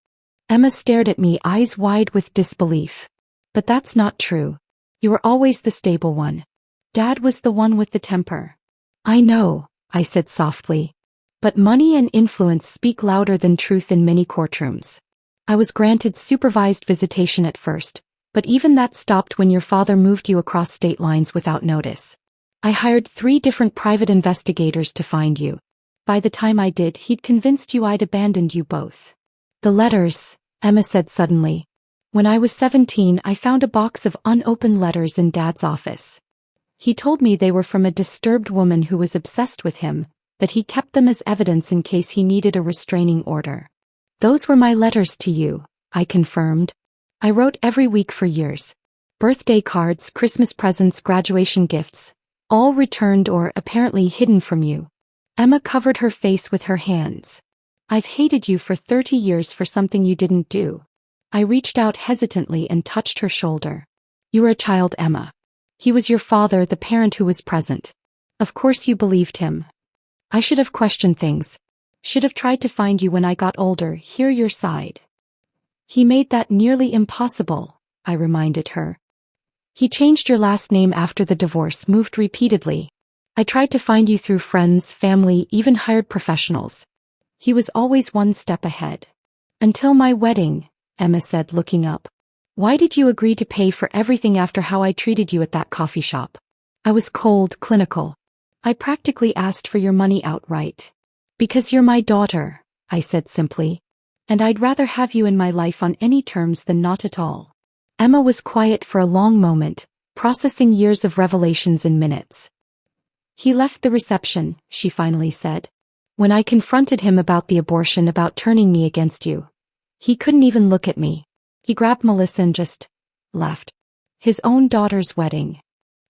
Emma stared at me, eyes wide with disbelief. But that's not true. You were always the stable one. Dad was the one with the temper. I know, I said softly. But money and influence speak louder than truth in many courtrooms. I was granted supervised visitation at first, but even that stopped when your father moved you across state lines without notice. I hired 3 different private investigators to find you. By the time I did, he'd convinced you I'd abandoned you both. The letters, Emma said suddenly. When I was 17, I found a box of unopened letters in Dad's office. He told me they were from a disturbed woman who was obsessed with him, that he kept them as evidence in case he needed a restraining order. Those were my letters to you, I confirmed. I wrote every week for years. Birthday cards, Christmas presents, graduation gifts, all returned or apparently hidden from you. Emma covered her face with her hands. I've hated you for 30 years for something you didn't do. I reached out hesitantly and touched her shoulder. You were a child, Emma. He was your father, the parent who was present. Of course you believed him. I should have questioned things. Should have tried to find you when I got older, hear your side. He made that nearly impossible, I reminded her. He changed your last name after the divorce, moved repeatedly. I tried to find you through friends, family, even hired professionals. He was always one step ahead. Until my wedding, Emma said, looking up. Why did you agree to pay for everything after how I treated you at that coffee shop? I was cold, clinical. I practically asked for your money outright. Because you're my daughter, I said simply. And I'd rather have you in my life on any terms than not at all. Emma was quiet for a long moment, processing years of revelations in minutes. He left the reception, she finally said. When I confronted him about the abortion, about turning me against you, he couldn't even look at me. He grabbed Melissa and just left. His own daughter's wedding.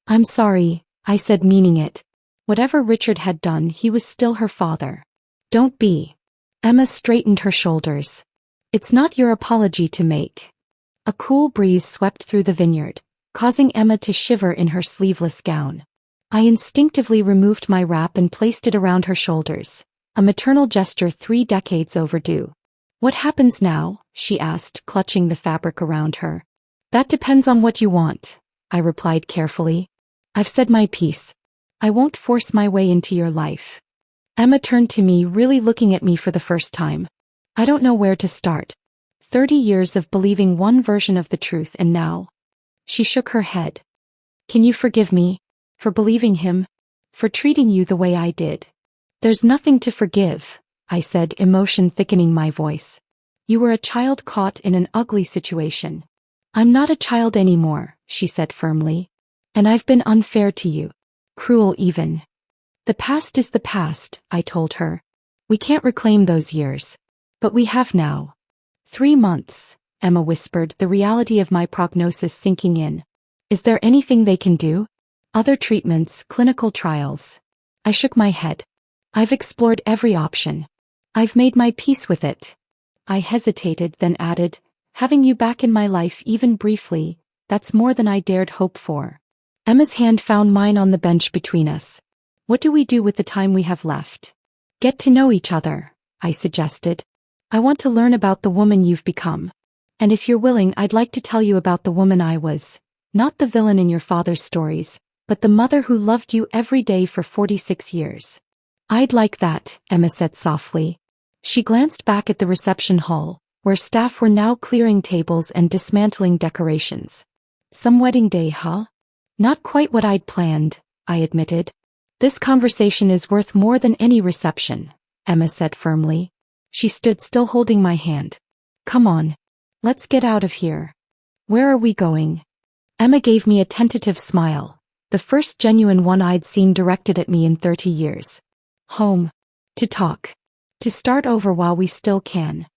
I'm sorry, I said, meaning it. Whatever Richard had done, he was still her father. Don't be. Emma straightened her shoulders. It's not your apology to make. A cool breeze swept through the vineyard, causing Emma to shiver in her sleeveless gown. I instinctively removed my wrap and placed it around her shoulders, a maternal gesture 3 decades overdue. What happens now? She asked, clutching the fabric around her. That depends on what you want, I replied carefully. I've said my piece. I won't force my way into your life. Emma turned to me, really looking at me for the first time. I don't know where to start. 30 years of believing one version of the truth, and now. She shook her head. Can you forgive me? For believing him? For treating you the way I did? There's nothing to forgive, I said, emotion thickening my voice. You were a child caught in an ugly situation. I'm not a child anymore, she said firmly. And I've been unfair to you. Cruel even. The past is the past, I told her. We can't reclaim those years. But we have now. 3 months, Emma whispered, the reality of my prognosis sinking in. Is there anything they can do? Other treatments, clinical trials. I shook my head. I've explored every option. I've made my peace with it. I hesitated, then added, having you back in my life even briefly, that's more than I dared hope for. Emma's hand found mine on the bench between us. What do we do with the time we have left? Get to know each other, I suggested. I want to learn about the woman you've become. And if you're willing, I'd like to tell you about the woman I was. Not the villain in your father's stories, but the mother who loved you every day for 46 years. I'd like that, Emma said softly. She glanced back at the reception hall, where staff were now clearing tables and dismantling decorations. Some wedding day, huh? Not quite what I'd planned, I admitted. This conversation is worth more than any reception, Emma said firmly. She stood still holding my hand. Come on. Let's get out of here. Where are we going? Emma gave me a tentative smile, the first genuine one I'd seen directed at me in 30 years. Home. To talk. To start over while we still can.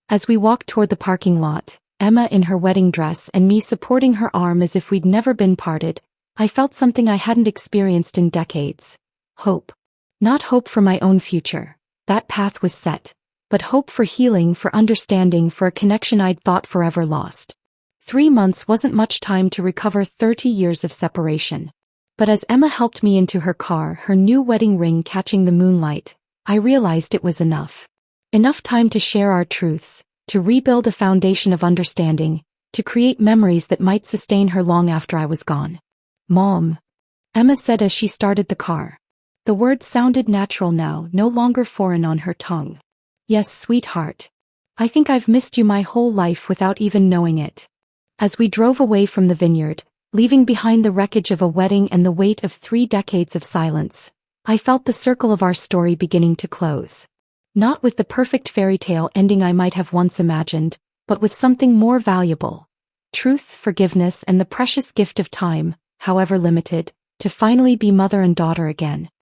As we walked toward the parking lot, Emma in her wedding dress and me supporting her arm as if we'd never been parted, I felt something I hadn't experienced in decades. Hope. Not hope for my own future. That path was set. But hope for healing, for understanding, for a connection I'd thought forever lost. 3 months wasn't much time to recover 30 years of separation. But as Emma helped me into her car, her new wedding ring catching the moonlight, I realized it was enough. Enough time to share our truths, to rebuild a foundation of understanding, to create memories that might sustain her long after I was gone. Mom, Emma said as she started the car. The words sounded natural now, no longer foreign on her tongue. Yes, sweetheart. I think I've missed you my whole life without even knowing it. As we drove away from the vineyard, leaving behind the wreckage of a wedding and the weight of 3 decades of silence, I felt the circle of our story beginning to close. Not with the perfect fairy tale ending I might have once imagined, but with something more valuable. Truth, forgiveness, and the precious gift of time, however limited, to finally be mother and daughter again.